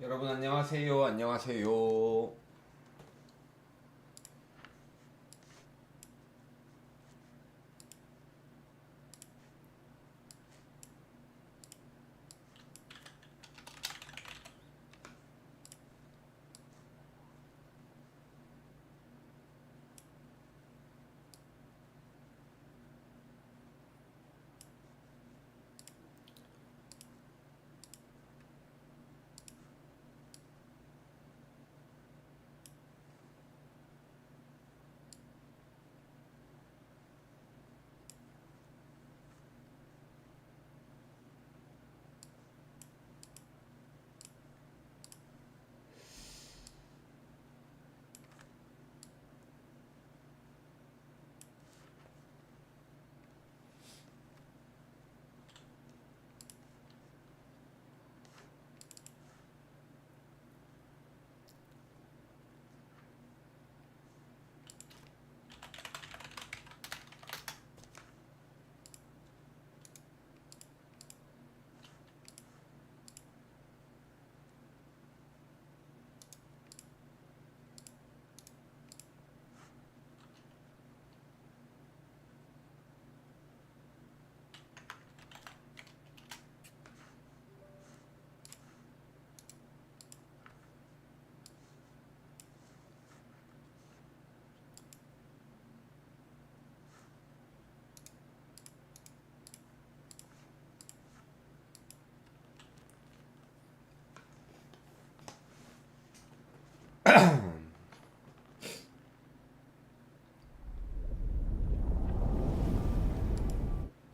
여러분 안녕하세요. 안녕하세요.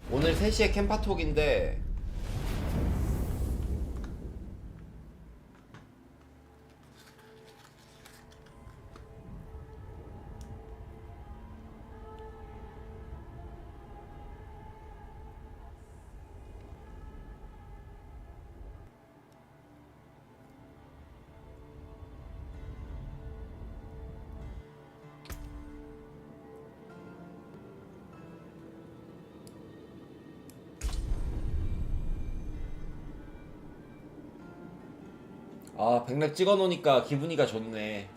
오늘 3시에 캠파톡인데 백랩 찍어놓으니까 기분이가 좋네.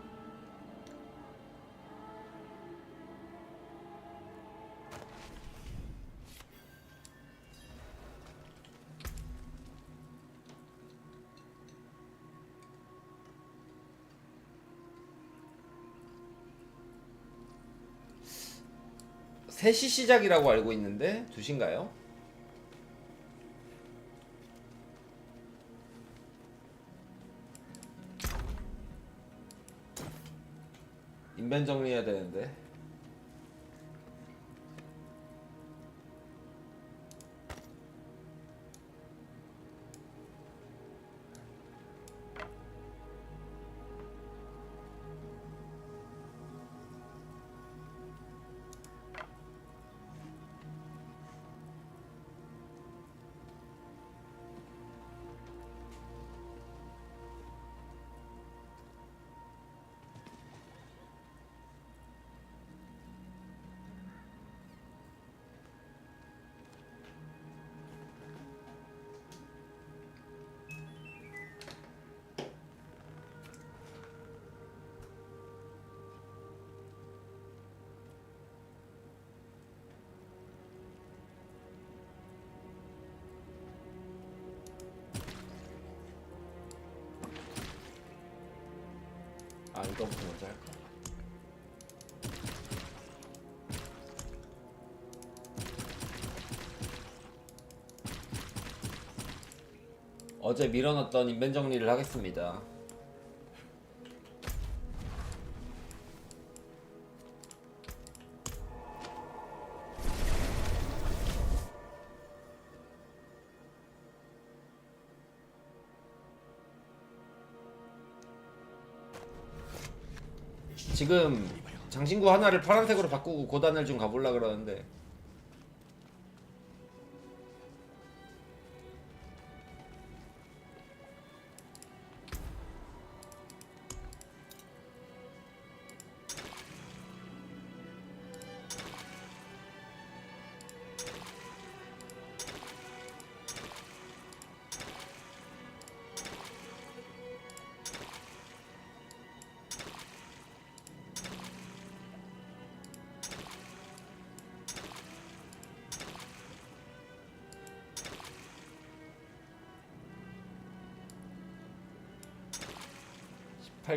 세 시 시작이라고 알고 있는데 2시인가요? 인벤 정리해야 되는데. 이거부터 먼저 할까? 어제 밀어놨던 인벤 정리를 하겠습니다. 지금 장신구 하나를 파란색으로 바꾸고 고단을 좀 가보려 그러는데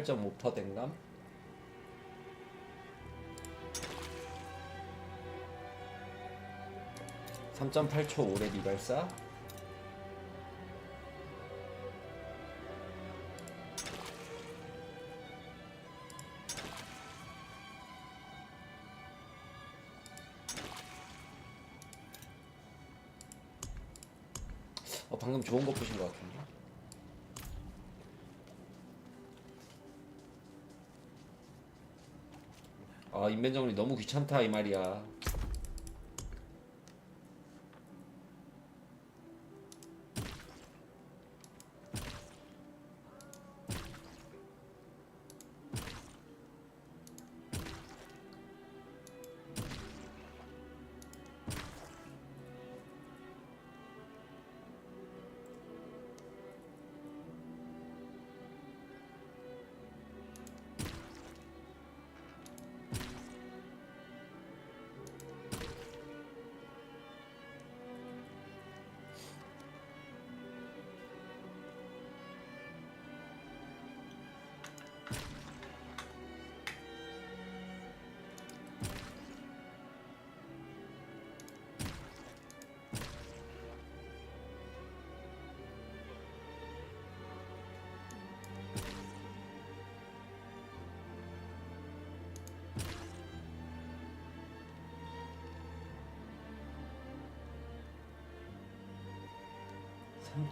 18.5% 된감. 3.8초 오래 비발사. 방금 좋은 거 보신 것 같은데. 인벤 정리 너무 귀찮다 이 말이야.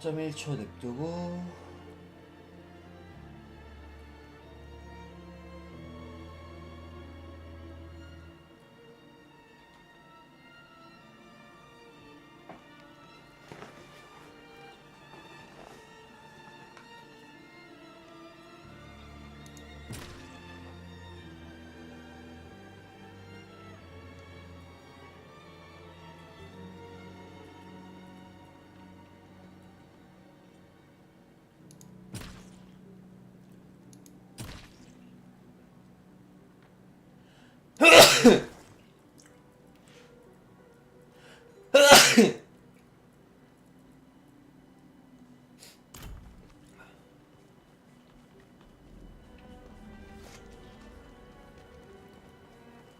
(3.1초) 냅두고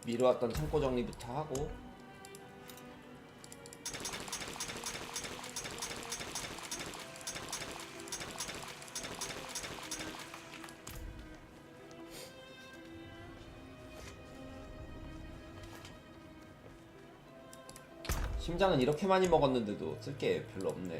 미뤄왔던 창고 정리부터 하고. 심장은 이렇게 많이 먹었는데도 쓸 게 별로 없네.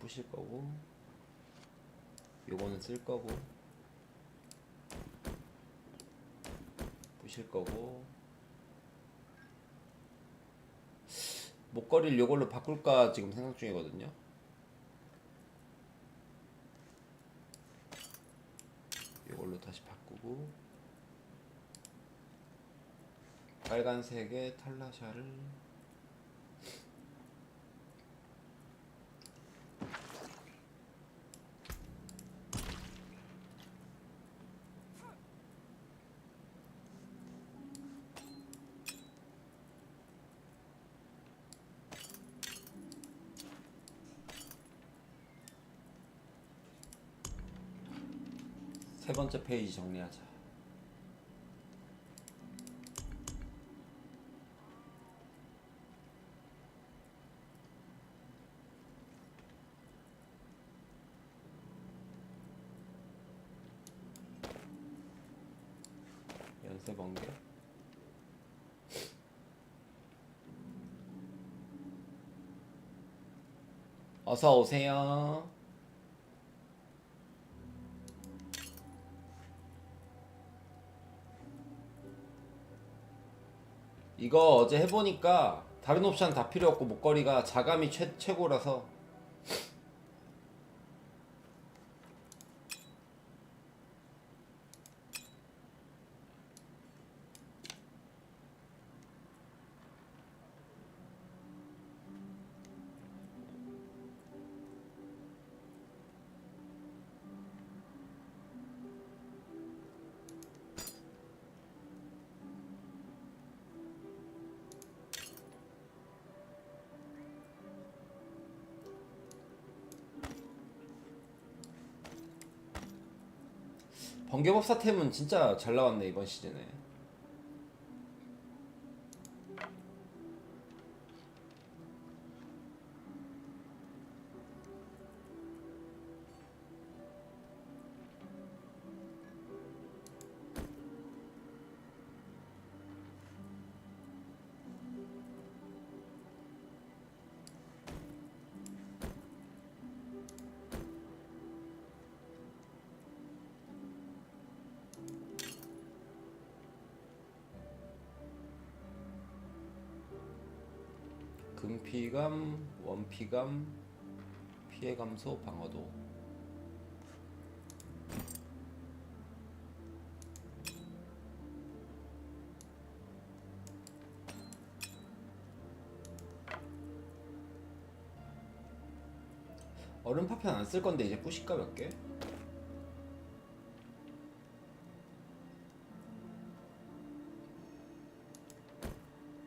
부실 거고, 요거는 쓸 거고, 부실 거고. 목걸이를 요걸로 바꿀까 지금 생각 중이거든요. 요걸로 다시 바꾸고, 빨간색의 탈라샤를 세 번째 페이지 정리하자. 연세 번개. 어서 오세요. 이거 어제 해보니까 다른 옵션 다 필요 없고 목걸이가 자감이 최고라서. 번개법사 템은 진짜 잘 나왔네 이번 시즌에. 금피감, 원피감, 피해 감소, 방어도. 얼음 파편 안 쓸 건데 이제 부실까 몇 개?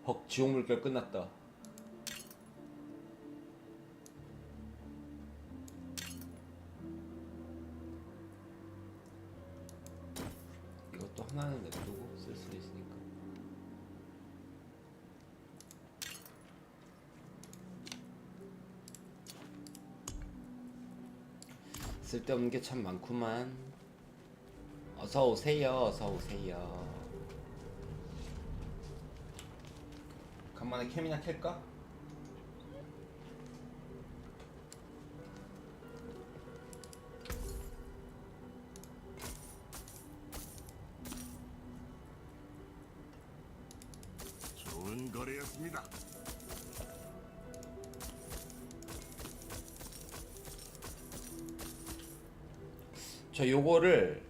헉, 지옥 물결 끝났다. 이것도 하나는 냅두고 쓸 수 있으니까. 쓸데없는 게 참 많구만. 어서 오세요, 어서 오세요. 간만에 캠이나 켤까? 좋은 거래였습니다. 저 요거를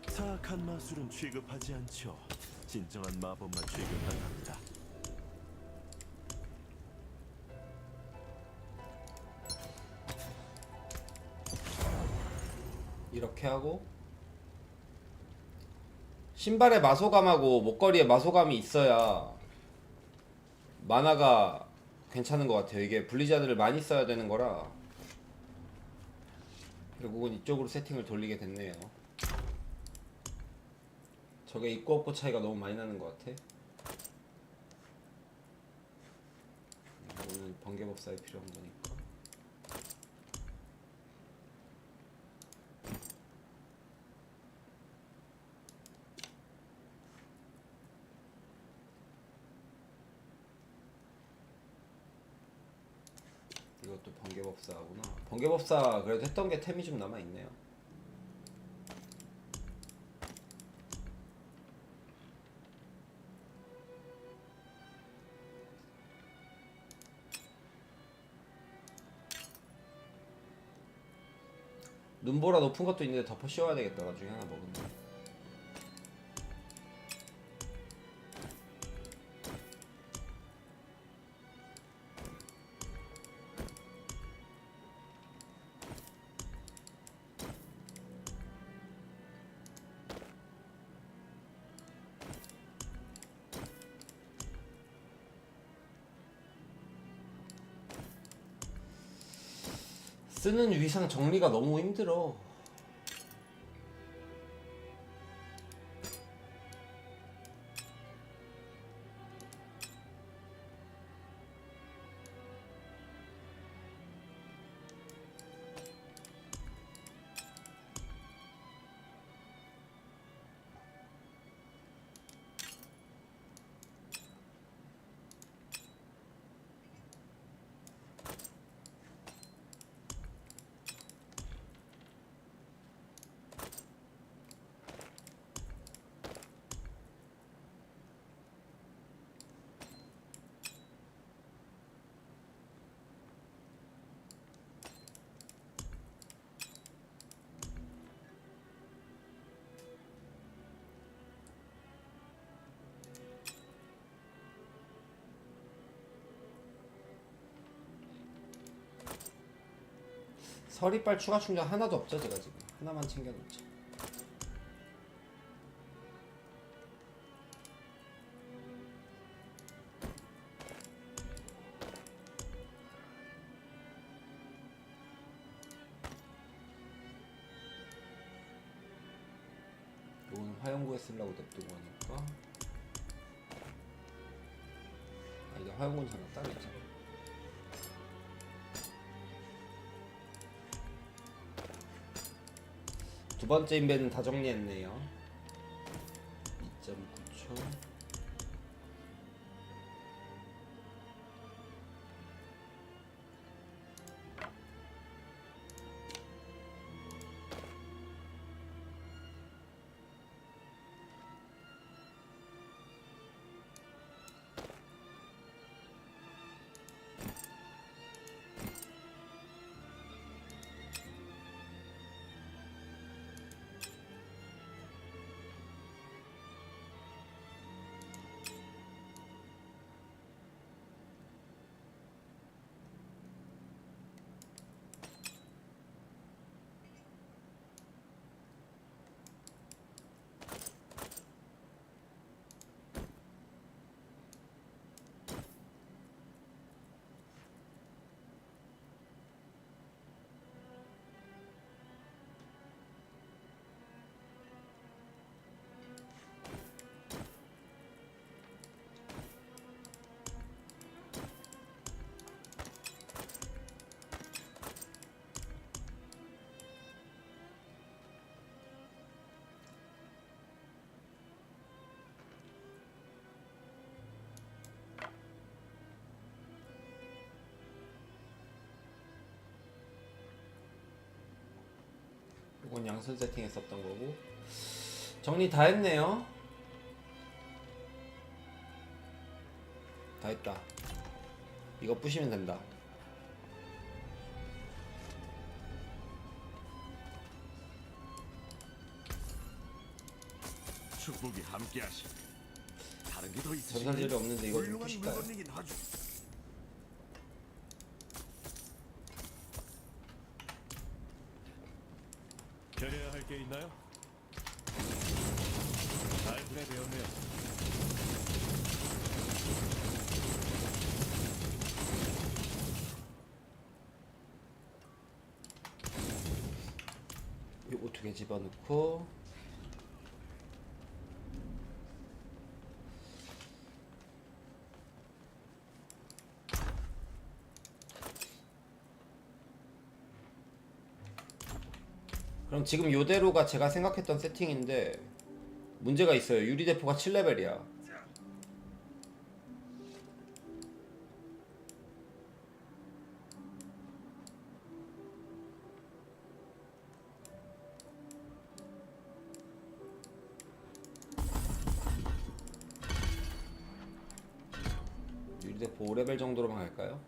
사악한 마술은 취급하지 않죠. 진정한 마법만 취급한답니다. 이렇게 하고 신발에 마소감하고 목걸이에 마소감이 있어야 만화가 괜찮은 것 같아요. 이게 블리자드를 많이 써야 되는 거라 결국은 이쪽으로 세팅을 돌리게 됐네요. 저게 있고 없고 차이가 너무 많이 나는 것 같아. 이거는 번개법사에 필요한 거니까. 이것도 번개법사구나. 번개법사 그래도 했던 게 템이 좀 남아있네요. 눈보라 높은 것도 있는데 덮어 씌워야 되겠다. 나중에 하나 먹으면. 쓰는 위상 정리가 너무 힘들어. 서리빨 추가 충전 하나도 없죠 제가 지금. 하나만 챙겨놓자. 요거는 화염구에 쓰려고 냅두고 하니까. 아 이게 화염구는 잠깐 따로 있잖아. 두 번째 인벤은 다 정리했네요. 2.9초. 이건 양손 세팅했었던 거고. 정리 다 했네요. 다 했다. 이거 부시면 된다. 축복이 함께하시. 다른 게 더 있으신가요? 전산질이 없는데 이거 좀 훌륭한 부실까요? 물건이긴 하죠. 결해야 할 게 있나요? 잘 분해되었네요. 요거 두 개 집어넣고. 그럼 지금 요대로가 제가 생각했던 세팅인데 문제가 있어요. 유리대포가 7레벨이야. 유리대포 5레벨 정도로만 갈까요?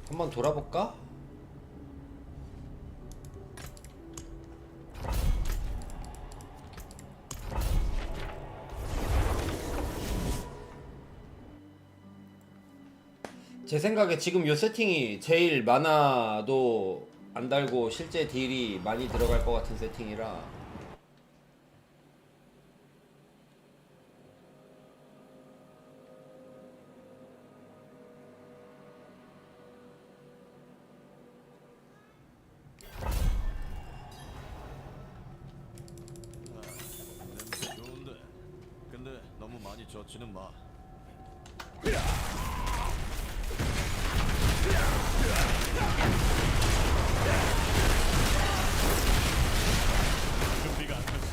한번 돌아볼까? 제 생각에 지금 요 세팅이 제일 만화도 안 달고 실제 딜이 많이 들어갈 것 같은 세팅이라 냄새 좋은데. 근데 너무 많이 젖지는 마. 준비가 안 됐어.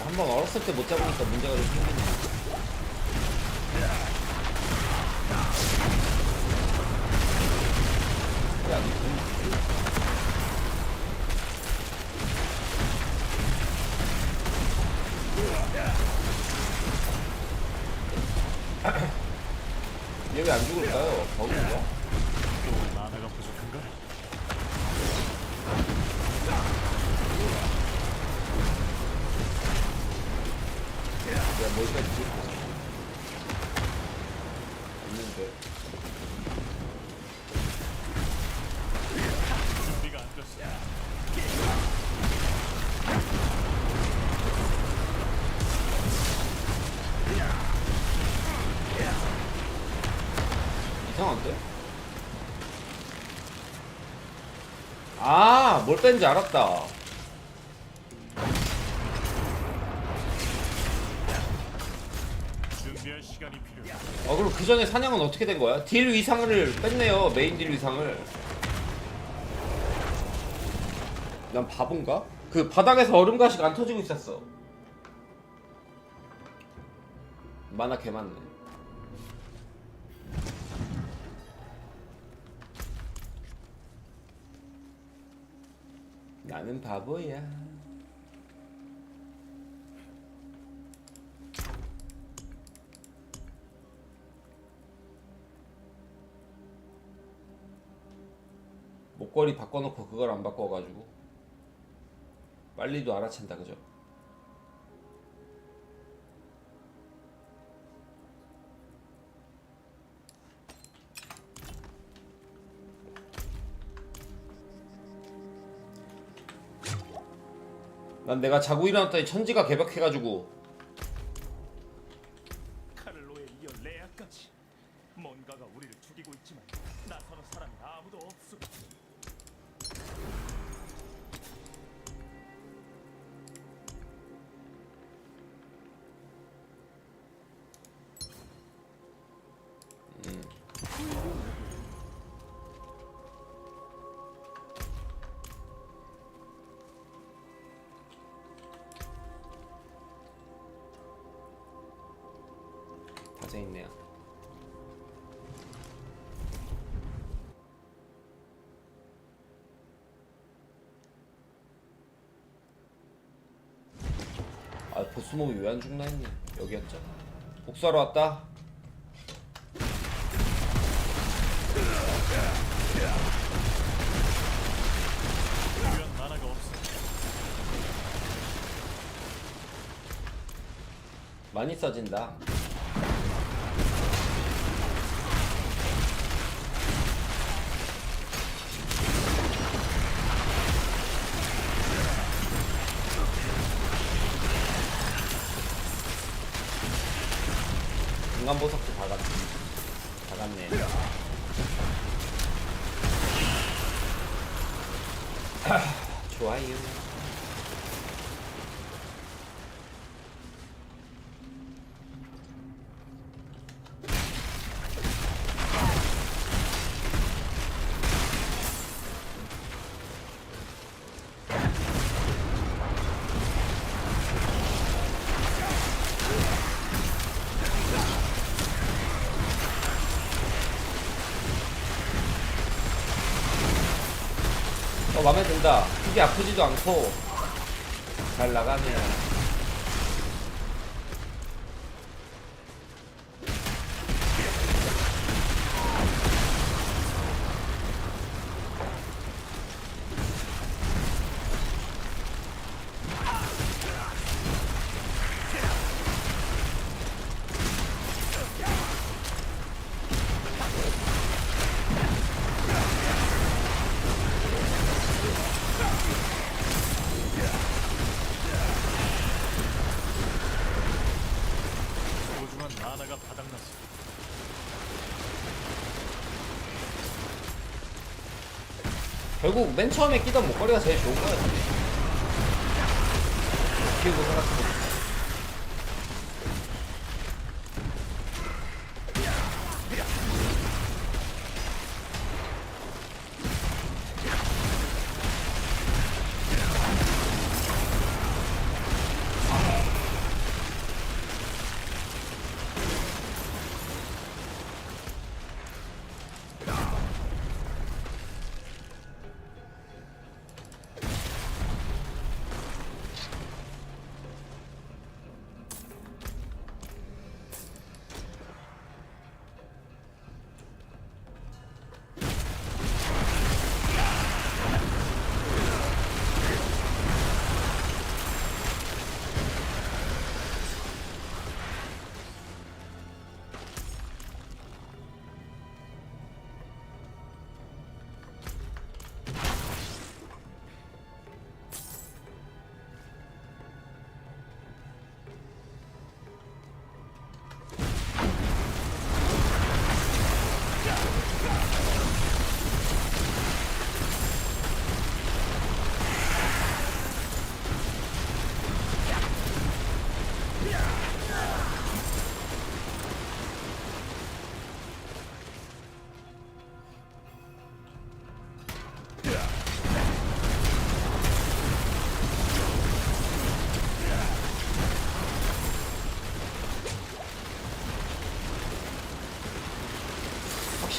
한번 어렸을 때 못 잡으니까 문제가 좀 생기네. 야, 니 아, 뭘 뺀지 알았다. 준비할 시간이 필요해. 그럼 그 전에 사냥은 어떻게 된 거야? 딜 위상을 뺐네요. 메인 딜 위상을. 난 바본가? 그 바닥에서 얼음 가시가 안 터지고 있었어. 만화 개 많네. 나는 바보야. 목걸이 바꿔놓고 그걸 안 바꿔가지고 빨리도 알아챈다 그죠? 난 내가 자고 일어났더니 천지가 개벽해가지고 카를로에 이어 레아까지 뭔가가 우리를 죽이고 있지만 나서는 사람이 아무도 없어. 다 재있네요. 아, 보스몹이 왜 안 죽나 했네. 여기였죠? 복수하러 왔다. 필요한 만화가 없어. 많이 써진다. 인간보석도 다 갔네. 좋아요. 맘에 든다. 크게 아프지도 않고 잘 나가네. 소중한 만화가 바닥났어. 결국 맨 처음에 끼던 목걸이가 제일 좋은 거야. 키우고 살았어.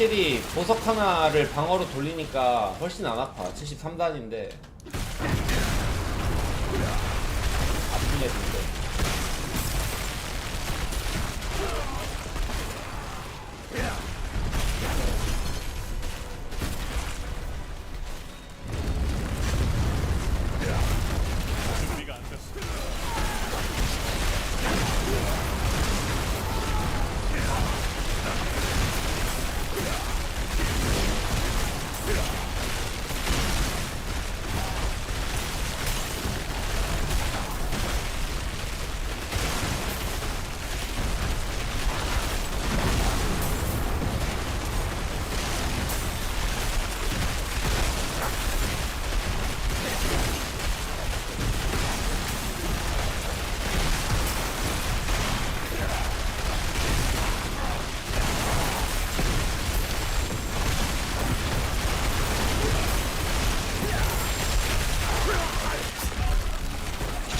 확실히 보석 하나를 방어로 돌리니까 훨씬 안 아파. 73단인데 아픈 애인데. 준비가 안 됐어.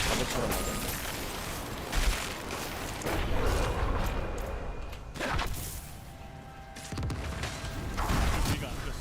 바보처럼 맞아. 준비가 안 됐어.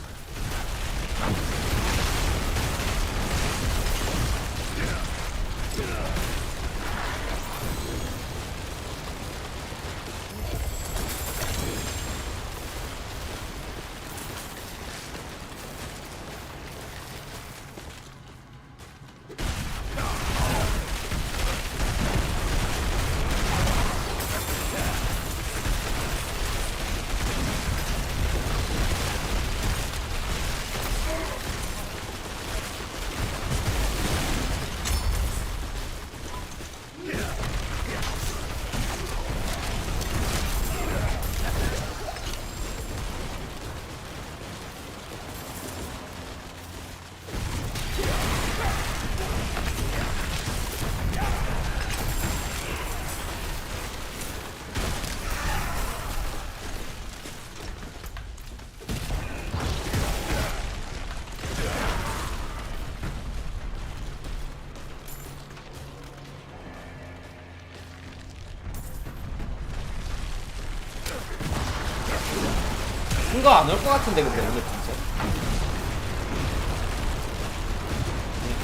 큰 거 안 올 것 같은데 근데 오늘 진짜.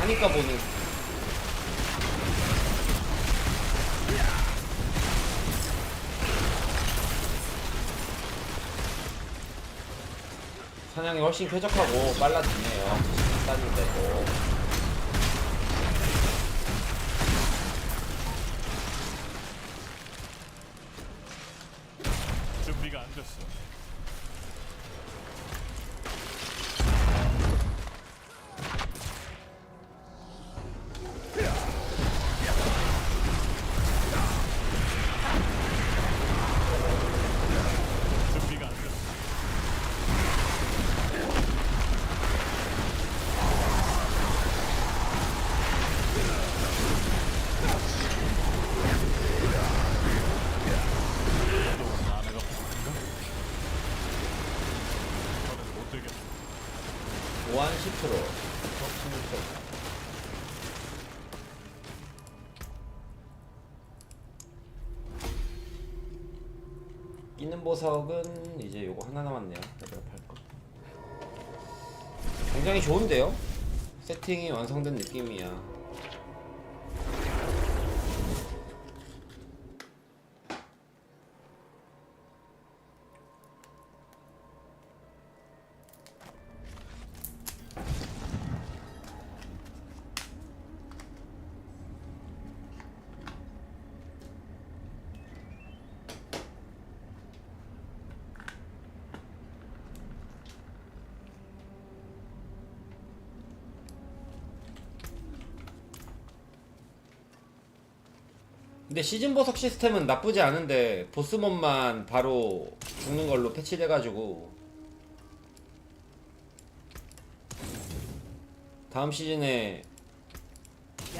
하니까 보는. 사냥이 훨씬 쾌적하고 빨라지네요. 73단인데도. 준비가 안 됐어. 준비가 안 됐어. 또 아내가 부족한가? 저는 못 되겠어. 보안 10%, 16%. 끼는 보석은 이제 요거 하나 남았네요. 레벨업 거. 굉장히 좋은데요? 세팅이 완성된 느낌이야. 근데 시즌 보석 시스템은 나쁘지 않은데 보스몬만 바로 죽는 걸로 패치돼가지고 다음 시즌에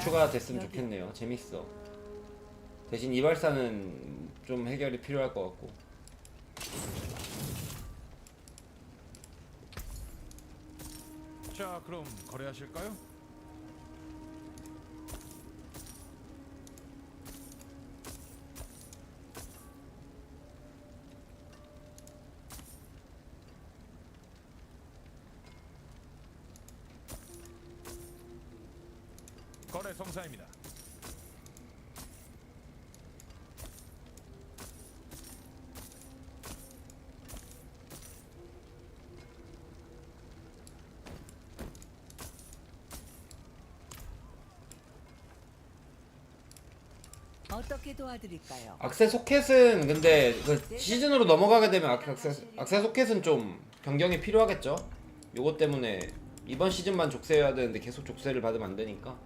추가됐으면 좋겠네요. 재밌어. 대신 이발사는 좀 해결이 필요할 것 같고. 자, 그럼 거래하실까요? 거래 성사입니다. 어떻게 도와드릴까요? 악세 소켓은 근데 그 시즌으로 넘어가게 되면 악세 소켓은 좀 변경이 필요하겠죠. 요것 때문에 이번 시즌만 족쇄해야 되는데 계속 족쇄를 받으면 안 되니까.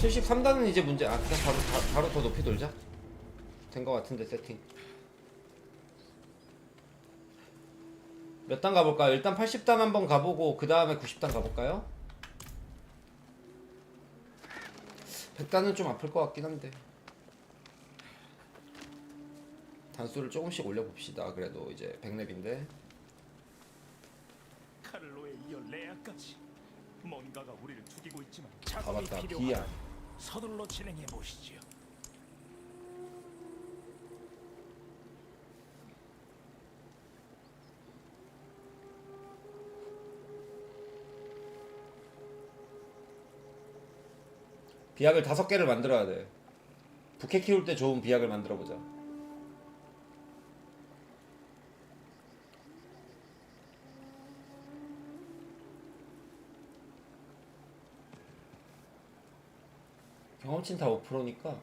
(73단은) 이제 문제. 그냥 바로 더 높이 돌자. 된 거 같은데 세팅. 몇 단 가볼까요? 일단 80단 한번 가보고 그 다음에 90단 가볼까요? 100단은 좀 아플 것 같긴 한데 단수를 조금씩 올려봅시다. 그래도 이제 100렙인데 칼로에 이어 레아까지 뭔가가 우리를 죽이고 있지만 아 작업이 맞다 필요하다. 비야. 서둘러 진행해 보시지요. 비약을 5개를 만들어야 돼. 부캐 키울 때 좋은 비약을 만들어보자. 경험치는 다 5%니까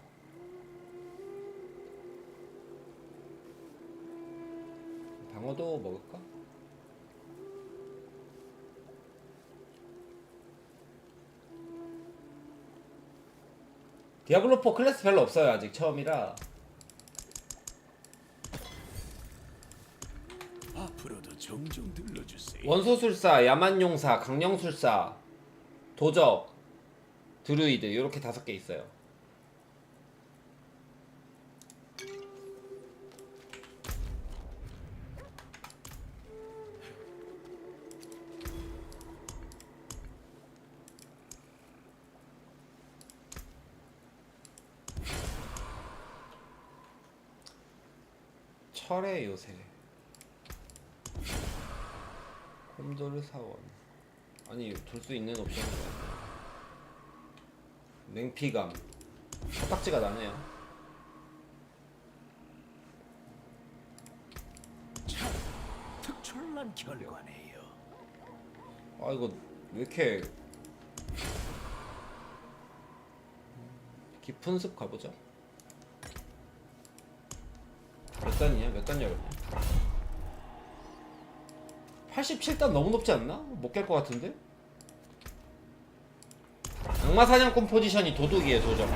방어도 먹을까? 디아블로4 클래스 별로 없어요. 아직 처음이라. 앞으로도 종종 들러주세요. 원소술사, 야만용사, 강령술사, 도적, 드루이드 이렇게 5개 있어요. 철의 요새, 홈도르 사원. 아니 돌 수 있는 옵션이야. 냉피감, 코딱지가 나네요. 참 특출난 결과네요. 아 이거 왜 이렇게 깊은 습 가보자. 몇 단이냐? 몇 단 열었냐? 87단 너무 높지 않나? 못 깰 것 같은데? 악마 사냥꾼 포지션이 도둑이에요. 도적.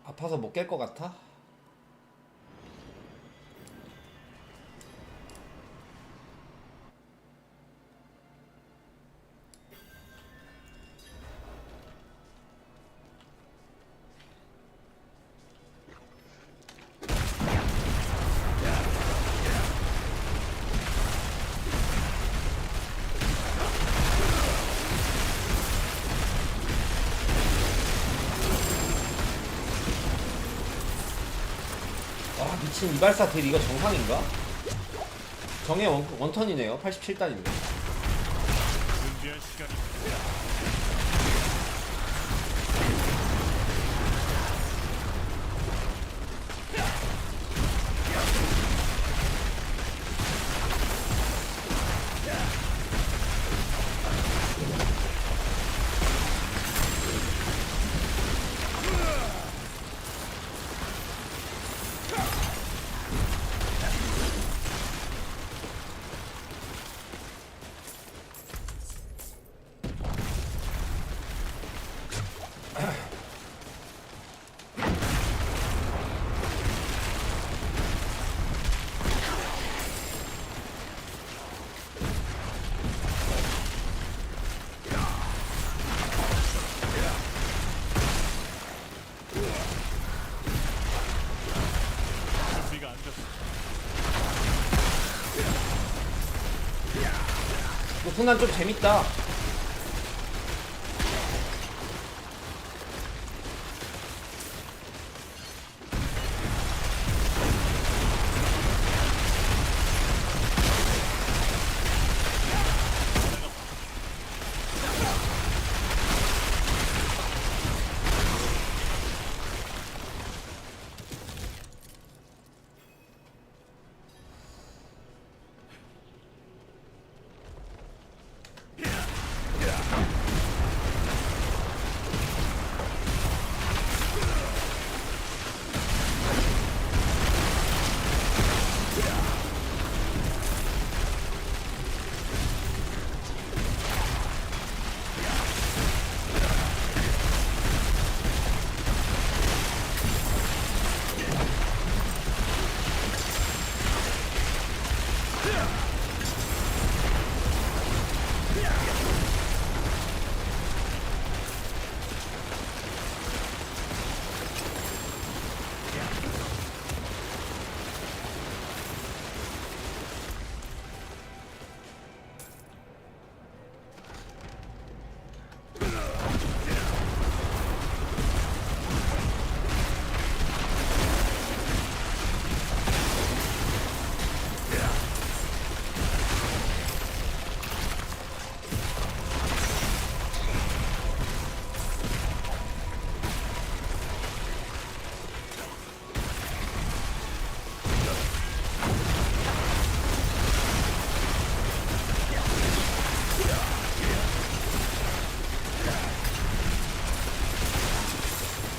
아파서 못 깰 것 같아? 와 미친 이발사 딜 이거 정상인가? 정의 원턴이네요. 87단인데. 준비할 시간이 훈안 좀 재밌다.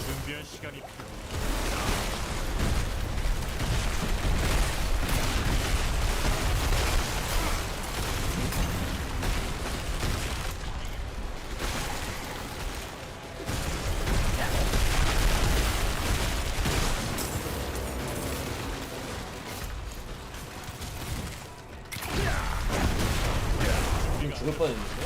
준비할 시간이 필요해. 지금 죽을 뻔했는데.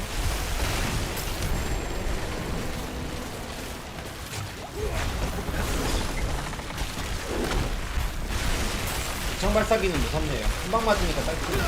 기창발사기는 무섭네요. 한 방 맞으니까 딱 죽어.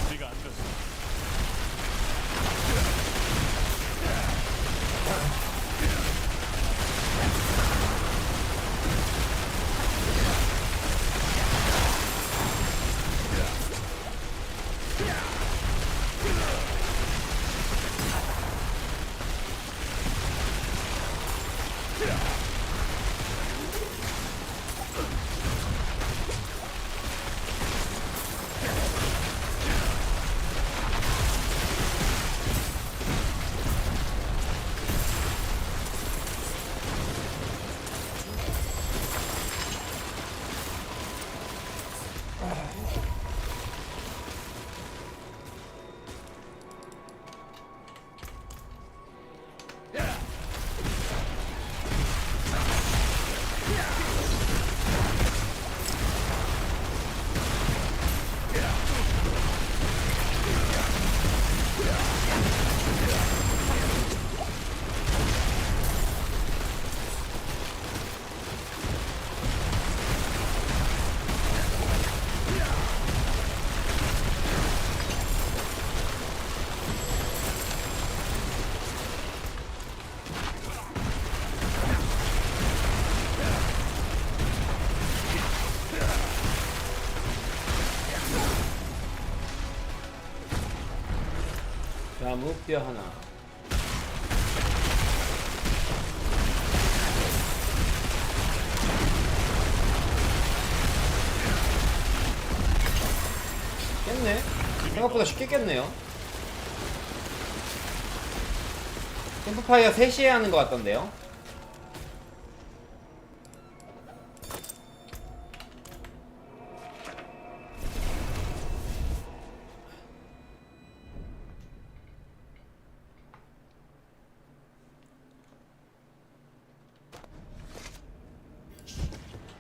준비가 안 됐어. 자, 무뼈 하나. 깼네. 생각보다 쉽게 깼네요. 캠프파이어 3시에 하는 것 같던데요.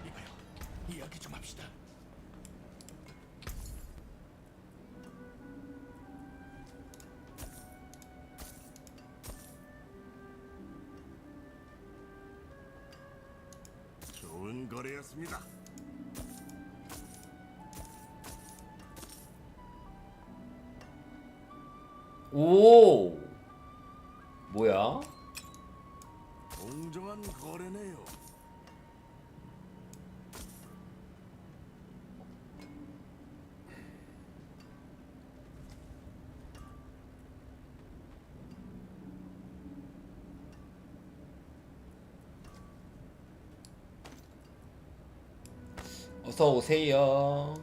이봐요. 이야기 좀 합시다. 좋은 거래였습니다. 오, 뭐야? 공정한 거래네요. 어서 오세요.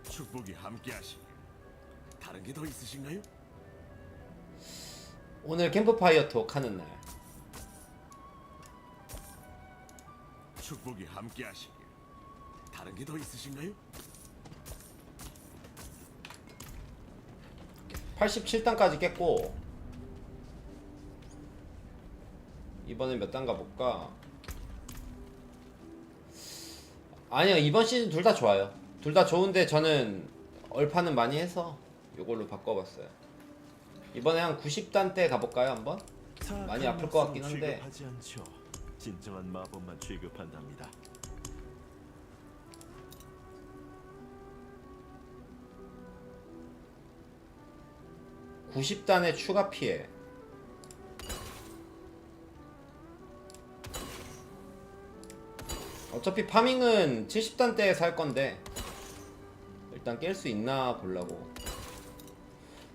축복이 함께하시길. 다른 게 더 있으신가요? 오늘 캠프파이어 톡 하는 날. 축복이 함께하시길. 다른 게 더 있으신가요? 87단까지 깼고 이번엔 몇 단 가볼까? 아니요, 이번 시즌 둘 다 좋아요. 둘 다 좋은데 저는 얼파는 많이 해서 이걸로 바꿔봤어요. 이번에 한 90단 때 가볼까요 한번? 많이 아플 것 같긴 한데. 취급하지 않죠. 진정한 마법만 취급한답니다. 구 90단의 추가 피해. 어차피 파밍은 70단 때에 살 건데 일단 깰 수 있나 보려고.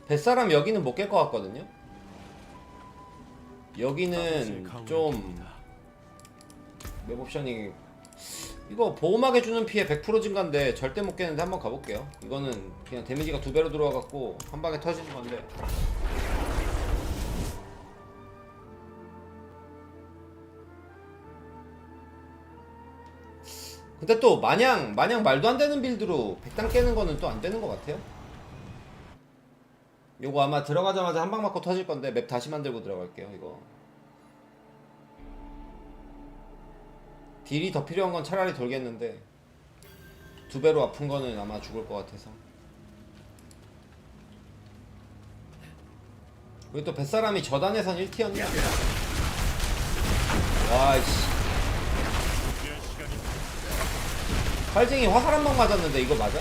뱃사람 여기는 못 깰 것 같거든요. 여기는 좀 맵옵션이 이거 보호막에 주는 피해 100% 증가인데 절대 못 깨는데 한번 가볼게요. 이거는 그냥 데미지가 2배로 들어와갖고 한 방에 터지는 건데. 근데 또 마냥 말도 안 되는 빌드로 100단 깨는 거는 또 안 되는 것 같아요. 요거 아마 들어가자마자 한 방 맞고 터질 건데 맵 다시 만들고 들어갈게요. 이거 딜이 더 필요한 건 차라리 돌겠는데 2배로 아픈 거는 아마 죽을 것 같아서. 그리고 또 뱃사람이 저단에선 1티였냐? 와이씨, 활쟁이 화살 한 방 맞았는데 이거 맞아?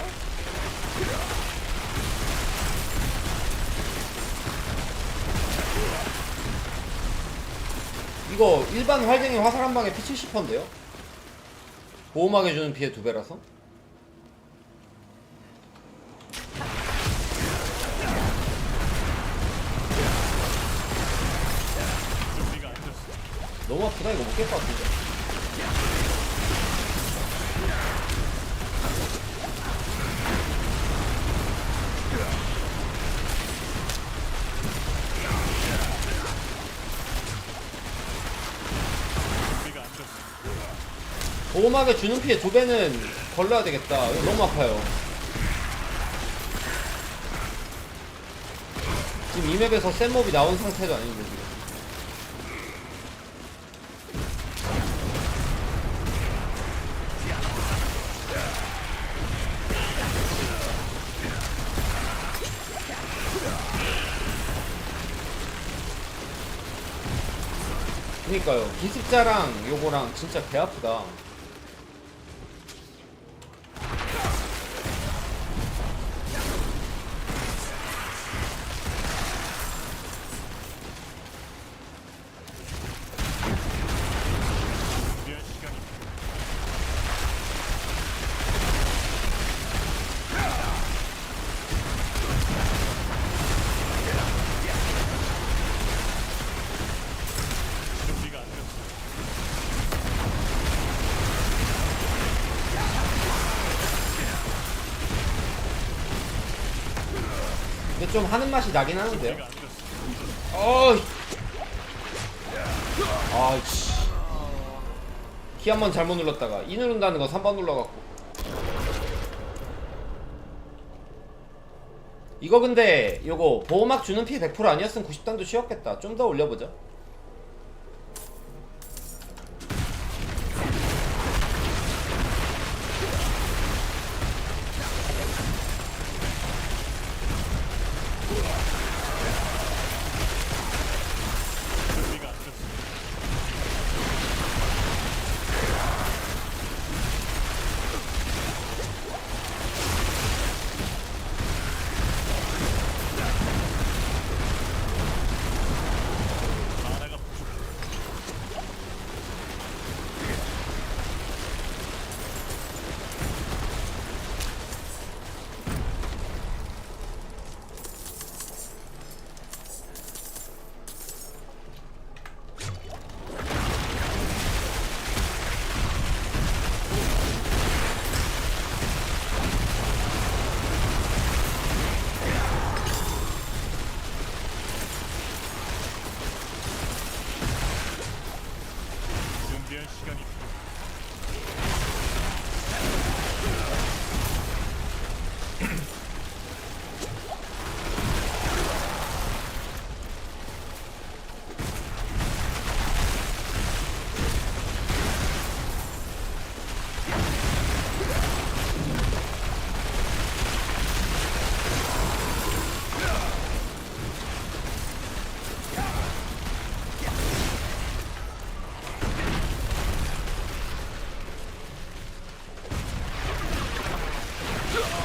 이거 일반 활쟁이 화살 한 방에 피 70%인데요? 보호막에 주는 피해 2배라서? 너무 아프다. 이거 못 깰 것 같은데. 보호막에 주는 피해 2배는 걸러야 되겠다. 이거 너무 아파요. 지금 이 맵에서 센 몹이 나온 상태도 아닌데 지금. 그니까요. 기습자랑 요거랑 진짜 개 아프다. 근데 좀 하는 맛이 나긴 하는데요. 어이. 아이씨. 키 한 번 잘못 눌렀다가 이 누른다는 거 3번 눌러갖고. 이거 근데 요거 보호막 주는 피 100% 아니었으면 90단도 쉬웠겠다. 좀 더 올려보자. 준비가 안 됐습니다. 하나가 부족해. 준비할 시간이 필요해.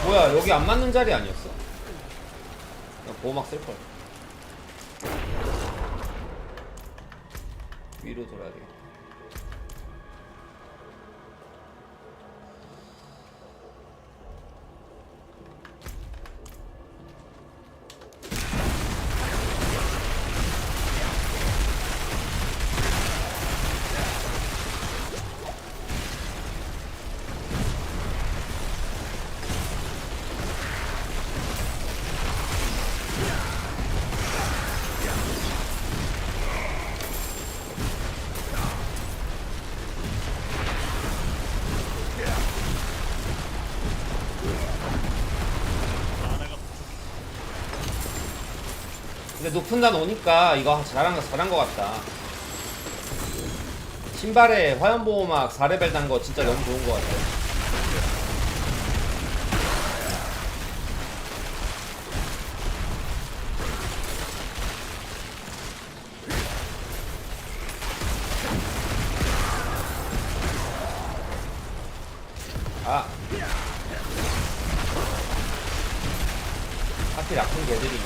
뭐야 여기 안 맞는 자리 아니었어? 나 보호막 쓸걸. 위로 돌아야 되겠다. 근데 높은 단 오니까 이거 잘한 거 같다. 신발에 화염보호막 4레벨 단 거 진짜 너무 좋은 거 같아. 아. 하필 아픈 개들이네.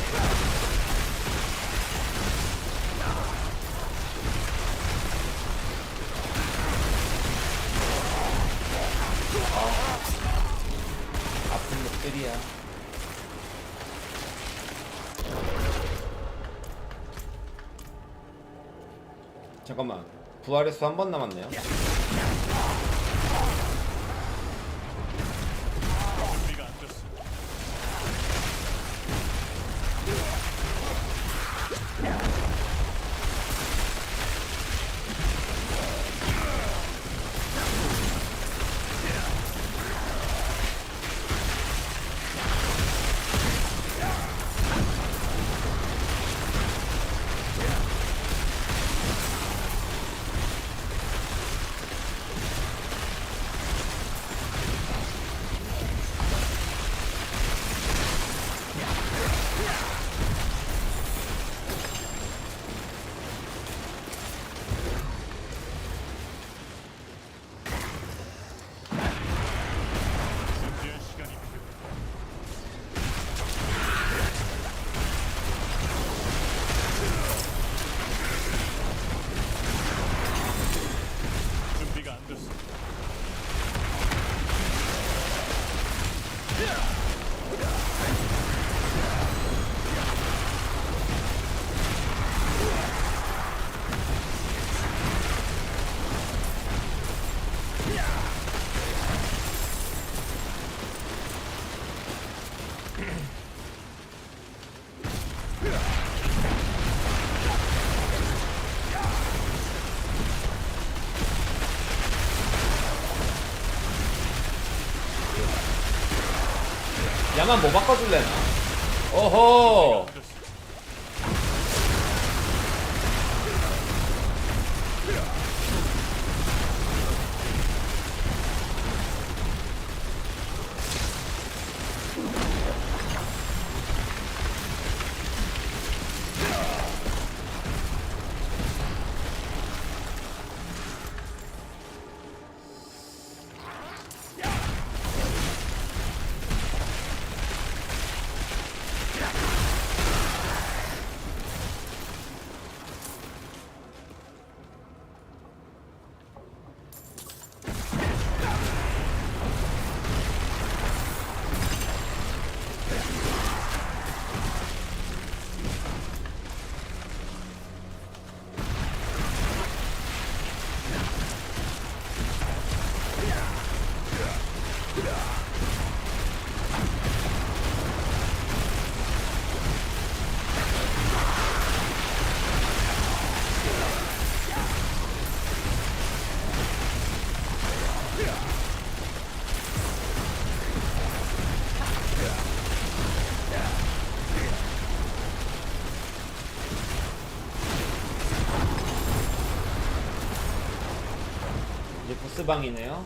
아픈 놈들이야. 잠깐만, 부활의 수 한 번 남았네요. 준비가 안 됐습니다. 야만 뭐 바꿔줄래나? 어허. 이제 보스방이네요.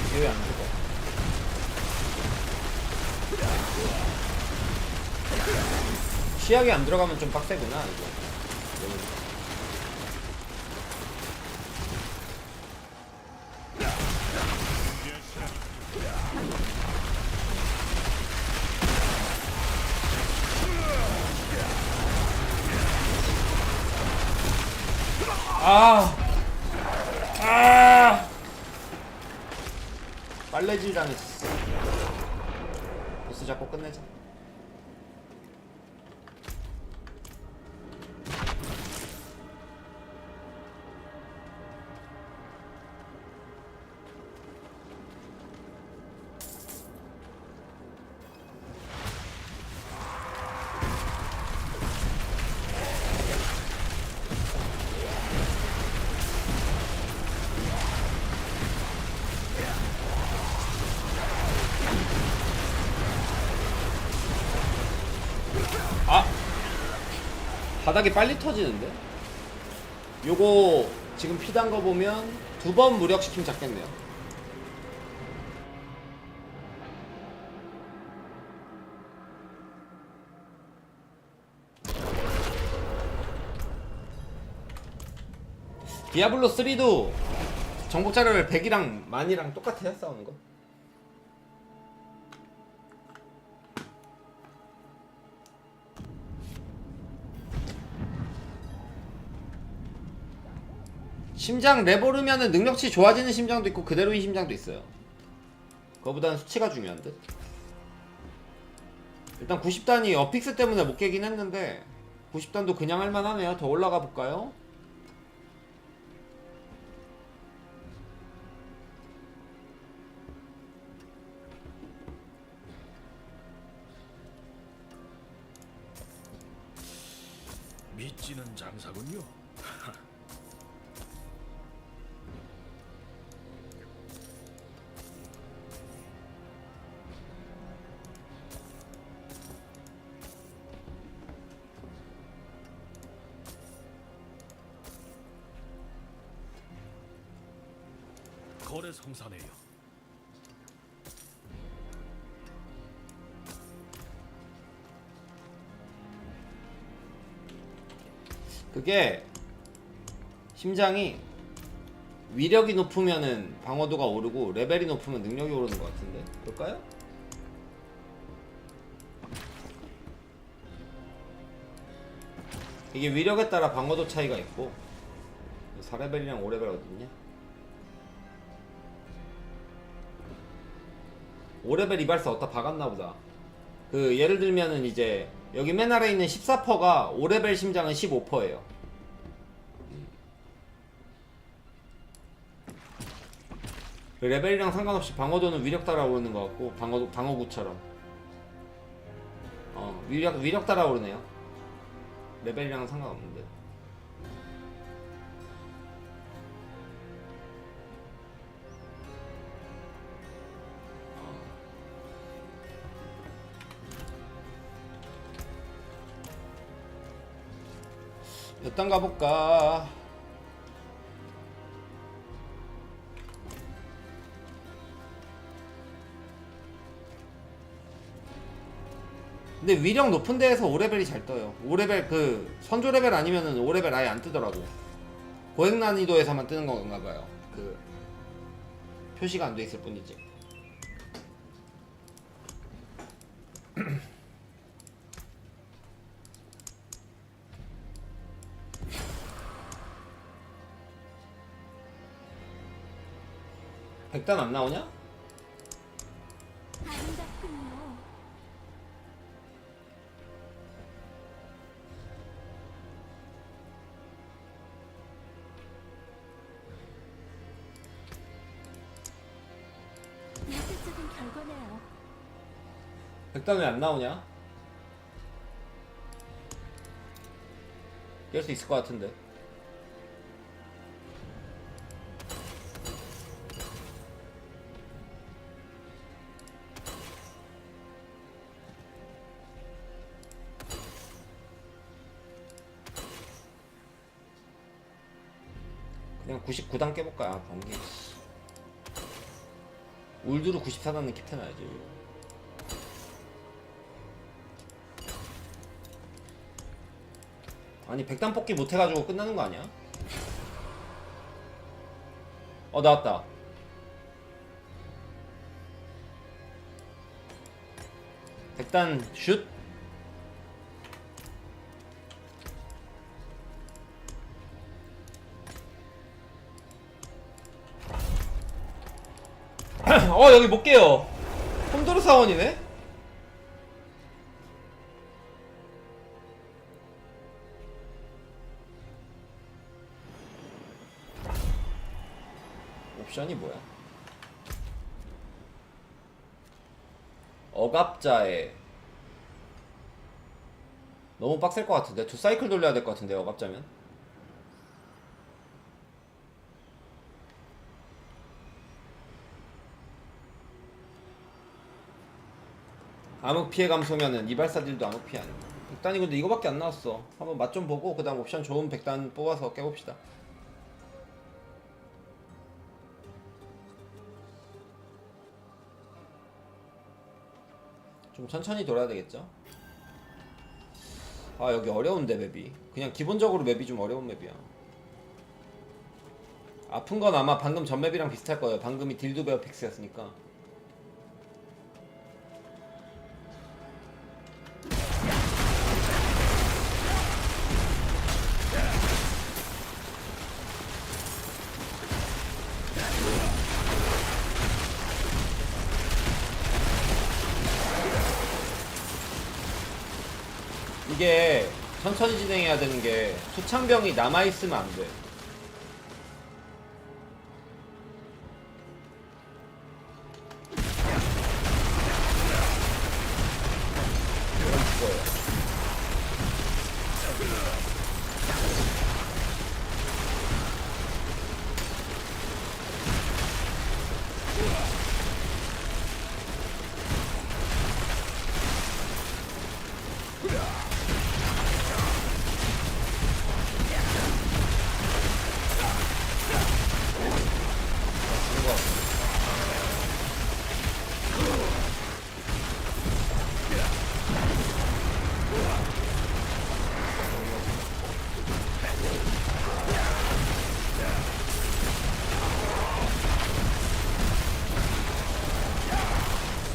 이게 왜 안 죽어? 시약이 안 들어가면 좀 빡세구나 이거. 빨래질 당했어. 보스 잡고 끝내자. 바닥이 빨리 터지는데? 요거 지금 피단 거 보면 2번 무력시키면 잡겠네요. 디아블로 3도 정복자를 100이랑 만이랑 똑같아요, 싸우는 거. 심장 레버르면은 능력치 좋아지는 심장도 있고 그대로인 심장도 있어요. 그거보다는 수치가 중요한 듯. 일단 90단이 어픽스 때문에 못 깨긴 했는데 90단도 그냥 할만하네요. 더 올라가 볼까요? 믿지는 장사군요. 거래 성사네요. 그게 심장이 위력이 높으면은 방어도가 오르고 레벨이 높으면 능력이 오르는 것 같은데 그럴까요? 이게 위력에 따라 방어도 차이가 있고 4레벨이랑 5레벨 어딨냐? 5레벨 이발사 어디다 박았나보다. 그 예를 들면은 이제 여기 맨 아래에 있는 14%가 5레벨 심장은 15%예요. 그 레벨이랑 상관없이 방어도는 위력 따라 오르는 것 같고 방어구처럼 위력 따라 오르네요. 레벨이랑은 상관없는데. 몇 단 가볼까? 근데 위력 높은 데에서 5레벨이 잘 떠요. 5레벨 그 선조 레벨 아니면은 5레벨 아예 안 뜨더라고. 고액 난이도에서만 뜨는 건가 봐요. 그 표시가 안 돼 있을 뿐이지. 백단 안 나오냐? 아름답군요. 예술적인 결과네요. 백단 왜 안 나오냐? 깰 수 있을 것 같은데. 그냥 99단 깨볼까? 아, 번개. 울두루 94단은 캡틴해야지. 아니 100단 뽑기 못해가지고 끝나는 거 아니야? 나왔다. 백단 슛. 여기 못 깨요. 홈도르 사원이네? 옵션이 뭐야? 억압자에 너무 빡셀 것 같은데? 2사이클 돌려야 될 것 같은데 억압자면? 암흑 피해 감소면은 이발사들도 암흑 피해 아니야. 백단이 근데 이거밖에 안 나왔어. 한번 맛 좀 보고 그 다음 옵션 좋은 백단 뽑아서 깨봅시다. 좀 천천히 돌아야 되겠죠? 아 여기 어려운데 맵이. 그냥 기본적으로 맵이 좀 어려운 맵이야. 아픈 건 아마 방금 전 맵이랑 비슷할 거예요. 방금이 딜두베어 픽스였으니까. 이게 천천히 진행해야 되는 게 투창병이 남아있으면 안 돼. 그럼 죽어요.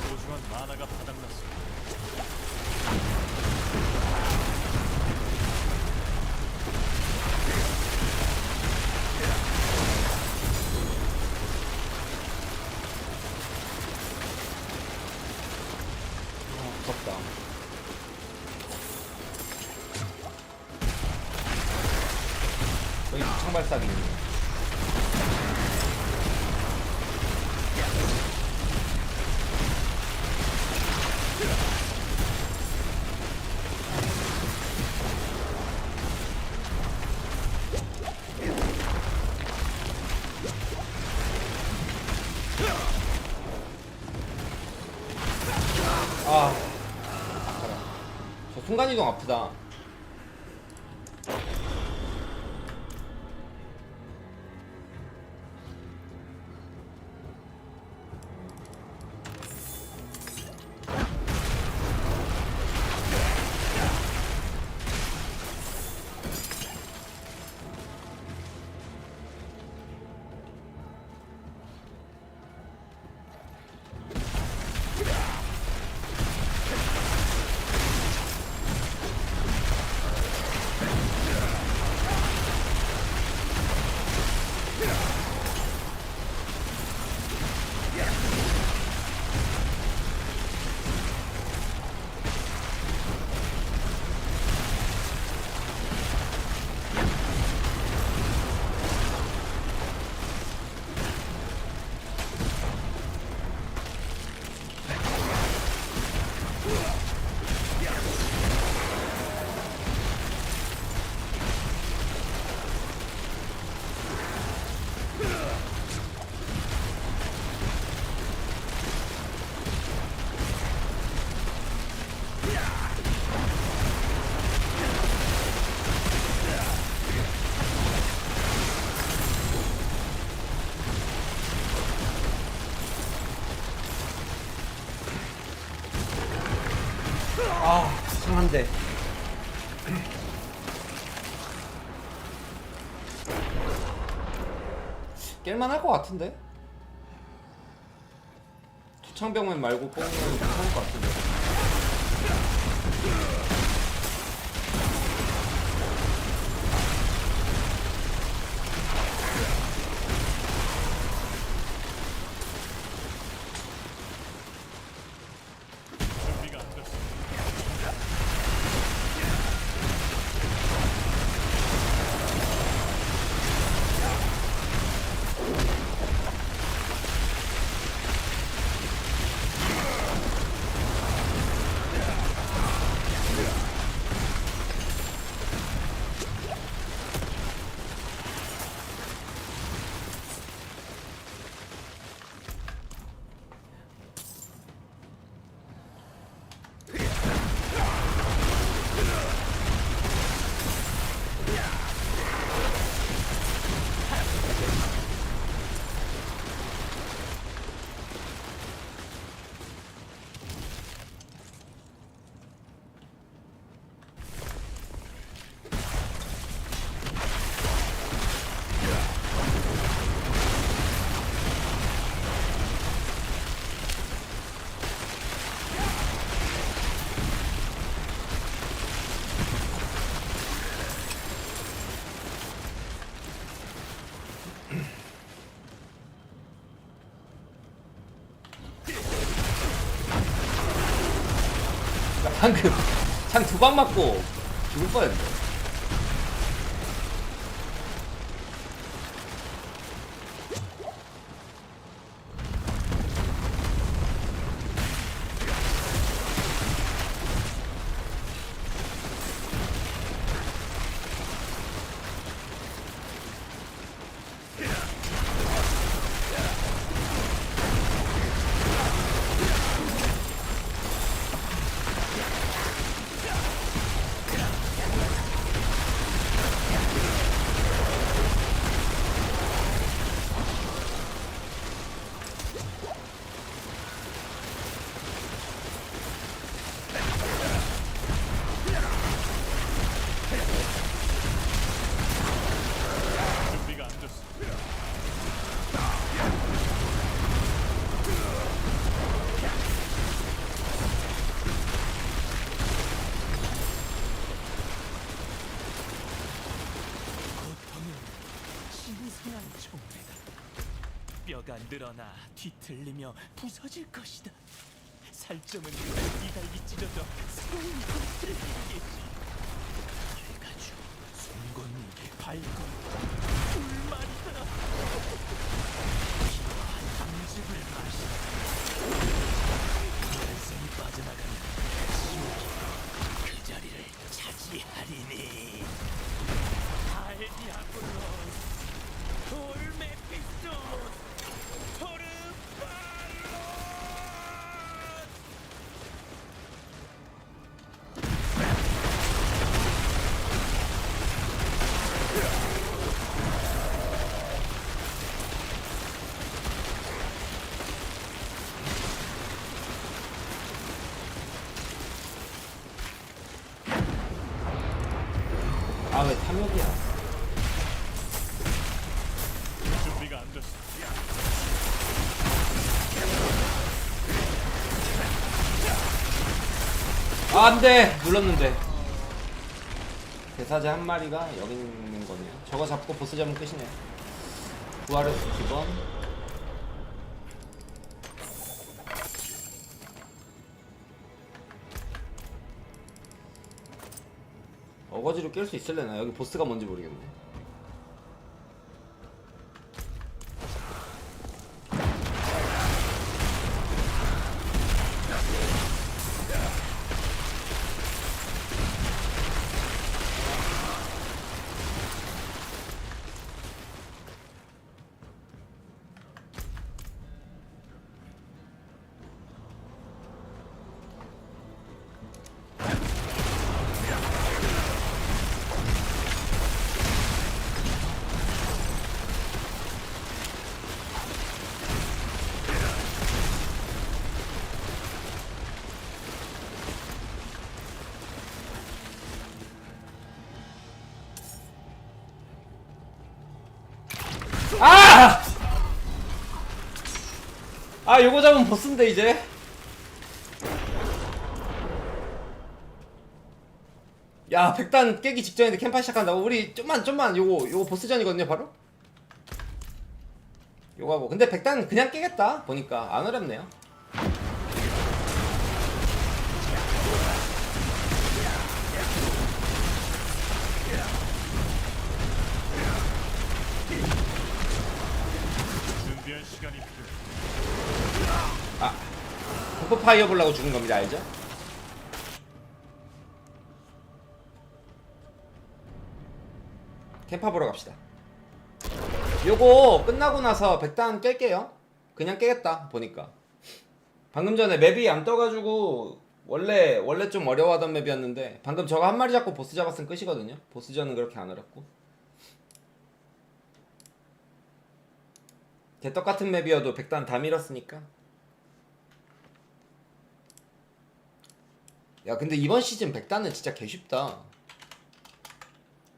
소중한 만화가 바닥났어. 무섭다. 여기 창발사기 있네. 순간이동 아프다. 아, 상한데. 깰만할 것 같은데? 투창병맨 말고 뽑으면 괜찮을 것 같은데. 준비가 안 됐어. 방금 창 두 방 맞고 죽을 뻔했네. 준비가 안 됐어. 신성한 총매다. 뼈가 늘어나 뒤틀리며 부서질 것이다. 살점은 이달기 찢어져 새로운 것들을 이루겠지. 해가지고 송곳니 발건 불말이다. 필요한 담즙을 마시다. 인생이 빠져나가는 지옥이 그 자리를 차지하리니. 알디아블로스 돌메피스토스 토르발로스. 아 왜 탐욕이야. 준비가 안 됐어. 아 안돼 눌렀는데. 대사제 한 마리가 여기 있는 거네요. 저거 잡고 보스 잡으면 끝이네. 부활했어 2번. 어거지로 깰 수 있을래나? 여기 보스가 뭔지 모르겠네. 아! 아 요거 잡으면 보스인데 이제. 야 100단 깨기 직전인데 캠파 시작한다고? 우리 좀만 요거 보스전이거든요 바로? 요거 하고 근데 100단 그냥 깨겠다 보니까 안 어렵네요. 준비할 시간이 필요해. 아 버프 파이어 보려고 죽은 겁니다 알죠? 캠파 보러 갑시다. 요거 끝나고 나서 100단 깰게요. 그냥 깨겠다 보니까. 방금 전에 맵이 안 떠가지고 원래 좀 어려워하던 맵이었는데 방금 저거 한 마리 잡고 보스 잡았으면 끝이거든요. 보스전은 그렇게 안 어렵고. 개떡같은 맵이어도 100단 다 밀었으니까. 야 근데 이번 시즌 100단은 진짜 개쉽다.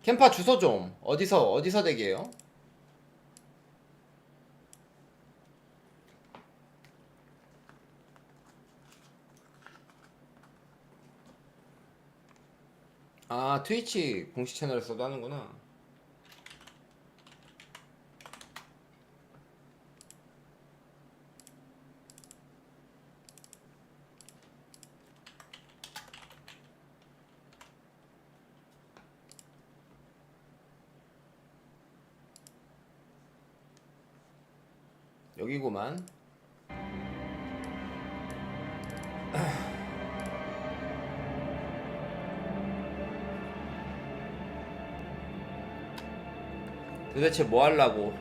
캠파 주소 좀. 어디서 대기해요? 아 트위치 공식 채널에서도 하는구나. 여기구만. 도대체 뭐 하려고?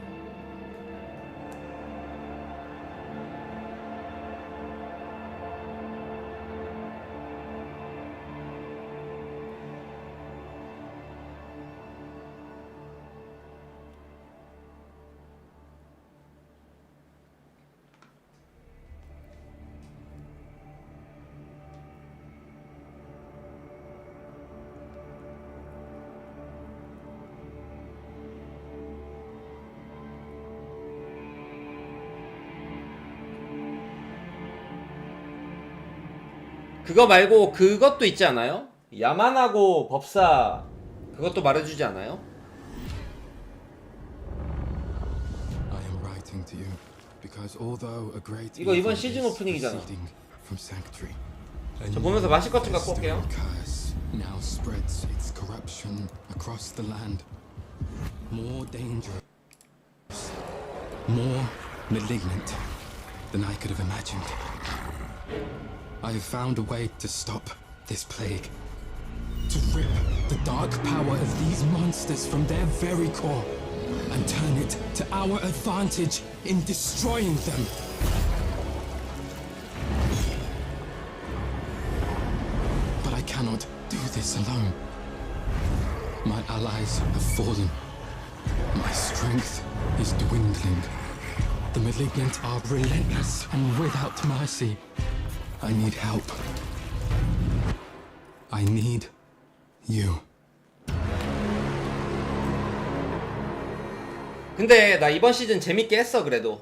그거 말고 그것도 있지 않아요? 야만하고 법사 그것도 말해주지 않아요? I am writing to you because although a great 이거 이번 evil 시즌 is 오프닝이잖아. proceeding from Sanctuary, 저 보면서 마실 것 좀 갖고 올게요. curse now spreads its corruption across the land. More dangerous, more malignant than I could have imagined. I have found a way to stop this plague, to rip the dark power of these monsters from their very core and turn it to our advantage in destroying them. But I cannot do this alone. My allies have fallen. My strength is dwindling. The malignant are relentless and without mercy. I need help. I need you. 근데 나 이번 시즌 재밌게 했어 그래도.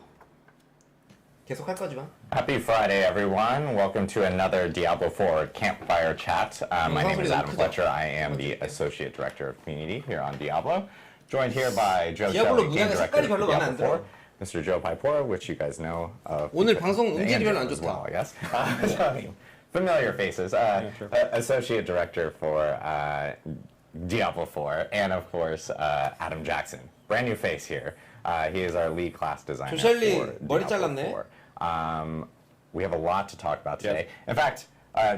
계속 할 거지만. Happy Friday, everyone. Welcome to another Diablo 4 Campfire Chat. My name is Adam Fletcher. I am the Associate Director of Community here on Diablo. Joined here by Joe 디아블로 Shelley, Game 문양의 Director 색깔이 of 별로 마음에 안 Diablo 들어. 4, Mr. Joe Pipora, which you guys know of. 오늘 방송 and 음질이 별로 Joe 안 as 좋다. well, yes. Familiar faces. Associate Director for Diablo 4, and of course, Adam Jackson. Brand new face here. He is our lead class designer 조셜리 for 머리 Diablo 잘랐네. 4. We have a lot to talk about today. In fact,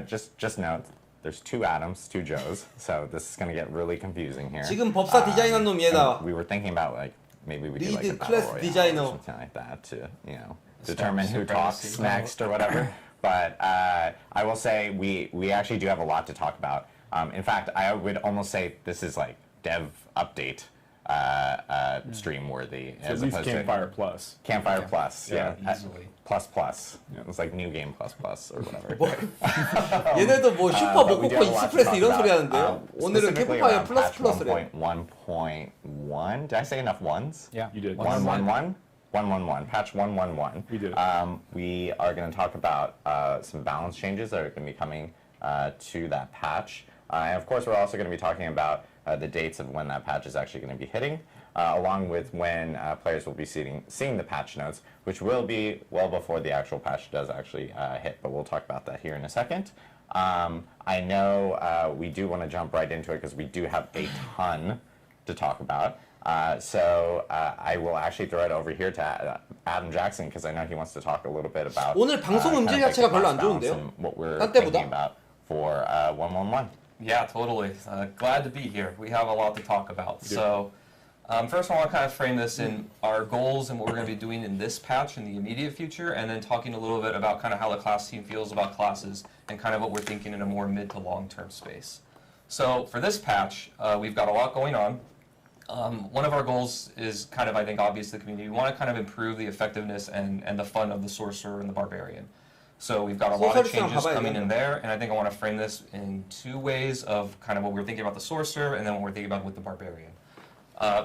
just note, there's two Adams, two Joes, so this is going to get really confusing here. 지금 법사 디자인한 놈 얘다. We were thinking about like maybe we do like a Lead battle class royale designer. or something like that to determine who talks next or whatever. But I will say we actually do have a lot to talk about. In fact, I would almost say this is like dev update. Stream worthy as opposed Campfire to Plus. Campfire Plus, yeah, easily. plus. It was like new game plus or whatever. 얘네도 뭐 슈퍼 But we do 모코코 have a lot to 익스프레스 talk 이런 소리 about. 하는데요. 오늘은 Specifically 캠프파이어 around 플러스 patch 플러스래. 1.1.1. Did I say enough ones? Yeah, you did. 1.1.1. 1.1.1. Patch 1.1.1. We did. We are going to talk about some balance changes that are going to be coming to that patch. And of course, we're also going to be talking about the dates of when that patch is actually going to be hitting, along with when players will be seeing the patch notes, which will be well before the actual patch does actually hit, but we'll talk about that here in a second. I know we do want to jump right into it because we do have a ton to talk about. So I will actually throw it over here to Adam Jackson because I know he wants to talk a little bit about 오늘 방송 kind of 음질 like 자체가 the 별로 안 class balance 좋은데요? and what we're 딴 thinking 때보다? about for 1.1.1. Yeah, totally. Glad to be here. We have a lot to talk about. So, first I want to kind of frame this in our goals and what we're going to be doing in this patch in the immediate future, and then talking a little bit about kind of how the class team feels about classes and kind of what we're thinking in a more mid to long-term space. So, for this patch, we've got a lot going on. One of our goals is kind of, I think, obvious to the community. We want to kind of improve the effectiveness and the fun of the Sorcerer and the Barbarian. So we've got a lot of changes coming in there, and I think I want to frame this in two ways of kind of what we're thinking about the Sorcerer and then what we're thinking about with the Barbarian.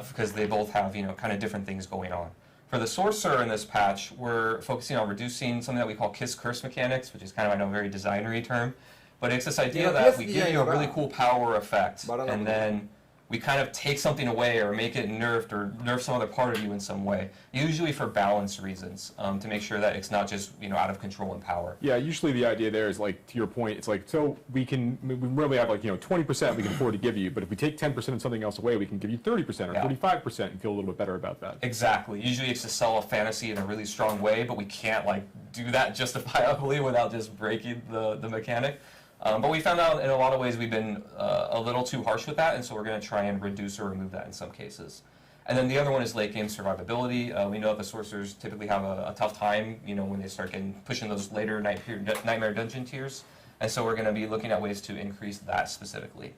Because they both have, kind of different things going on. For the Sorcerer in this patch, we're focusing on reducing something that we call Kiss Curse mechanics, which is kind of, I know, a very designery term. But it's this idea that we give you a really cool power effect, and then we kind of take something away or make it nerfed or nerf some other part of you in some way, usually for balance reasons, to make sure that it's not just out of control and power. Yeah, usually the idea there is like, to your point, it's like, so we really have like 20% we can afford to give you, but if we take 10% of something else away, we can give you 30% or 45% and feel a little bit better about that. Exactly. Usually it's to sell a fantasy in a really strong way, but we can't like do that justifiably without just breaking the mechanic. But we found out in a lot of ways we've been a little too harsh with that, and so we're going to try and reduce or remove that in some cases. And then the other one is late game survivability. We know that the sorcerers typically have a tough time, when they start pushing those later Nightmare Dungeon tiers, and so we're going to be looking at ways to increase that specifically.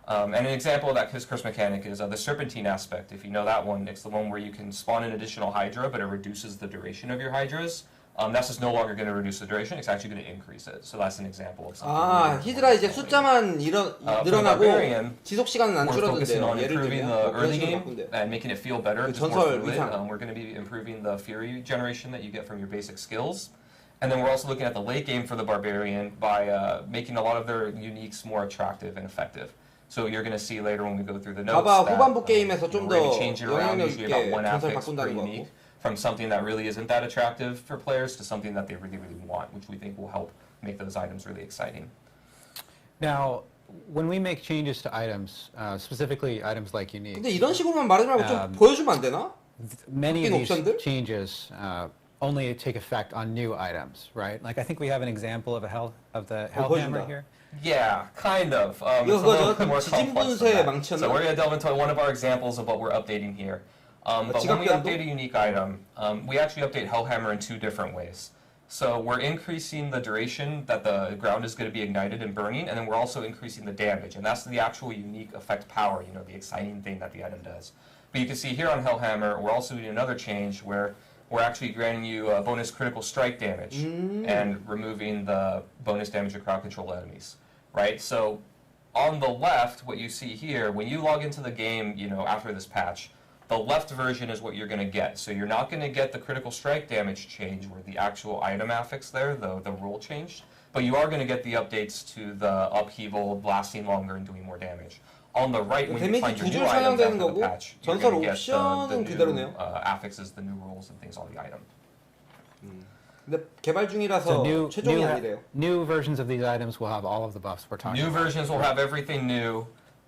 And an example of that Kiss Curse mechanic is the Serpentine aspect. If you know that one, it's the one where you can spawn an additional Hydra, but it reduces the duration of your Hydras. That's just no longer going to reduce the duration, it's actually going to increase it. So that's an example of something. 아, 히드라 이제 숫자만 늘어나고 지속 시간은 안 We're focusing 줄어든대요. on 예를 improving 들면 the 그런 early 식으로 game 바꾼대요. and making it feel better, 그 just more 전설 fluid. 위상. We're going to be improving the Fury generation that you get from your basic skills. And then we're also looking at the late game for the Barbarian by making a lot of their uniques more attractive and effective. So you're going to see later when we go through the notes 봐봐, that 후반부 게임에서 좀 we're going 더 to change it around 영향력 usually about 있게 one 전설 affix per 바꾼다는 거 unique. 같고. From something that really isn't that attractive for players to something that they really, really want, which we think will help make those items really exciting. Now, when we make changes to items, specifically items like unique, 근데 이런 식으로만 말하지 말고 좀 보여주면 안 되나? many of these 옵션들? changes only take effect on new items, right? Like I think we have an example of the Hellhammer 보여준다. here. Yeah, kind of. It's a 이거 little 그거죠? bit more complex than 지진분쇄 that. 망치였나? So we're going to delve into one of our examples of what we're updating here. But when we 지각변도? update a unique item, we actually update Hellhammer in two different ways. So we're increasing the duration that the ground is going to be ignited and burning, and then we're also increasing the damage, and that's the actual unique effect power, the exciting thing that the item does. But you can see here on Hellhammer, we're also doing another change where we're actually granting you bonus critical strike damage and removing the bonus damage to crowd control enemies, right? So on the left, what you see here, when you log into the game, after this patch, the left version is what you're going to get. So you're not going to get the critical strike damage change where the actual item affix there, the rule changed, but you are going to get the updates to the upheaval, lasting longer, and doing more damage. On the right, when you find your new items after the patch, you're going to get the new affixes, the new rules, and things on the item. 근데 개발 중이라서 최종이 아니래요. New versions of these items will have all of the buffs we're talking New about. versions will have everything new,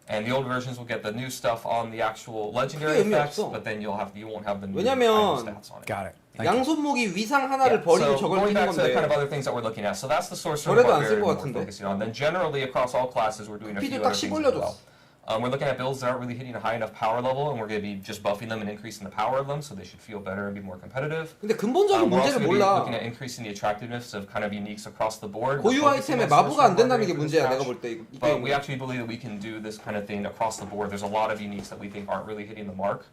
and the old versions will get the new stuff on the actual legendary effects, but then you won't have the new item stats on it. Got it. 양손목이 위상 하나를 버리고 So 저걸 going 끼는 back to the kind of 건데 other things that we're looking at. So that's the sorcerer 저래도 안 쓸 barbarian 것 we're 같은데. focusing on. Then generally across all classes, we're doing a few 피도 other 딱 things as well. 10올려줬어. We're looking at builds that aren't really hitting a high enough power level, and we're going to be just buffing them and increasing the power of them, so they should feel better and be more competitive. 근데 근본적인 We're also 문제를 going to be 몰라. looking at increasing the attractiveness of kind of uniques across the board. 고유 We're focusing 아이템에 on 마부가 안 sorcerer 된다는 게 barbarian for this 문제야 patch. 내가 볼 때 이 But we 게임은. actually believe that we can do this kind of thing across the board. There's a lot of uniques that we think aren't really hitting the mark.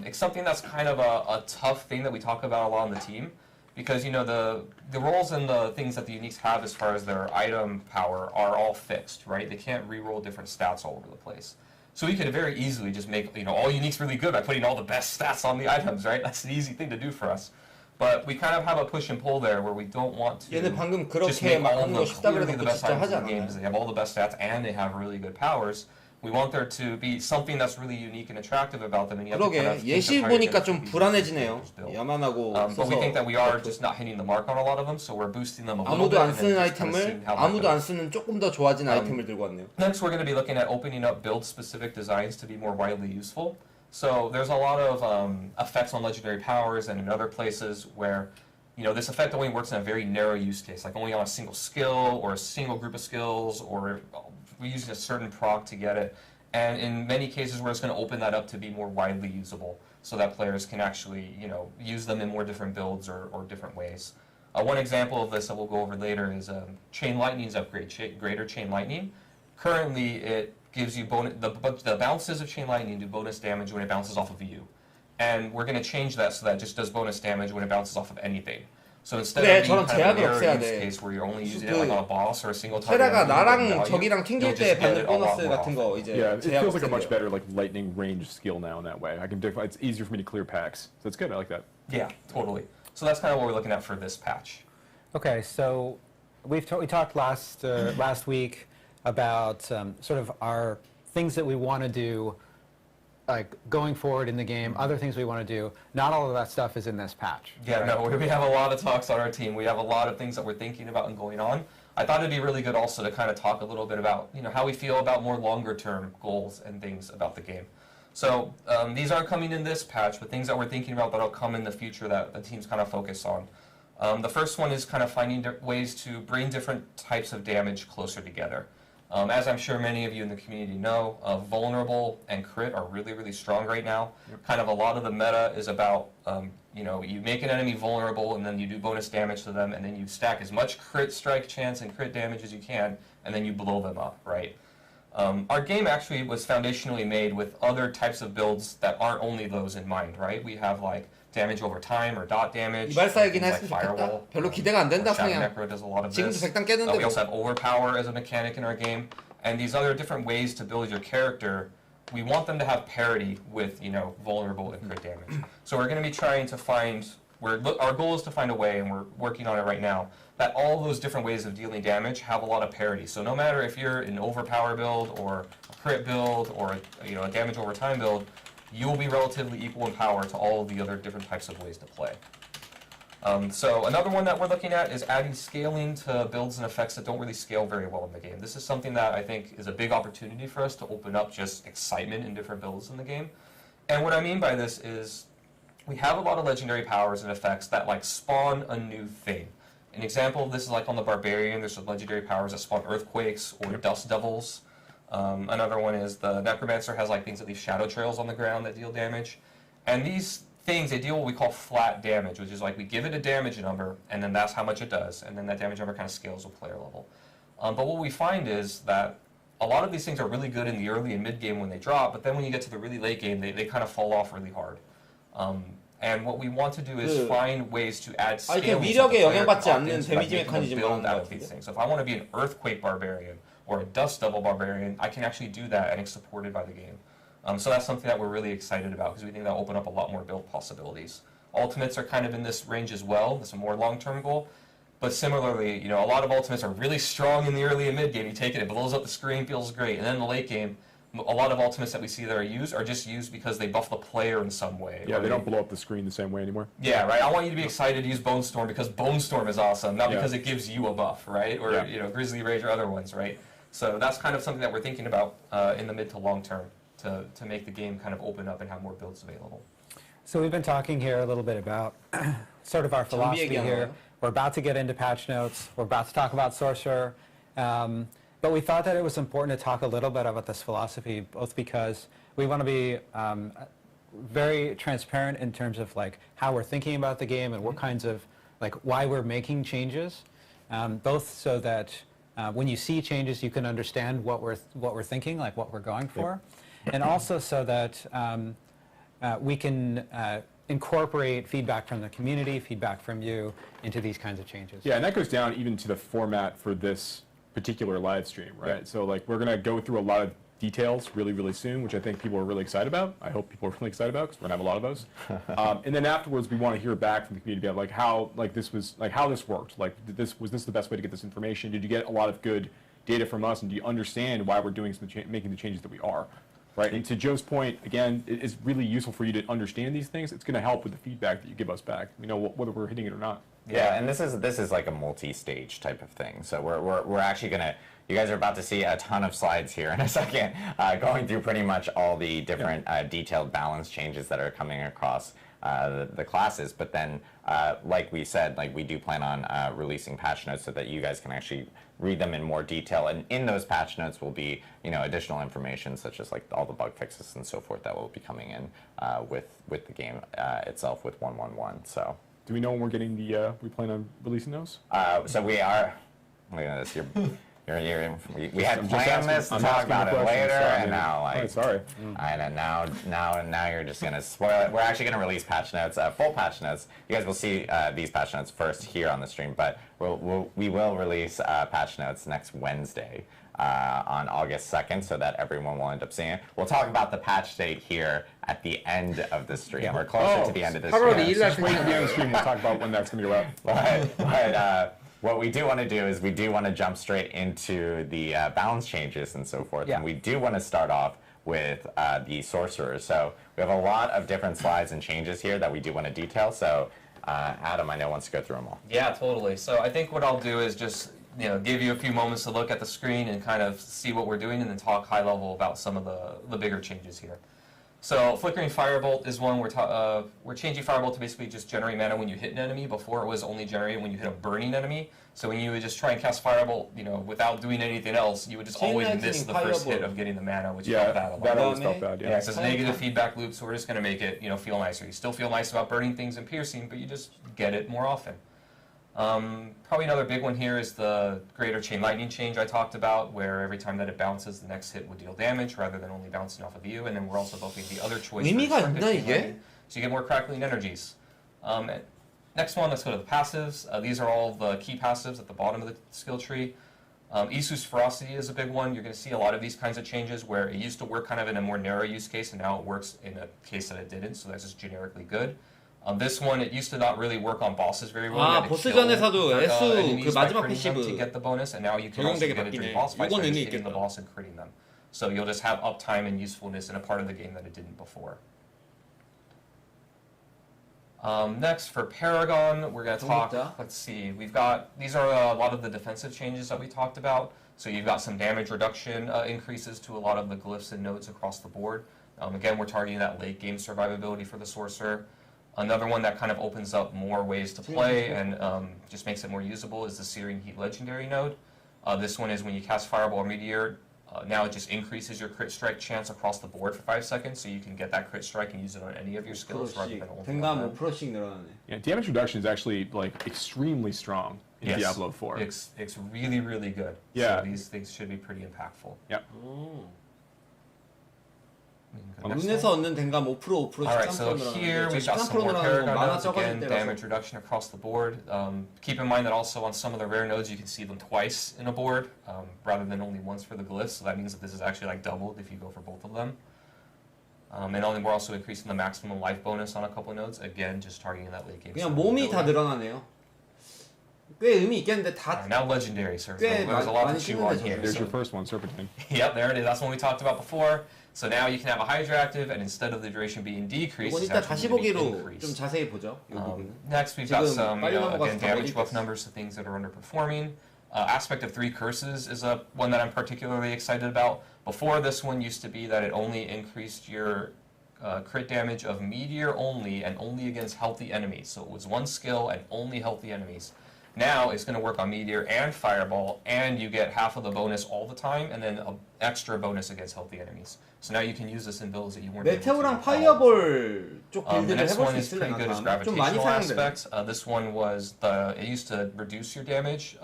It's something that's kind of a tough thing that we talk about a lot on the team, because you know the roles and the things that the uniques have as far as their item power are all fixed, right? They can't re-roll different stats all over the place. So we could very easily just make all uniques really good by putting all the best stats on the items, right? That's an easy thing to do for us. But we kind of have a push and pull there where we don't want to 얘는 방금 just 그렇게 make 막 all of 하는 them 거 쉽다 clearly 그래놓고 the best 진짜 items 하지 in the game 않아. because they have all the best stats and they have really good powers. We want there to be something that's really unique and attractive about them, and you have to kind 그러게 of 예시 think of how you're 보니까 gonna 좀 keep these 불안해지네요. things built. 야만하고 But we think that we are 써서 just not hitting the mark on a lot of them, so we're boosting them a little 아무도 bit. 안 and then 쓰는 just kind of 아이템을 seeing how that 아무도 goes. 안 쓰는 조금 더 좋아진 아이템을 들고 왔네요. Next, we're going to be looking at opening up build-specific designs to be more widely useful. So there's a lot of effects on legendary powers and in other places where this effect only works in a very narrow use case, like only on a single skill or a single group of skills, or we're using a certain proc to get it. And in many cases, we're just going to open that up to be more widely usable, so that players can actually, use them in more different builds or different ways. One example of this that we'll go over later is Chain Lightning's upgrade, Greater Chain Lightning. Currently, it gives you the bounces of Chain Lightning do bonus damage when it bounces off of you. And we're going to change that so that it just does bonus damage when it bounces off of anything. So instead of being kind of a narrow use case where you're only using it like on a boss or a single target, 테라가 나랑 value, 적이랑 튕길 you'll 때 just get 받는 it a lot 보너스 more 같은 often. 거 이제 Yeah, it 제약 feels like a much 없앤대요. better like lightning range skill now in that way. It's easier for me to clear packs, so it's good. I like that. Yeah, totally. So that's kind of what we're looking at for this patch. Okay, so we talked last week about sort of our things that we want to do, like going forward in the game, other things we want to do. Not all of that stuff is in this patch. Yeah, right? no, we have a lot of talks on our team. We have a lot of things that we're thinking about and going on. I thought it'd be really good also to kind of talk a little bit about how we feel about more longer term goals and things about the game. So these aren't coming in this patch, but things that we're thinking about that'll come in the future that the team's kind of focus on. The first one is kind of finding ways to bring different types of damage closer together. As I'm sure many of you in the community know, vulnerable and crit are really, really strong right now. Kind of a lot of the meta is about, you make an enemy vulnerable and then you do bonus damage to them and then you stack as much crit strike chance and crit damage as you can and then you blow them up, right? Our game actually was foundationally made with other types of builds that aren't only those in mind, right? We have like damage over time or dot damage, 이발사이긴 things like 했으면 좋겠다. firewall. 별로 기대가 안 된다 Shadow 그냥. Necro does a lot of 지금도 this. 100단 깨는데 We 뭐. also have overpower as a mechanic in our game, and these other different ways to build your character. We want them to have parity with vulnerable and crit damage. So we're going to be trying to find. Our goal is to find a way, and we're working on it right now, that all those different ways of dealing damage have a lot of parity. So no matter if you're an overpower build or a crit build or a damage over time build, you will be relatively equal in power to all of the other different types of ways to play. So another one that we're looking at is adding scaling to builds and effects that don't really scale very well in the game. This is something that I think is a big opportunity for us to open up just excitement in different builds in the game. And what I mean by this is we have a lot of legendary powers and effects that like spawn a new thing. An example of this is like on the Barbarian, there's some legendary powers that spawn earthquakes or dust devils. Another one is the Necromancer has like things that leave shadow trails on the ground that deal damage. And these things, they deal what we call flat damage, which is like we give it a damage number, and then that's how much it does, and then that damage number kind of scales with player level. But what we find is that a lot of these things are really good in the early and mid game when they drop, but then when you get to the really late game, they kind of fall off really hard. And what we want to do is find ways to add scaling. 위력에 영향받지 않는 데미지 메커니즘을 build 하는 out 것 of these 같은데. things. So if I want to be an earthquake barbarian or a dust devil barbarian, I can actually do that, and it's supported by the game. So that's something that we're really excited about because we think that'll open up a lot more build possibilities. Ultimates are kind of in this range as well. That's a more long-term goal. But similarly, a lot of ultimates are really strong in the early and mid game. You take it, it blows up the screen, feels great. And then in the late game, a lot of ultimates that we see that are used are just used because they buff the player in some way. Yeah, they don't blow up the screen the same way anymore. Yeah, right. I want you to be excited to use Bone Storm because Bone Storm is awesome, not because it gives you a buff, right? Or Grizzly Rage or other ones, right? So that's kind of something that we're thinking about in the mid to long term to make the game kind of open up and have more builds available. So we've been talking here a little bit about sort of our philosophy here. We're about to get into patch notes. We're about to talk about Sorcerer. But we thought that it was important to talk a little bit about this philosophy, both because we want to be very transparent in terms of like how we're thinking about the game and what kinds of, like why we're making changes, both so that when you see changes you can understand what we're thinking, like what we're going for, and also so that we can incorporate feedback from the community, feedback from you into these kinds of changes. Yeah, and that goes down even to the format for this particular live stream, right? So like we're going to go through a lot of details really, really soon, which I think people are really excited about. I hope people are really excited about because we're going to have a lot of those. And then afterwards, we want to hear back from the community about like how how this worked. Like was this the best way to get this information? Did you get a lot of good data from us, and do you understand why we're doing making the changes that we are? Right, and to Joe's point, again, it is really useful for you to understand these things. It's going to help with the feedback that you give us back. Whether we're hitting it or not. Yeah, and this is like a multi-stage type of thing. So we're actually gonna. You guys are about to see a ton of slides here in a second, going through pretty much all the different detailed balance changes that are coming across the classes. But then, like we said, like we do plan on releasing patch notes so that you guys can actually read them in more detail. And in those patch notes will be additional information such as like all the bug fixes and so forth that will be coming in with the game itself with 1.1.1. So. Do we know when we're getting we plan on releasing those? So we are. Look at this. We had planned this to talk about it later, and now sorry. And now you're just gonna spoil it. We're actually gonna release patch notes, full patch notes. You guys will see these patch notes first here on the stream, but we will release patch notes next Wednesday. On August 2nd, so that everyone will end up seeing it. We'll talk about the patch date here at the end of the stream. We're closer to the end of the stream. Just wait at the end of the stream. We'll talk about when that's going to go out. But what we do want to do is we do want to jump straight into the balance changes and so forth. Yeah. And we do want to start off with the Sorcerer. So we have a lot of different slides and changes here that we do want to detail. So Adam, I know, wants to go through them all. Yeah, totally. So I think what I'll do is just give you a few moments to look at the screen and kind of see what we're doing, and then talk high level about some of the bigger changes here. So Flickering Firebolt is one we're changing Firebolt to basically just generate mana when you hit an enemy. Before it was only generated when you hit a burning enemy. So when you would just try and cast Firebolt, without doing anything else, you would just always miss the first hit of getting the mana, which felt bad a lot. That always felt bad. Yeah, so it's a negative feedback loop. So we're just going to make it feel nicer. You still feel nice about burning things and piercing, but you just get it more often. Probably another big one here is the Greater Chain Lightning change I talked about, where every time that it bounces, the next hit would deal damage rather than only bouncing off of you. And then we're also buffing the other choice. So you get more crackling energies. Next one, let's go to the passives. These are all the key passives at the bottom of the skill tree. Isu's Ferocity is a big one. You're going to see a lot of these kinds of changes where it used to work kind of in a more narrow use case, and now it works in a case that it didn't, so that's just generically good. This one, it used to not really work on bosses very well. 보스전에서도 S 그 마지막 패시브 to get the bonus, and now you can also get it during boss fights by just hitting the boss and critting them. So you'll just have uptime and usefulness in a part of the game that it didn't before. Next, for Paragon, we're going to talk, let's see, these are a lot of the defensive changes that we talked about. So you've got some damage reduction increases to a lot of the glyphs and nodes across the board. Again, we're targeting that late game survivability for the Sorcerer. Another one that kind of opens up more ways to play and just makes it more usable is the Searing Heat Legendary node. This one is when you cast Fireball or Meteor, now it just increases your crit strike chance across the board for 5 seconds, so you can get that crit strike and use it on any of your skills rather than only on them. 5%씩 늘어나네. Yeah, damage reduction is actually like extremely strong in Diablo 4. It's really, really good. Yeah. So these things should be pretty impactful. Yep. 룬에서 얻는 댕감 5% 13% Alright, so here we've got some more Paragon nodes, again, damage reduction across the board. Keep in mind that also on some of the rare nodes you can see them twice in a board, rather than only once for the glyphs, so that means that this is actually like doubled if you go for both of them. And then we're also increasing the maximum life bonus on a couple of nodes. Again, just targeting that late game. 그냥 몸이 다 늘어나네요. 꽤 의미 있겠는데 다. Now legendary, sir. So 꽤 there's a lot 많이 to chew on 찍는데 here. There's So- your first one, Serpentine. Yep, there it is. That's one we talked about before. So now you can have a Hydra active, and instead of the duration being decreased, 이건 it's 일단 actually 다시 going to be 보기로 좀 increased. 자세히 보죠. 이 부분은. Next, we've got 지금 some 빨리 넘어가서 again 다 damage buff 버리겠어. numbers to things that are underperforming. Aspect of 3 curses is one that I'm particularly excited about. Before, this one used to be that it only increased your crit damage of meteor only and only against healthy enemies. So it was one skill and only healthy enemies. Now it's going to work on meteor and fireball, and you get half of the bonus all the time, and then an extra bonus against healthy enemies. So now you can use this in builds that you weren't able to. 메테오랑 파이어볼 쪽 The 빌드를 next 해볼 one 수 is pretty 있을래나 good as 다음? 좀 많이 gravitational 사용되네. aspect. This one was it used to reduce your damage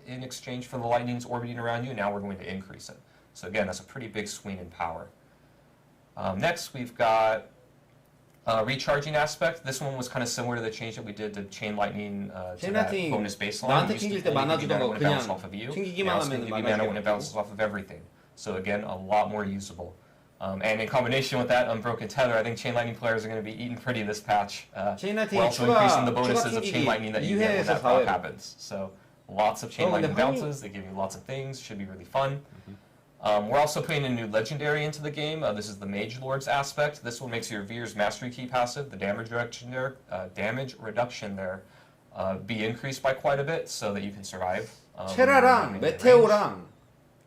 in exchange for the lightnings orbiting around you. Now we're going to increase it. So again, that's a pretty big swing in power. Next, we've got recharging aspect. This one was kind of similar to the change that we did to chain lightning to 체인 that 라이팅 bonus baseline. 나한테 It used to 튕길 때 only 만화 give you 주던 mana 거 when it bounced 그냥 off of you. 튕기기만 Now it's going 하면 to give you 만화 mana when it bounces off of everything. So again, a lot more usable. And in combination with that unbroken tether, I think chain lightning players are going to be eating pretty this patch. 체인 라이팅 We're also 추가 increasing the 추가 bonuses of chain 튕기기 lightning that you get when 2회에서 that proc 4회로. happens. So lots of chain 근데 lightning 확률- bounces. They give you lots of things. Should be really fun. We're also putting a new legendary into the game. This is the Mage Lord's aspect. This one makes your Veer's Mastery Key passive, the damage reduction there, be increased by quite a bit so that you can survive. 체라랑 메테오랑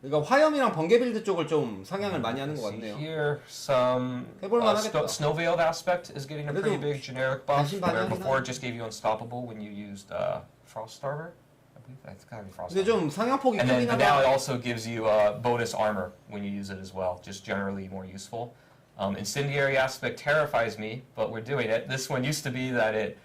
그러니까 화염이랑 번개 빌드 쪽을 좀 상향을 많이 하는 것 See 같네요. here, some 해볼만 하겠다. Snow Veiled aspect is getting a pretty 그래도 big generic buff. 관심 Where 많이 하긴 before 하네. it just gave you unstoppable when you used Frost Starter. I believe that's gotta be Frost 근데 Starter. 좀 상향폭이 And then 크긴 but now it 하다. also gives you bonus armor when you use it as well, just generally more useful. Incendiary aspect terrifies me, but we're doing it. This one used to be that it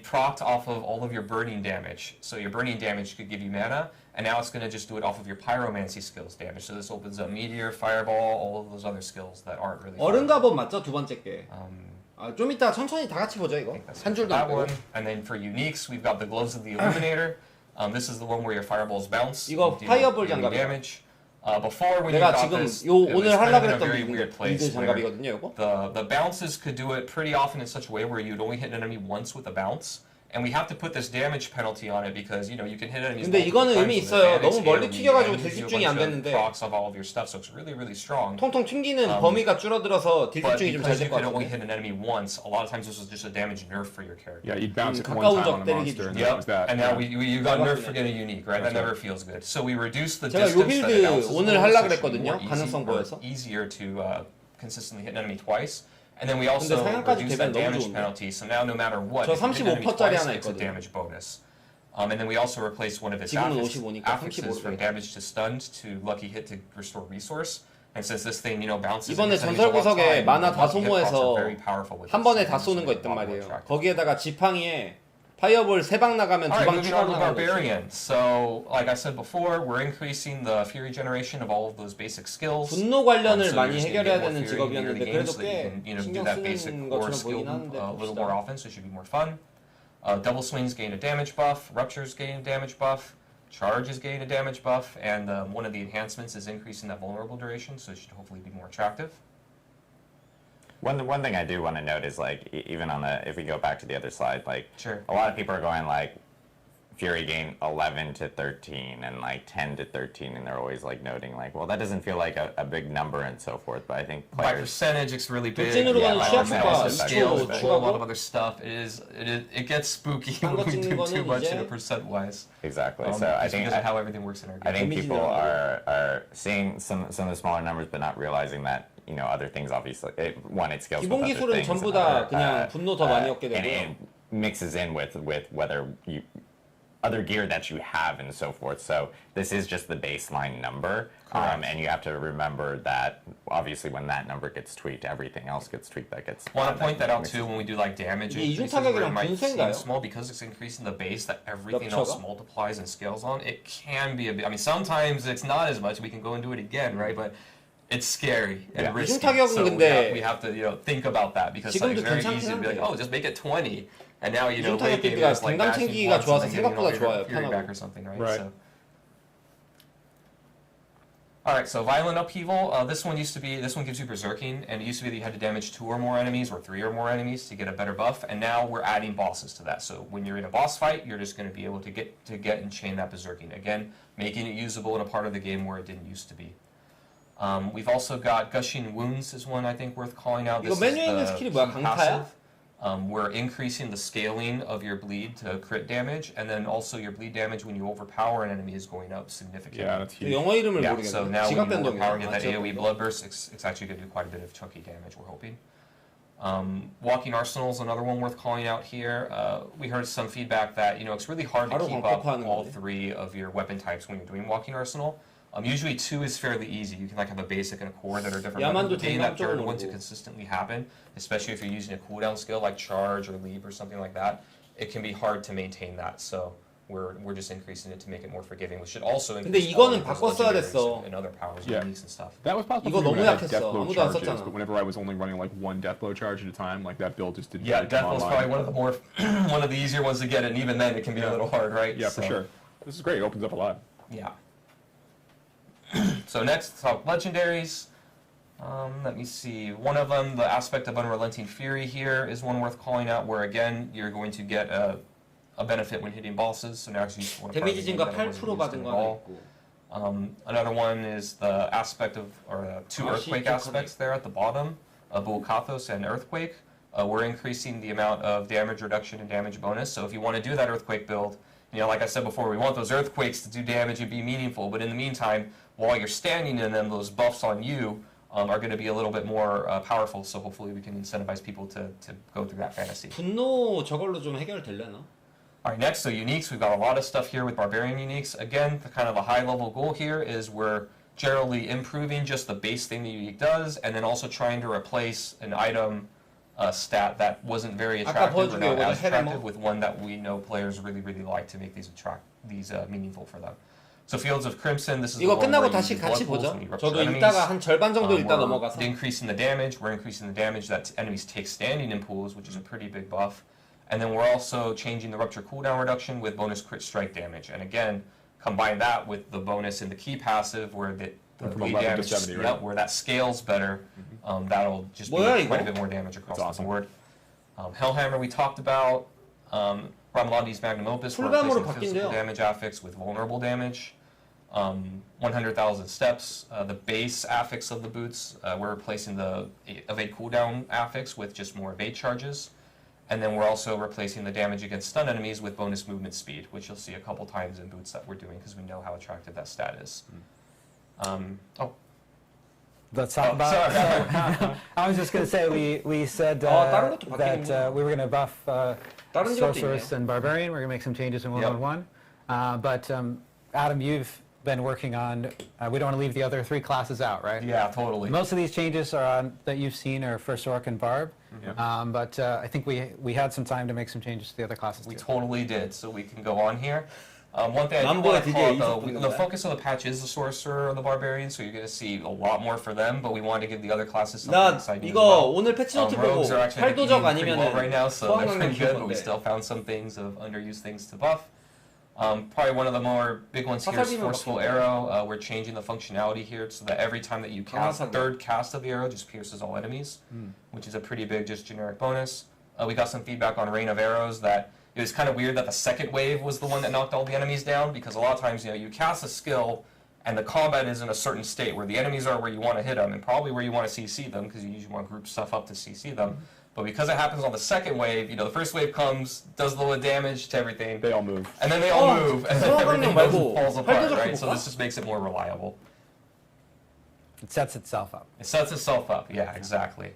procced off of all of your burning damage. So your burning damage could give you mana, and now it's going to just do it off of your pyromancy skills damage. So this opens up meteor, fireball, all of those other skills that aren't really. 어른 갑옷 맞죠? 두 번째 게. Um, 좀 이따 천천히 다 같이 보죠 이거. 한 줄도 that 안 빼고. one, and then for uniques, we've got the gloves of the illuminator. This is the one where your fireballs bounce. 이거 deal 파이어볼 daily 장갑이야. damage. Before when you 내가 got 지금 this, 요 it was 오늘 kind 하려고 of in a 했던 very weird 빌드 place where 장갑이거든요 이거. the bounces could do it pretty often in such a way where you'd only hit an enemy once with a bounce. And we have to put this damage penalty on it because you can hit enemies. 근데 이거는 의미 있어요. 너무 멀리 튀겨가지고 딜 집중이 안 됐는데. Procs of all of your stuff, so it's really, really strong. 통통 튕기는 범위가 줄어들어서 딜 But 집중이 좀 because 잘 you 될 것 could only 같은데. hit an enemy once, a lot of times this was just a damage nerf for your character. Yeah, you'd bounce it one 가까운 time 적 on a 때리기 monster, and 주죠. that was that. And now yeah. you got nerfed for 맞네. getting unique, right? That That's never feels good. So we reduced the 제가 요 distance that it 빌드 bounces 오늘 over, 하려고 so it should be 그랬거든요. more 가능성 보여서. easier to consistently hit an enemy twice. And then we also 근데 상향까지 reduced 되면 that 너무 damage 좋은데. penalty. So now no matter what, 저 if you hit an enemy 35%짜리 twice, 하나 it's a 있거든요. damage bonus. And then we also replaced one of its 지금은 affixes 55니까 affixes 35%. from damage to stunned to lucky hit to restore resource. And since this thing, bounces 이번에 against enemies a lot of 전설구석에 time, 마나 다 lucky hit procs are 소모해서 very powerful with 한 this, 번에 so 다 it's 쏘는 거 a 있단 lot more 말이에요. attractive. 거기에다가 지팡이에 파이어볼 3방 나가면 Alright, 2방 moving on 추가로 to 나가는 거지. Barbarian. So, like I said before, we're increasing the Fury generation of all of those basic skills. 분노 관련을 So 많이 you're just gonna 해결해야 get more 되는 Fury near 직업이었는데 the game 그래도 so that you 꽤 can, do 신경 that basic 쓰는 core 것처럼 skill 보이긴 하는데 a little 봅시다. more often, so it should be more fun. Double swings gain a damage buff, ruptures gain a damage buff, charges gain a damage buff, and one of the enhancements is increasing that vulnerable duration, so it should hopefully be more attractive. One thing I do want to note is even on if we go back to the other slide, Sure. a lot of people are going Fury gain 11 to 13 and 10 to 13, and they're always noting well, that doesn't feel like a big number and so forth. But I think By players percentage, it's really big. 돌진으로 가는 Yeah, 시합 yeah, 수가 yeah. Scales, But- a whole lot of other stuff. It gets spooky 딴거 when we 찍는 do 거는 too much 이제- in a percent wise. exactly. So I just think because of how everything works in our I game. think people are seeing some of the smaller numbers, but not realizing that other things obviously it scales 기본 with other 기술은 things. 전부 and 다 other, 그냥 분노 더 많이 얻게 and 되고요. it mixes in with whether you other gear that you have and so forth. So this is just the baseline number, and you have to remember that obviously when that number gets tweaked, everything else gets tweaked. That gets. Want to point that out mixes too when we do damage 이게 이중 increases where it 타격이랑 might seem 분쇄인가요? small because it's increasing the base that everything 몇 else 초가? multiplies and scales on. It can be a bit. I mean, sometimes it's not as much. We can go and do it again, right? But it's scary and Yeah. risky. 이중 타격은 So 근데 we have to think about that because it's 지금도 very 괜찮긴 easy to be like, 한데. oh, just make it 20. And now 이중 타격 late game 빌드가 is like 갱당 bashing 챙기기가 once 좋아서 and then getting all 생각보다 your 좋아요. Fury 편하고. back or something, right? Right. So All right, so violent upheaval. This one gives you berserking, and it used to be that you had to damage 2 or more enemies or 3 or more enemies to get a better buff. And now we're adding bosses to that. So when you're in a boss fight, you're just going to be able to get and chain that berserking again, making it usable in a part of the game where it didn't used to be. We've also got gushing wounds is one I think worth calling out. 이거 This 메뉴에 있는 is 스킬이 the 뭐야? key 강타야? passive. We're increasing the scaling of your bleed to crit damage, and then also your bleed damage when you overpower an enemy is going up significantly. Yeah, that's huge. 영어 이름을 Yeah, 모르겠네. so now when 지각 you're 변동이야. overpowering it, that 맞죠? AoE blood burst, it's actually going to do quite a bit of chunky damage, we're hoping. Walking Arsenal is another one worth calling out here. We heard some feedback that it's really hard to 바로 keep up 광폭화하는 all 거네. 3 of your weapon types when you're doing Walking Arsenal. Usually 2 is fairly easy. You can like have a basic and a core that are different. 야만도 Getting that third 된장적으로 one to consistently happen, especially if you're using a cooldown skill like charge or leap or something like that, it can be hard to maintain that. So we're just increasing it to make it more forgiving, which should also 근데 increase 이거는 all of those 바꿨어야 legendaries 됐어. and other powers Yeah. and uniques and stuff. That was possible 이거 for me 너무 when I had 약했어. deathblow 아무도 안 charges, 썼잖아. but whenever I was only running like 1 deathblow charge at a time, like that build just didn't Yeah, really come Deathblow is online. probably one of the more one of the easier ones to get, and even then it can be a little hard, right? Yeah, for So, sure. This is great. It opens up a lot. Yeah. So next, talk legendaries. Let me see. One of them, the aspect of Unrelenting Fury here, is one worth calling out, where again you're going to get a benefit when hitting bosses. So now it's useful in a part of 데미지 the game 증가 that it wasn't 8% used 받은 in 거 at 하나 all. 있고. Another one is the aspect of, or 2 Ah, earthquake shit, aspects there at the bottom, Bukathos and Earthquake. We're increasing the amount of damage reduction and damage bonus. So if you want to do that Earthquake build, like I said before, we want those Earthquakes to do damage and be meaningful. But in the meantime, while you're standing in them, those buffs on you are going to be a little bit more powerful. So hopefully we can incentivize people to go through that fantasy. 분노 저걸로 좀 해결될려나? All right, next, so uniques. We've got a lot of stuff here with barbarian uniques. Again, the kind of a high-level goal here is we're generally improving just the base thing the unique does, and then also trying to replace an item stat that wasn't very attractive or not as attractive with one that we know players really, really like to make these meaningful for them. So Fields of Crimson, this is 이거 the one where 끝나고 you 다시 use blood 같이 pools 보죠. when you rupture 저도 enemies. 읽다가 한 절반 정도 읽다 We're 넘어가서. increasing the damage. We're increasing the damage that enemies take standing in pools, which is a pretty big buff. And then we're also changing the rupture cooldown reduction with bonus crit strike damage. And again, combine that with the bonus in the key passive where the From bleed 11 to damage, 70, right? where that scales better. That'll just be 뭐야, quite a 이거? bit more damage across That's the awesome. board. Hellhammer we talked about. Ramlandi's Magnum Opus, we're 풀감으로 replacing physical 바뀐대요. damage affix with vulnerable damage. 100,000 steps. The base affix of the boots, we're replacing the evade cooldown affix with just more evade charges. And then we're also replacing the damage against stun enemies with bonus movement speed, which you'll see a couple times in boots that we're doing because we know how attractive that stat is. Let's talk about. sorry. I was just going to say we said 다른 것도 that 바뀌는구나. we were going to buff 다른 것도 Sorceress 있네. and Barbarian. We're going to make some changes in 111. But Adam, you've been working on. We don't want to leave the other 3 classes out, right? Yeah, totally. Most of these changes are on that you've seen are for Sork and Barb. But I think we had some time to make some changes to the other classes We too. totally did, so we can go on here. One thing I do 남부의 want to DJ call out, 이석훈 the 건가요? focus of the patch is the Sorcerer and the Barbarian, so you're going to see a lot more for them, but we wanted to give the other classes something 나 exciting as 이거 well. 오늘 패치노트 보고 Rogues are actually 팔도적 eating pretty well 아니면은 right now, so they're 소환하는 pretty good, but we 건데. still found some things of underused things to buff. Probably one of the more big ones here is 화살비만 Forceful 바뀌는 Arrow. We're changing the functionality here so that every time that you cast, 강화사격. third cast of the arrow just pierces all enemies, which is a pretty big just generic bonus. We got some feedback on Rain of Arrows that it was kind of weird that the second wave was the one that knocked all the enemies down, because a lot of times, you cast a skill and the combat is in a certain state where the enemies are where you want to hit them and probably where you want to CC them, because you usually want to group stuff up to CC them. But because it happens on the second wave, the first wave comes, does a little damage to everything, They all move. and then they all move, and then everything 말고 goes, falls apart, 팔도적 right? So 해볼까? this just makes it more reliable. It sets itself up. It sets itself up, yeah, exactly.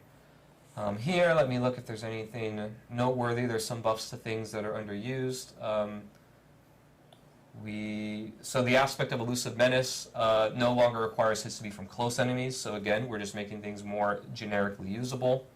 Here, let me look if there's anything noteworthy. There's some buffs to things that are underused. So the aspect of Elusive Menace no longer requires hits to be from close enemies. So again, we're just making things more generically usable.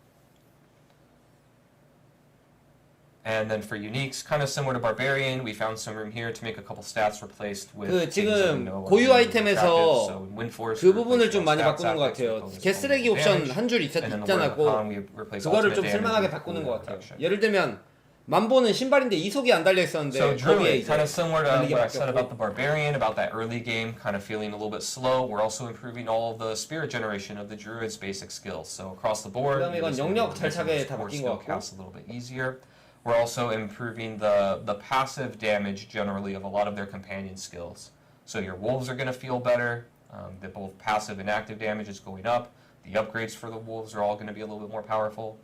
And then for uniques, kind of similar to Barbarian, we found some room here to make a couple stats replaced with 그 things that we 지금 know are 고유 really 아이템에서 attractive. So in Windforce, 그 we 부분을 replaced 좀 많이 stats 바꾸는 것 affix with 같아요. bonus 개쓰레기 bonus 옵션 damage. 한 줄 And then the 있잖아고 Word of Con, we replaced 그거를 ultimate 좀 damage 쓸만하게 with 바꾸는 cooldown 것 같아요. reduction. 예를 들면 만보는 신발인데 이속이 안 달려 있었는데 So 거기에 Druid, 이제 kind of similar to 달리기 what I said about the 바뀌었고. Barbarian, about that early game kind of feeling a little bit slow. We're also improving all of the spirit generation of the Druid's basic skills. So across the board, 그다음에 이건 영역 절차게 다 바뀐 것 같고. cast a little bit easier. We're also improving the passive damage generally of a lot of their companion skills. So your wolves are going to feel better. The both passive and active damage is going up. The upgrades for the wolves are all going to be a little bit more powerful.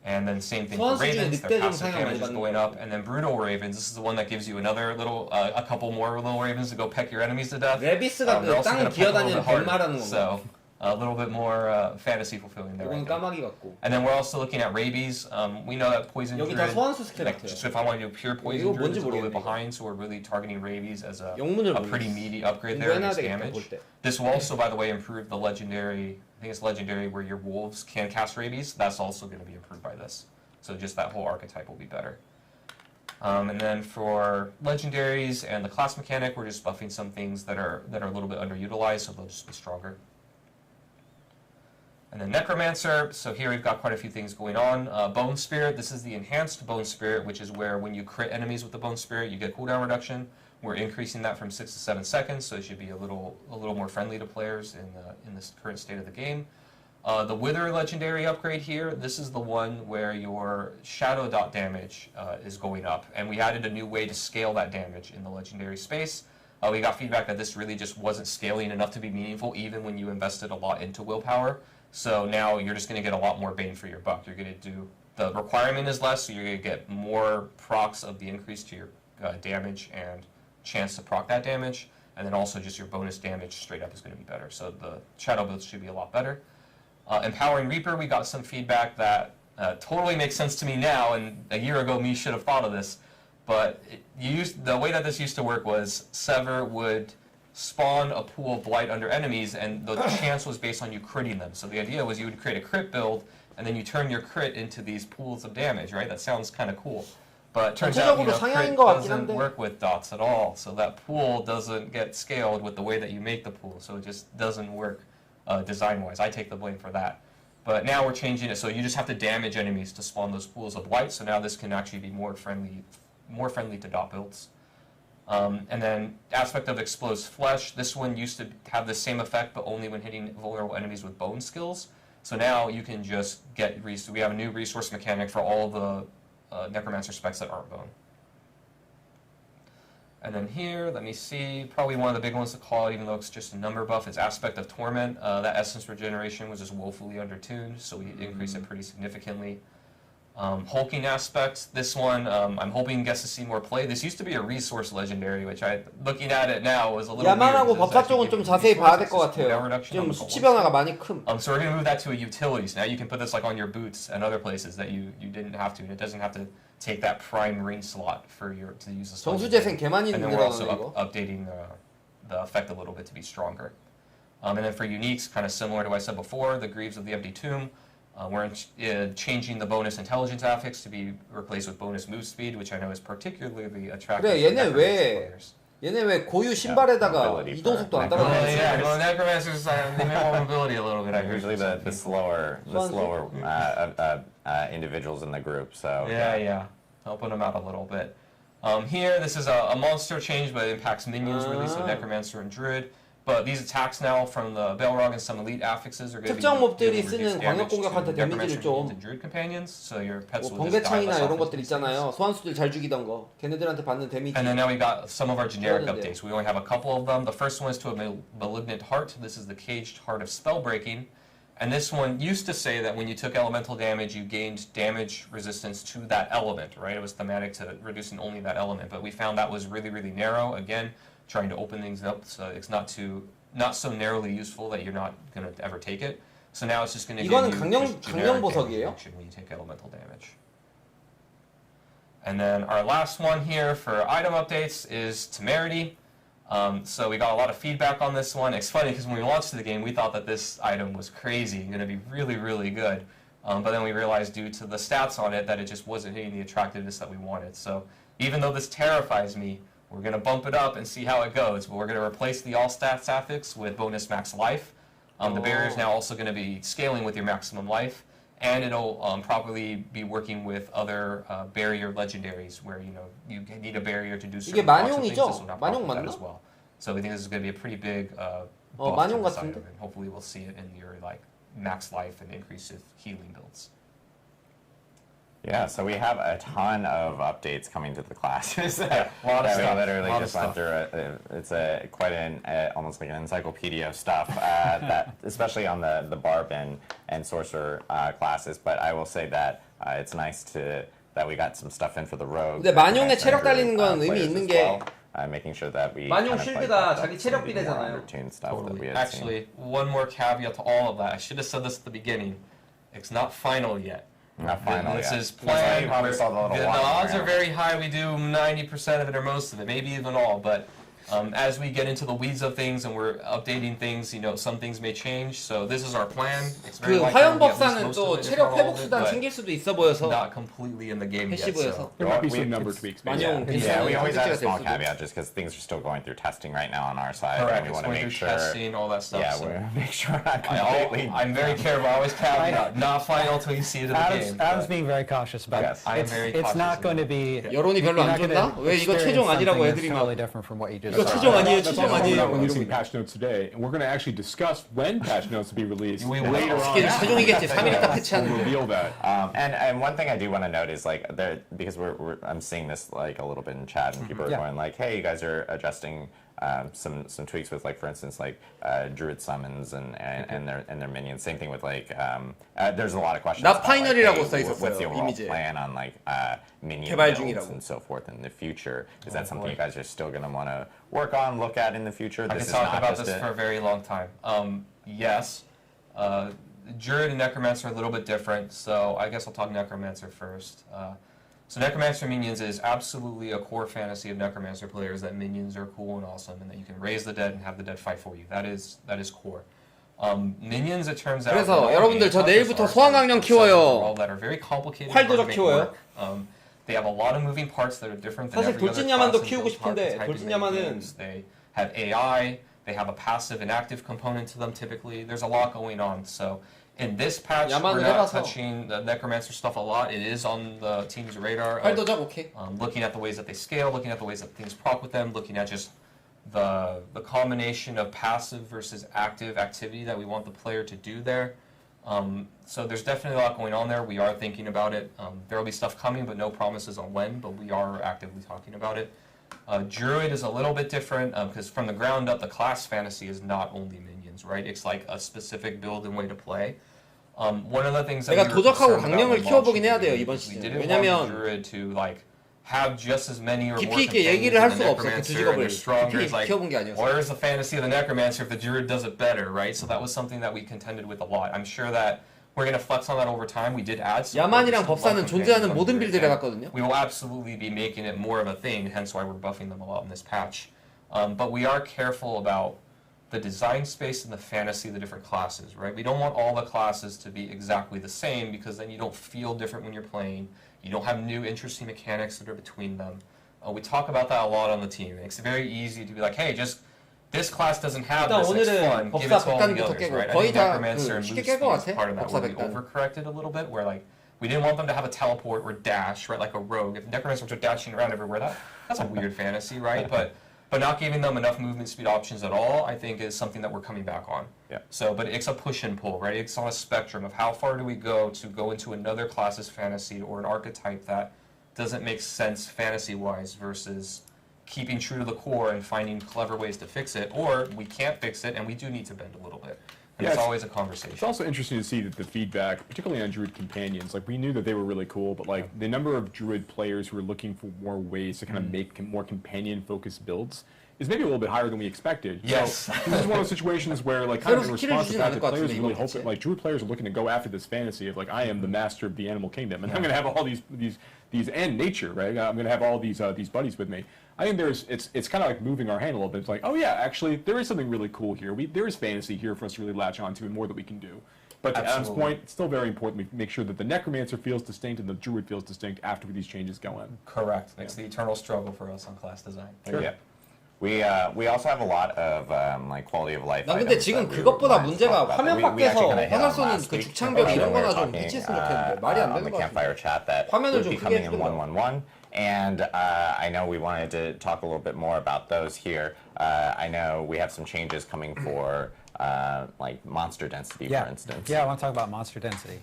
And then same thing for 소환수 중에 ravens, 늑대 their 좀 passive 사용 damage 많이 is 받는 going 것 up. And then brutal ravens, this is the one that gives you another little, a couple more little ravens to go peck your enemies to death. 레비스가 They're 그 also 땅 gonna peck a little 기어다니는 bit harder. 뱀말하는 건가? So a little bit more fantasy fulfilling there. I 이건 think. 까마귀 같고. And then we're also looking at rabies. We know that poison 여기 다 druid, 소환수 스킬 like, 같아요. just if I want to do pure poison 이거 druid, 뭔지 it's a little bit 모르겠네, 이거. behind, so we're really targeting rabies as a 영문을 pretty 모르겠어. meaty upgrade there in 공부해놔야 its 되겠다, damage. 볼 때. This will also, by the way, improve the legendary. I think it's legendary where your wolves can cast rabies. That's also going to be improved by this. So just that whole archetype will be better. And then for legendaries and the class mechanic, we're just buffing some things that are a little bit underutilized, so they'll just be stronger. And then Necromancer, so here we've got quite a few things going on. Bone Spirit, this is the enhanced Bone Spirit, which is where when you crit enemies with the Bone Spirit, you get cooldown reduction. We're increasing that from 6 to 7 seconds, so it should be a little more friendly to players in this current state of the game. The Wither legendary upgrade here, this is the one where your shadow dot damage is going up, and we added a new way to scale that damage in the legendary space. We got feedback that this really just wasn't scaling enough to be meaningful, even when you invested a lot into willpower. So now you're just going to get a lot more bang for your buck. You're going to do, the requirement is less, so you're going to get more procs of the increase to your damage and chance to proc that damage, and then also just your bonus damage straight up is going to be better. So the shadow builds should be a lot better. Empowering Reaper, we got some feedback that totally makes sense to me now, and a year ago me should have thought of this, but the way that this used to work was Sever would spawn a pool of blight under enemies, and the chance was based on you critting them. So the idea was you would create a crit build, and then you turn your crit into these pools of damage, right? That sounds kind of cool. But it turns out, crit doesn't work with dots at all, so that pool doesn't get scaled with the way that you make the pool, so it just doesn't work design-wise. I take the blame for that. But now we're changing it, so you just have to damage enemies to spawn those pools of blight, so now this can actually be more friendly to dot builds. And then aspect of Explodes Flesh, this one used to have the same effect, but only when hitting vulnerable enemies with bone skills. So now you can just get, we have a new resource mechanic for all the Necromancer specs that aren't bone. And then here, let me see, probably one of the big ones to call, even though it's just a number buff, is Aspect of Torment. That Essence Regeneration was just woefully undertuned, so we increased it pretty significantly. Hulking Aspect, this one, I'm hoping gets to see more play. This used to be a resource legendary, which looking at it now, was a little 야만하고 weird. 법사 쪽은 좀 자세히 봐야 될 것 같아요. 지금 수치 변화가 많이 큼. So we're going to move that to a utilities. Now you can put this like on your boots and other places that you didn't have to, and it doesn't have to take that prime ring slot for to use this. 정수재생 개 많이 And then we're also 늘어나네 이거. updating the effect a little bit to be stronger. And then for uniques, kind of similar to what I said before, the Greaves of the Empty Tomb. We're changing the bonus intelligence affix to be replaced with bonus move speed, which I know is particularly attractive 그래, for 얘네 Necromancer 왜 players. 얘네 왜 고유 신발에다가 이동 속도 안 따라가지? Yeah, well, Necromancers they make more mobility a little bit. I heard. Usually the slower individuals in the group. So Yeah, helping them out a little bit. Here, this is a monster change, but it impacts minions really, so Necromancer and Druid. But these attacks now from the Balrog and some elite affixes are going to be 특정 몹들이 dealing 쓰는 reduced damage 광역 공격한테 to 데미지를 Necromancer 좀 minions and Druid companions, so your pets 뭐 will just die 번개창이나 less 이런 often 것들 these days. 있잖아요. 소환수들 잘 죽이던 거. 걔네들한테 받는 데미지. And then now we got some of our generic 그러는데. updates. We only have a couple of them. The first one is to a malignant heart. This is the caged heart of spellbreaking. And this one used to say that when you took elemental damage, you gained damage resistance to that element, right? It was thematic to reducing only that element. But we found that was really, really narrow. Again, trying to open things up so it's not so narrowly useful that you're not going to ever take it. So now it's just going to give you just generic damage reduction when you take elemental damage. And then our last one here for item updates is Temerity. So we got a lot of feedback on this one. It's funny because when we launched the game, we thought that this item was crazy and going to be really, really good. But then we realized due to the stats on it that it just wasn't hitting the attractiveness that we wanted. So even though this terrifies me, we're going to bump it up and see how it goes. But we're going to replace the all stats affix with bonus max life. The barrier is now also going to be scaling with your maximum life. and it'll probably be working with other barrier legendaries where you need a barrier to do certain blocks and things. 만용이죠? This will now 만용 pop with that 맞나? as well. So we think this is going to be a pretty big buff 만용 to the side 같은데? of it. Hopefully we'll see it in your like max life and increasive healing builds. Yeah, so we have a ton of updates coming to the classes. Yeah, a lot of that stuff. we literally Lot of just went stuff. through. It's quite an almost like an encyclopedia of stuff that, especially on the barb and sorcerer classes. But I will say that it's nice that we got some stuff in for the rogue. 근데 만용의 and 체력 달리는 건 의미 players 있는 as 게 well, making sure that we 만용 kind of, like, 쉴드가 buffed up 자기 some of 체력 the more 비례잖아요. undertuned stuff that we had seen. Actually, one more caveat to all of that. I should have said this at the beginning. It's not final yet. Not final This yet. is That's why you planned. probably saw the little The water odds are around. very high we do 90% of it or most of it, maybe even all. But as we get into the weeds of things and we're updating things, some things may change. So this is our plan. It's very 그 likely 화염 we'll get at 법사는 least most 또 of it, if 체력 not all 회복 of it, 수단 but 챙길 수도 있어 보여서 not completely in the game yet. 패시브에서 So. There might be We- some number it's- tweaks. 만용 maybe. Yeah, 괜찮은 we always have a 선택지가 small 될 수도. caveat just because things are still going through testing right now on our side. Correct. And we It's want to going make through sure. testing, all that stuff. Yeah, so. we want to make sure we're not completely. I'm very careful. I always caveat, not final until you see it in the game. Adam's but- being very cautious about Yes. it. I am very It's cautious not of going to that. be. 여론이 별로 you're 안 not gonna 좋나? 왜 이거 experience 최종 아니라고 something 애들이 that's 막 totally different from what you just 이거 saw. 최종 아니에요, That's 최종 also why we're not 아니에요. releasing patch notes today, and we're going to actually discuss when patch notes will be released. We will. later on. 이게 최종이겠지. 3일 있다 We'll 패치하는데. reveal that. And one thing I do want to note is like there, because I'm seeing this like a little bit in chat and people are Yeah. going like, hey, you guys are adjusting some tweaks with like, for instance, like druid summons and their minions. Same thing with like there's a lot of questions. 나 about, like, 파이널이라고 hey, 써 있었어요, what's the overall 이미지에. plan on like minion 개발 builds 중이라고. and so forth in the future? Is that something you guys are still going to want to work on, look at in the future? I This can is talk not about just this a- for a very long time. Yes, Druid and Necromancer are a little bit different, so I guess I'll talk Necromancer first. So Necromancer minions is absolutely a core fantasy of Necromancer players that minions are cool and awesome, and that you can raise the dead and have the dead fight for you. That is core. Minions, it turns out. 그래서 in all 여러분들 games, 저 not just 내일부터 ours, 소환강령 but several 키워요. that are very complicated. 활도적 hard to make 키워요. work. They have a lot of moving parts that are different than 사실 every other 돌진야만도 class and 키우고 build 싶은데 archetype in many 돌진야만은 games. They have AI, they have a passive and active component to them typically. There's a lot going on. So in this patch, 야만을 we're not 해봐서. touching the Necromancer stuff a lot. It is on the team's radar. 활도적 오케이. Looking at the ways that they scale, looking at the ways that things proc with them, looking at just the combination of passive versus active activity that we want the player to do there. So there's definitely a lot going on there. We are thinking about it. There will be stuff coming, but no promises on when, but we are actively talking about it. Druid is a little bit different because from the ground up, the class fantasy is not only minions, right? It's like a specific build and way to play. One of the things that 내가 we were 도적하고 concerned about 강령을 when 키워보긴 launching 해야 the 돼요, game 이번 is we 시즌. didn't 왜냐면 want Druid to like have just as many or more 깊이 있게 companions 얘기를 할 than 수가 the 없어, 그 두 Necromancer, and 직업을. they're stronger. 깊이 It's like, 키워본 게 아니어서. where's the fantasy of the Necromancer if the Druid does it better, right? So that was something that we contended with a lot. I'm sure that we're going to flex on that over time. We did add some. 야만이랑 some 법사는 buff 존재하는 companions 모든 on Druid, 빌드를 and 해봤거든요. we will absolutely be making it more of a thing, hence why we're buffing them a lot in this patch. But we are careful about the design space and the fantasy of the different classes, right? We don't want all the classes to be exactly the same because then you don't feel different when you're playing. You don't have new interesting mechanics that are between them. We talk about that a lot on the team. It's very easy to be like, hey, just this class doesn't have 일단 this, it's fun, 오늘은 give 법사 it to all the 백단부터 others, 깨고 right? I 거의 think 다 Necromancer and 쉽게 Loose 깰 것 Speed is 같아. part of that 법사 where we 백단. overcorrected a little bit, where like we didn't want them to have a teleport or dash, right, like a rogue. If Necromancers are dashing around everywhere, that's a weird fantasy, right? But not giving them enough movement speed options at all, I think, is something that we're coming back on. Yeah. So, but it's a push and pull, right? It's on a spectrum of how far do we go to go into another class's fantasy or an archetype that doesn't make sense fantasy-wise versus keeping true to the core and finding clever ways to fix it, or we can't fix it and we do need to bend a little bit. And it's always a conversation. It's also interesting to see that the feedback, particularly on Druid companions, like we knew that they were really cool, but like the number of Druid players who are looking for more ways to kind of make more companion-focused builds is maybe a little bit higher than we expected. Yes. So this is one of those situations where, like, kind of in 새로 response to the 스킬을 fact 주지는 that 않을 것 players 같은데, really 이번 hope 패치에. that, like, Druid players are looking to go after this fantasy of like, I am the master of the animal kingdom, and I'm going to have all these and nature, right? I'm going to have all these buddies with me. I think it's kind of like moving our hand a little bit. It's like, oh yeah, actually there is something really cool here. There is fantasy here for us to really latch onto and more that we can do. But to Adam's Absolutely. point, it's still very important we make sure that the Necromancer feels distinct and the Druid feels distinct after these changes go in. Correct. It's the eternal struggle for us on class design. Yeah. We also have a lot of like quality of life. 나 근데 지금 그것보다 문제가 화면 밖에서 화살 쏘는 그 죽창벽 이런 거나 좀 배치했으면 좋겠는데 말이 안 되는 것 같아. 화면을 좀 크게 해주는 And I know we wanted to talk a little bit more about those here. I know we have some changes coming for like monster density, for instance. Yeah, I want to talk about monster density.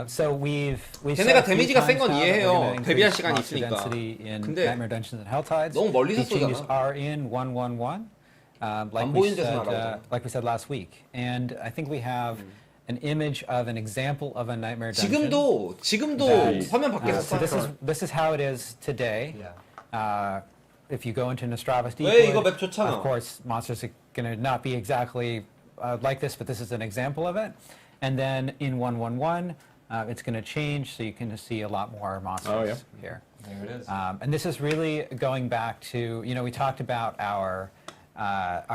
So we've 걔네가 데미지가 센 건 이해해요. 데뷔할 시간이 있으니까. in 근데 Nightmare Dungeons and Helltides. 너무 멀리서 These changes 쏘잖아. are in 1.1.1. Like we said last week, and I think we have an image of an example of a Nightmare Dungeon. 지금도 화면 밖에서 So this is how it is today. If you go into Nostravus 왜 이거 맵 Deepwood, 좋잖아. of course, monsters are going to not be exactly like this, but this is an example of it. And then in 1.1.1, it's going to change, so you can see a lot more monsters here. There it is. And this is really going back to, we talked about our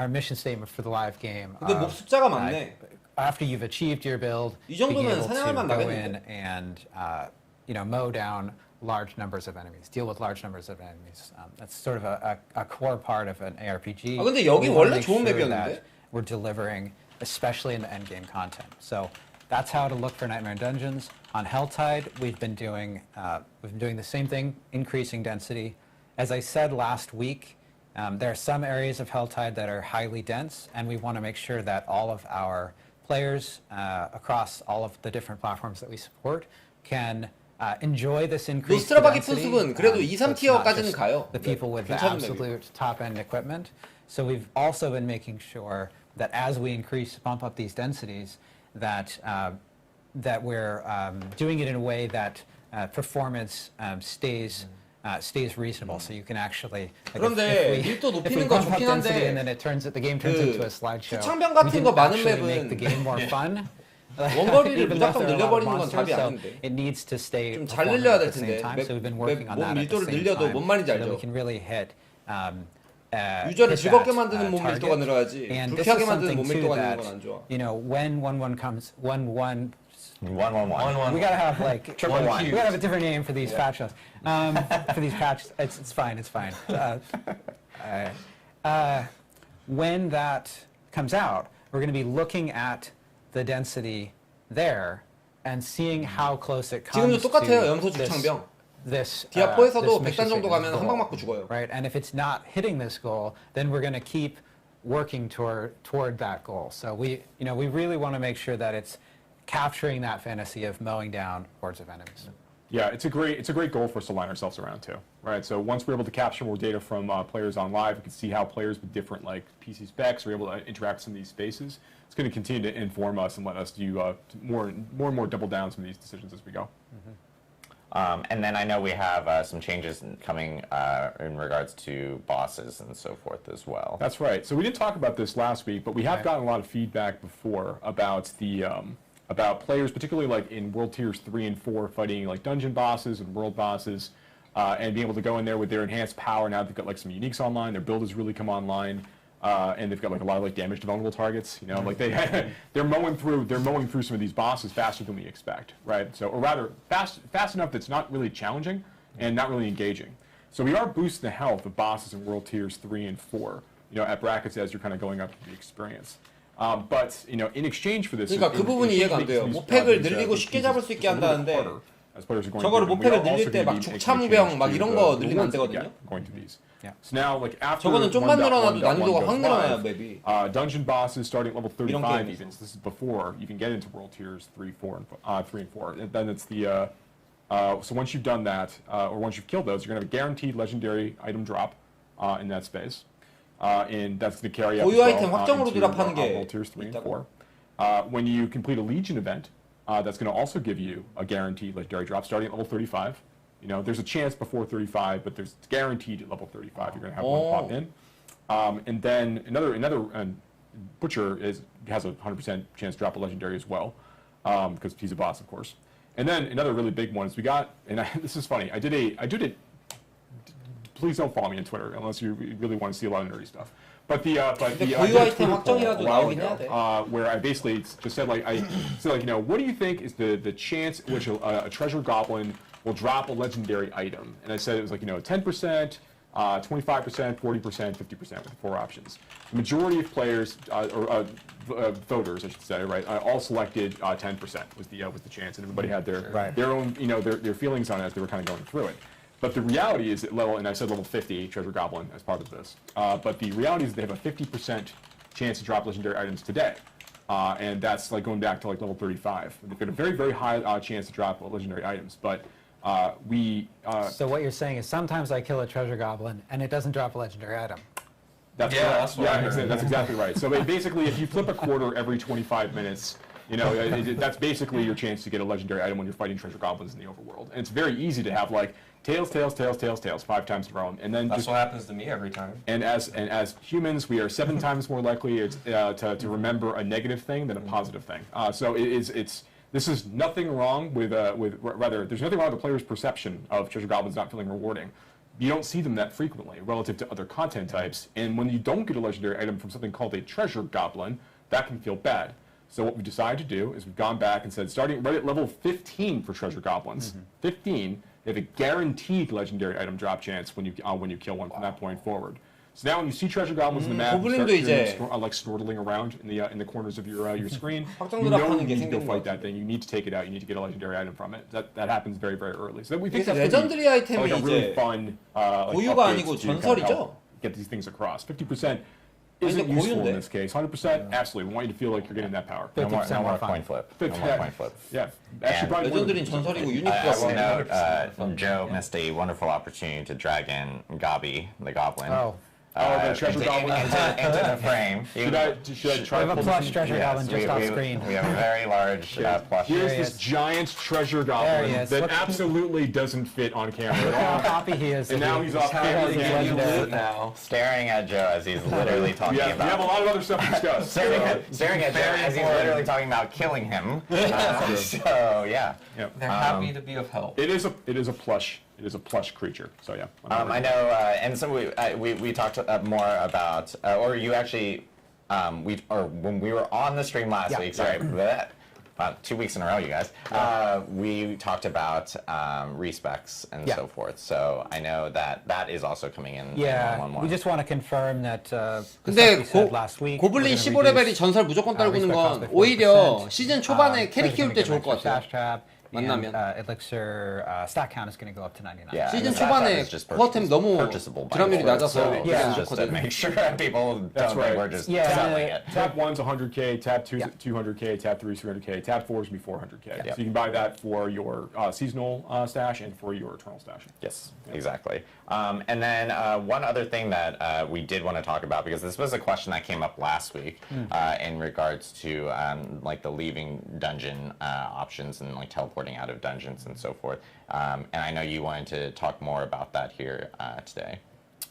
mission statement for the live game. 근데 몹 숫자가 많네. After you've achieved your build, 이 being 정도면 able 사냥할만 to go 나겠는데? in and mow down large numbers of enemies, deal with large numbers of enemies. That's sort of a core part of an ARPG. 아, 근데 여기 We wanna 원래 make 좋은 sure 맵이었는데? that we're delivering, especially in the end game content. So that's how to look for Nightmare Dungeons. On Helltide, we've been doing the same thing, increasing density. As I said last week, there are some areas of Helltide that are highly dense, and we want to make sure that all of our players across all of the different platforms that we support can enjoy this increased 노스트라바기 density. 푸습은 그래도 2, So it's not 3티어까지는 just 가요. the people with the 괜찮은 맵이에요. absolute top-end equipment. So we've also been making sure that as we bump up these densities, that we're doing it in a way that performance stays reasonable. So you can actually. 그런데 밀도 if 높이는 we 건 bump up 좋긴 density 한데 and then the game turns into a slideshow. 수창병 we 같은 didn't 거 많은 actually make 맵은 the game more fun. 원거리를 Even though 무작정 there are a lot of 늘려버리는 건 monsters, 답이 so 아닌데. it needs to stay 좀 잘 performing 늘려야 at 될 the same 텐데. time. So we've been working on 몸 that at the 밀도를 same 늘려도 time, 뭔 말인지 so that we 알죠? can really hit. 유저를 hit 즐겁게 that, 만드는 몸 target. 밀도가 늘어야지. And this 불쾌하게 is 만드는 something 몸 too 밀도가 늘는 that 건 안 좋아. when 1.1 comes, 1.1. 1.1.1. We gotta have like Triple one. We gotta have a different name for these patches. For these patches, it's fine. It's fine. When that comes out, we're going to be looking at the density there and seeing how close it comes 지금도 똑같아요. to 염소 죽창병. this 디아포에서도 this 100단 정도 mission 가면 한 방 goal, 맞고 죽어요. right? And if it's not hitting this goal, then we're going to keep working toward that goal. So we really want to make sure that it's capturing that fantasy of mowing down hordes of enemies. Yeah, it's a great goal for us to line ourselves around too, right? So once we're able to capture more data from players on live, we can see how players with different like PC specs are able to interact with some of these spaces. It's going to continue to inform us and let us do more and more double down some of these decisions as we go. And then I know we have some changes coming in regards to bosses and so forth as well. That's right. So we didn't talk about this last week, but we have gotten a lot of feedback before about the about players, particularly like in World Tiers 3 and 4, fighting like dungeon bosses and world bosses, and being able to go in there with their enhanced power. Now they've got like some uniques online. Their build has really come online, and they've got like a lot of like damage to vulnerable targets. You know, like they're mowing through some of these bosses faster than we expect, right? So, or rather, fast enough that's not really challenging and not really engaging. So we are boosting the health of bosses in World Tiers 3 and 4. You know, at brackets as you're kind of going up the experience. But in exchange for this, 그러니까 그 부분이 이해가 안 돼요. 모팩을 늘리고 쉽게 잡을 수 있게 한다는데 저거를 모팩을 늘릴 때 막 죽창병 막 이런 거 늘리면 안 되거든요. So now, like after 저거는 좀만 늘어나도 난이도가 확 늘어나요, maybe. Dungeon bosses starting at level 35 even. So this is before you can get into World Tiers 3, 4, and 4. And then it's the so once you've done that, or once you've killed those, you're gonna have a guaranteed legendary item drop in that space. And that's going to carry up 고유 아이템 확정으로 into 드랍하는 게 World Tiers 3 and 있다고? 4. When you complete a Legion event, that's going to also give you a guaranteed legendary drop starting at level 35. You know, there's a chance before 35, but there's guaranteed at level 35 you're going to have one pop in. And then another Butcher has a 100% chance to drop a legendary as well, because he's a boss, of course. And then another really big one is we got, and this is funny, I did it. Please don't follow me on Twitter unless you really want to see a lot of nerdy stuff. But 고유 아이템 확정이라도 나오긴 해야 돼. where I basically just said what do you think is the chance in which a treasure goblin will drop a legendary item? And I said it was like 10%, 25%, 40%, 50% with the 4 options. The majority of players, voters, I should say, right, all selected 10% was the chance, and everybody had their own, their feelings on it as they were kind of going through it. But the reality is that level, and I said level 50 Treasure Goblin as part of this, but the reality is they have a 50% chance to drop legendary items today. And that's like going back to like level 35. They've got a very, very high chance to drop legendary items, but So what you're saying is sometimes I kill a treasure goblin and it doesn't drop a legendary item. That's Yeah, correct. that's what I heard. That's exactly right. So basically, if you flip a quarter every 25 minutes, that's basically your chance to get a legendary item when you're fighting treasure goblins in the overworld. And it's very easy to have like tails, 5 times in a row, and then That's what happens to me every time. And as humans, we are 7 times more likely to remember a negative thing than a positive thing. So this is nothing wrong with rather there's nothing wrong with the player's perception of treasure goblins not feeling rewarding. You don't see them that frequently relative to other content types, and when you don't get a legendary item from something called a treasure goblin, that can feel bad. So what we decided to do is we've gone back and said, starting right at level 15 for treasure goblins, 15, they have a guaranteed legendary item drop chance when you kill one from that point forward. So now when you see treasure goblins in the map, you start hearing like snortling around in the corners of your screen, you know you need to go fight that thing. You need to take it out. You need to get a legendary item from it. That happens very, very early. So we think that's 레전드리 아이템이 like a really 이제 fun 고유가 아니고 전설이죠? Get these things across. 50% isn't useful in this case. 100%, absolutely. We want you to feel like you're getting that power. No more coin flip. No more coin flip. Yeah. Actually, probably 레전드리는 전설이고 I 유니크가 will 뭐예요? note, Joe missed a wonderful opportunity to drag in Gabi, the goblin. The treasure goblin into the frame. Should I try We have a plush treasure goblin just off screen. We have a very large plush. Here's this giant treasure goblin that absolutely doesn't fit on camera at all. How happy he is. And now he's off camera again. Staring at Joe as he's literally talking about. We have a lot of other stuff to discuss. Staring at Joe as he's literally talking about killing him. So yeah. They're happy to be of help. It is a plush. It is a plush creature. So yeah. I know, and so we talked more about, or you actually, when we were on the stream last week. Sorry, about 2 weeks in a row, you guys. We talked about respecs and so forth. So I know that is also coming in. Yeah, in 1-1-1. we just want to confirm that. 근데 last week, 고블린 15레벨이 전설 무조건 떨구는 건 오히려 시즌 초반에 캐리 키울 때 좋을 것 같아요. 만나면. Elixir stack count is going to go up to 99. Yeah, 시즌 초반에 코어템 너무 드랍률이 낮아서 just to make sure people don't think we're just selling it. Tab 1's 100K, Tab 2's 200K, Tab 3's 300K, Tab 4's be 400K. So you can buy that for your seasonal stash and for your eternal stash. Yes, exactly. And then one other thing that we did want to talk about, because this was a question that came up last week in regards to like the leaving dungeon options and like teleporting out of dungeons and so forth. And I know you wanted to talk more about that here today.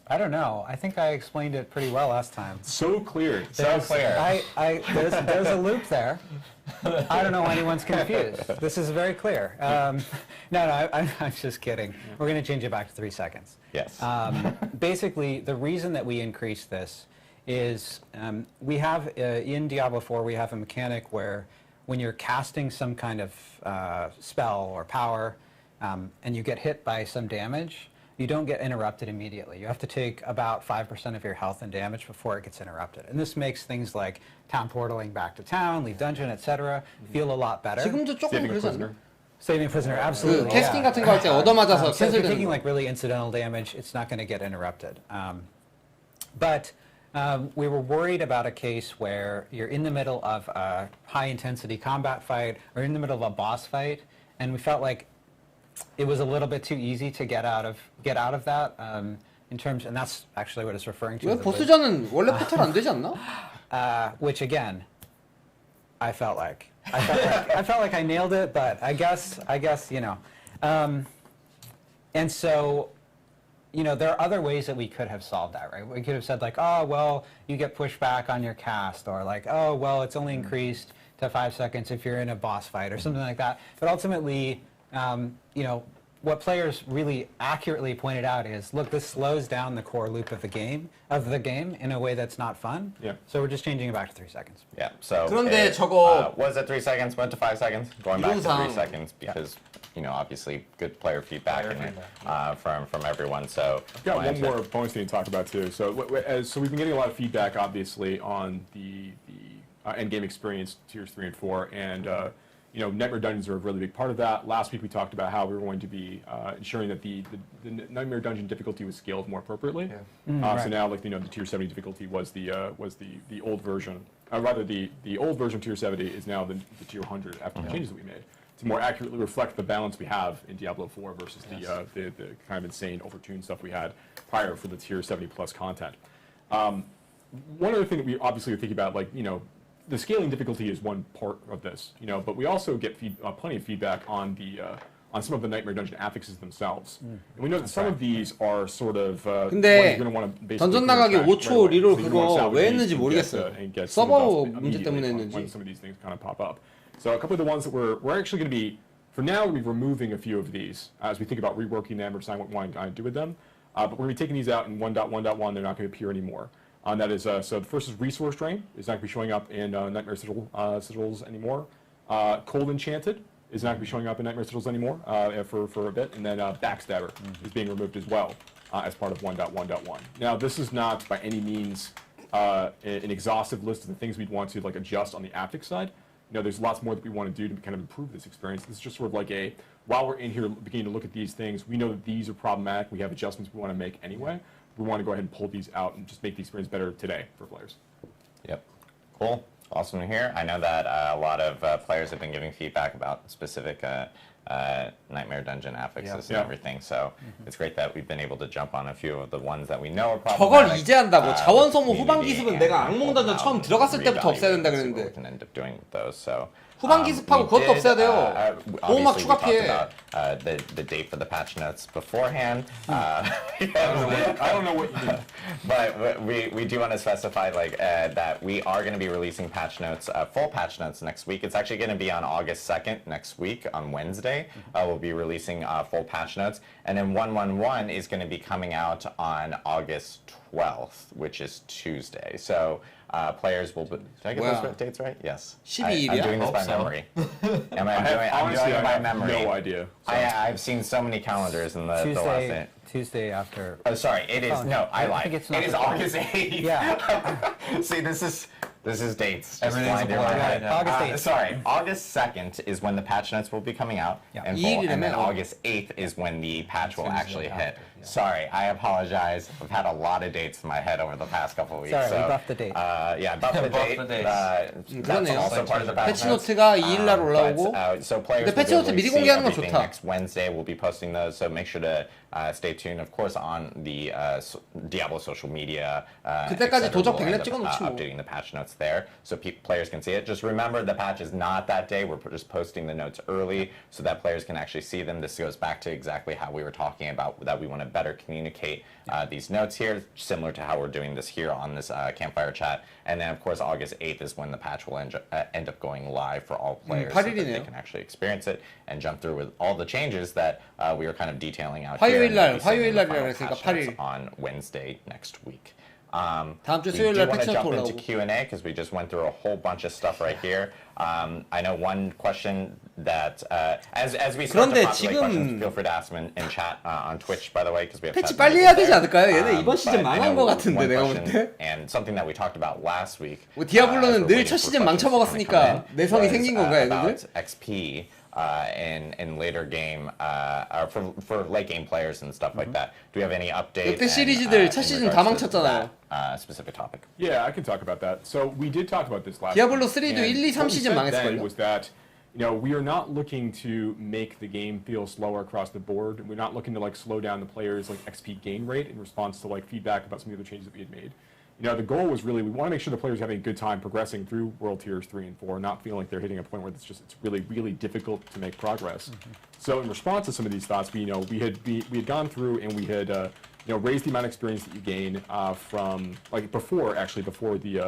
I don't know. I think I explained it pretty well last time. So clear. There's a loop there. I don't know why anyone's confused. This is very clear. No, I'm just kidding. We're going to change it back to 3 seconds. Yes. Basically, the reason that we increased this is we have, in Diablo 4, we have a mechanic where when you're casting some kind of spell or power and you get hit by some damage, you don't get interrupted immediately. You have to take about 5% of your health and damage before it gets interrupted. And this makes things like town portaling back to town, leave dungeon, etc. feel a lot better. 지금도 조금 그러잖아. Saving a prisoner, absolutely. 캐스팅 같은 거 할 때 얻어맞아서 So if you're 캔슬되는 taking 거. like really incidental damage, it's not going to get interrupted. But we were worried about a case where you're in the middle of a high-intensity combat fight or in the middle of a boss fight, and we felt like it was a little bit too easy to get out of that in terms, and that's actually what it's referring to. 왜 보스전은 원래 포탈 안 되지 않나? Which again, I felt like I nailed it, but I guess you know, and so. You know, there are other ways that we could have solved that, right? We could have said like, oh, well, you get pushed back on your cast, or like, oh, well, it's only increased to 5 seconds if you're in a boss fight or something like that. But ultimately, you know, what players really accurately pointed out is, look, this slows down the core loop of the game in a way that's not fun. Yeah. So we're just changing it back to 3 seconds. Yeah. So 그런데 it 저거 was at 3 seconds, went to 5 seconds, going back to 3 이론상 seconds because obviously good player feedback Player and, feedback, from everyone. So I've got wanted one to- more bonus thing to talk about too. So, so we've been getting a lot of feedback, obviously, on the end game experience, tiers 3 and 4, and Nightmare Dungeons are a really big part of that. Last week we talked about how we were going to be ensuring that the Nightmare Dungeon difficulty was scaled more appropriately. Yeah. So now, like the tier 70 difficulty was the old version. Rather, the old version of tier 70 is now the tier 100 after the changes that we made to more accurately reflect the balance we have in Diablo 4 versus the kind of insane overtuned stuff we had prior for the tier 70 plus content. One other thing that we obviously think about, the scaling difficulty is one part of this, but we also get plenty of feedback on some of the Nightmare Dungeon affixes themselves. And we know that some of these are sort of 근데 ones you're going to want to basically 던전 나가기 clear 5초 right away. 리롤 So you 그거 wanna salvage 왜 these 했는지 and 모르겠어요. get some 서버 results 문제 때문에 immediately 했는지. when some of these things kind of pop up. So a couple of the ones that we're actually going to be, for now, we're removing a few of these as we think about reworking them or deciding what we want to do with them. But we're going to be taking these out in 1.1.1. They're not going to appear anymore. That is, so the first is Resource Drain. It's not going to be showing up in Nightmare Sigils anymore. Cold Enchanted is not going to be showing up in Nightmare Sigils anymore for a bit. And then Backstabber is being removed as well as part of 1.1.1. Now, this is not by any means an exhaustive list of the things we'd want to adjust on the affix side. There's lots more that we want to do to kind of improve this experience. This is just sort of while we're in here beginning to look at these things, we know that these are problematic. We have adjustments we want to make anyway. We want to go ahead and pull these out and just make the experience better today for players. Yep. Cool. Awesome to hear. I know that a lot of players have been giving feedback about specific Nightmare Dungeon affixes and everything. So it's great that we've been able to jump on a few of the ones that we know are problematic. 저걸 이제 한다고? 자원 소모 후반 기습은 내가 악몽 던전 처음 들어갔을 때부터 없애야 된다 그랬는데. We can end up doing those. So 후반 기습하고 그것도 없애야 돼요. 보호막 추가 피해. The date for the patch notes beforehand. I don't know what you mean. But we do want to specify that we are going to be releasing patch notes, full patch notes next week. It's actually going to be on August 2nd next week on Wednesday. We'll be releasing full patch notes, and then 1.1.1 is going to be coming out on August 12th, which is Tuesday. So players will. Did I get those dates right? Yes. 12일이야? I'm doing this by memory. I'm doing it by memory. No idea. I've seen so many calendars in the last. Tuesday after. Oh, sorry. It is no. I lied. think it's It is not the August 8th. Yeah. See, this is dates. Just Everything's flying through a my blur head. right now. August 8th. Sorry, August 2nd is when the patch notes will be coming out in full, and then August 8th is when the patch will actually hit. Sorry, I apologize. I've had a lot of dates in my head over the past couple of weeks. Sorry, so, we buffed the date. Yeah, buff the Buff date. the dates. That's also part of the patch 패치 notes. 노트가 2일 날 올라오고. So players 근데 패치 will 노트 be 미리 able to see 공개하는 건 everything 좋다. next Wednesday. We'll be posting those, so make sure to stay tuned, of course, on the Diablo social media. 그때까지 도적 We'll end 100 up, 찍어놓지 뭐. updating the patch notes there, so players can see it. Just remember, the patch is not that day. We're just posting the notes early so that players can actually see them. This goes back to exactly how we were talking about that we want to better communicate these notes here, similar to how we're doing this here on this campfire chat. And then, of course, August 8th is when the patch will end up going live for all players, so that they can actually experience it and jump through with all the changes that we were kind of detailing out here. 화요일 날이라 했으니까 8일. On Wednesday next week. 다음 주 We 수요일 do 날 want to 패치 노트 jump into 올라오고. Q&A because we just went through a whole bunch of stuff right here. I know one question that as we start to 그런데 populate 지금 questions, feel free to ask them in chat on Twitch, by the way, because we have 패치 chat 빨리 members 해야 되지 there. 않을까요? 얘네 이번 But 시즌 I 망한 know 거 같은데 one 내가 볼 question, 때. and something that we talked about last week. 디아블로는 늘 첫 시즌 망쳐먹었으니까 내성이 생긴 건가 얘네들? About XP in later game, for late game players and stuff like that. Do we have any updates? 역대 시리즈들 첫 시즌 다 망쳤잖아요. Specific topic. Yeah, I can talk about that. So we did talk about this last 디아블로 week, 3도 and 1, 2, 3 what we 시즌 said then 망했을걸요? was that we are not looking to make the game feel slower across the board. We're not looking to slow down the players' XP gain rate in response to feedback about some of the other changes that we had made. The goal was really, we want to make sure the players are having a good time progressing through World Tiers 3 and 4, not feeling like they're hitting a point where it's really, really difficult to make progress. So in response to some of these thoughts, we had gone through and we had raised the amount of experience that you gain from before the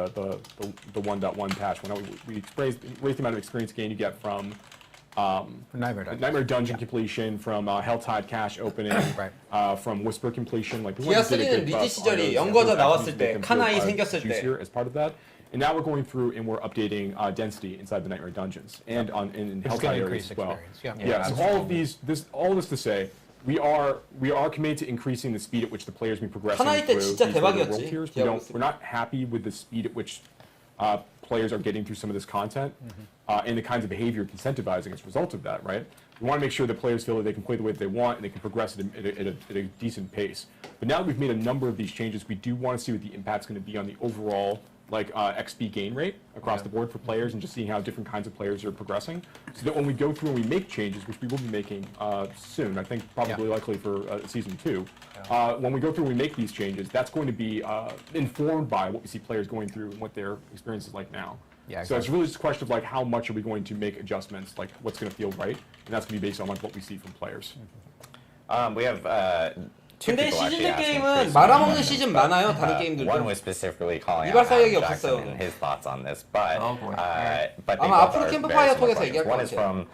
1.1 patch. When we raised the amount of experience gain you get from Nightmare Dungeon completion, from Helltide cache opening, from Whisper completion. 디아 3는 리지 시절이 연거자 나왔을 때, 카나이 생겼을 때. As part of that. And now we're going through and we're updating density inside the Nightmare Dungeons and in It's gonna Hellside increase areas as well. experience, yeah. Yeah, so all this to say, we are committed to increasing the speed at which the players be progressing 하나일 때 through 진짜 these later 대박이었지. world tiers. 기억하고 We're not happy with the speed at which players are getting through some of this content and the kinds of behavior incentivizing as a result of that, right? We want to make sure that players feel that they can play the way that they want and they can progress at a decent pace. But now that we've made a number of these changes, we do want to see what the impact's going to be on the overall XP gain rate across the board for players and just seeing how different kinds of players are progressing. So that when we go through and we make changes, which we will be making soon, I think probably likely for Season 2, when we go through and we make these changes, that's going to be informed by what we see players going through and what their experience is like now. Yeah, So it's really just a question of like how much are we going to make adjustments, like what's going to feel right, and that's going to be based on like what we see from players. We have two 근데 people actually 시즌 asking 게임은 pretty 말아먹는 similar 시즌 questions, 많아요, but, 다른 게임들도. one was specifically calling 이발 out 사격이 Adam 없었어요, Jackson 오늘. and his thoughts on this, but Oh, boy. but they 아마 both 앞으로 are 캠프파이어 very similar 통해서 얘기할 questions. 것 One is 같아요. from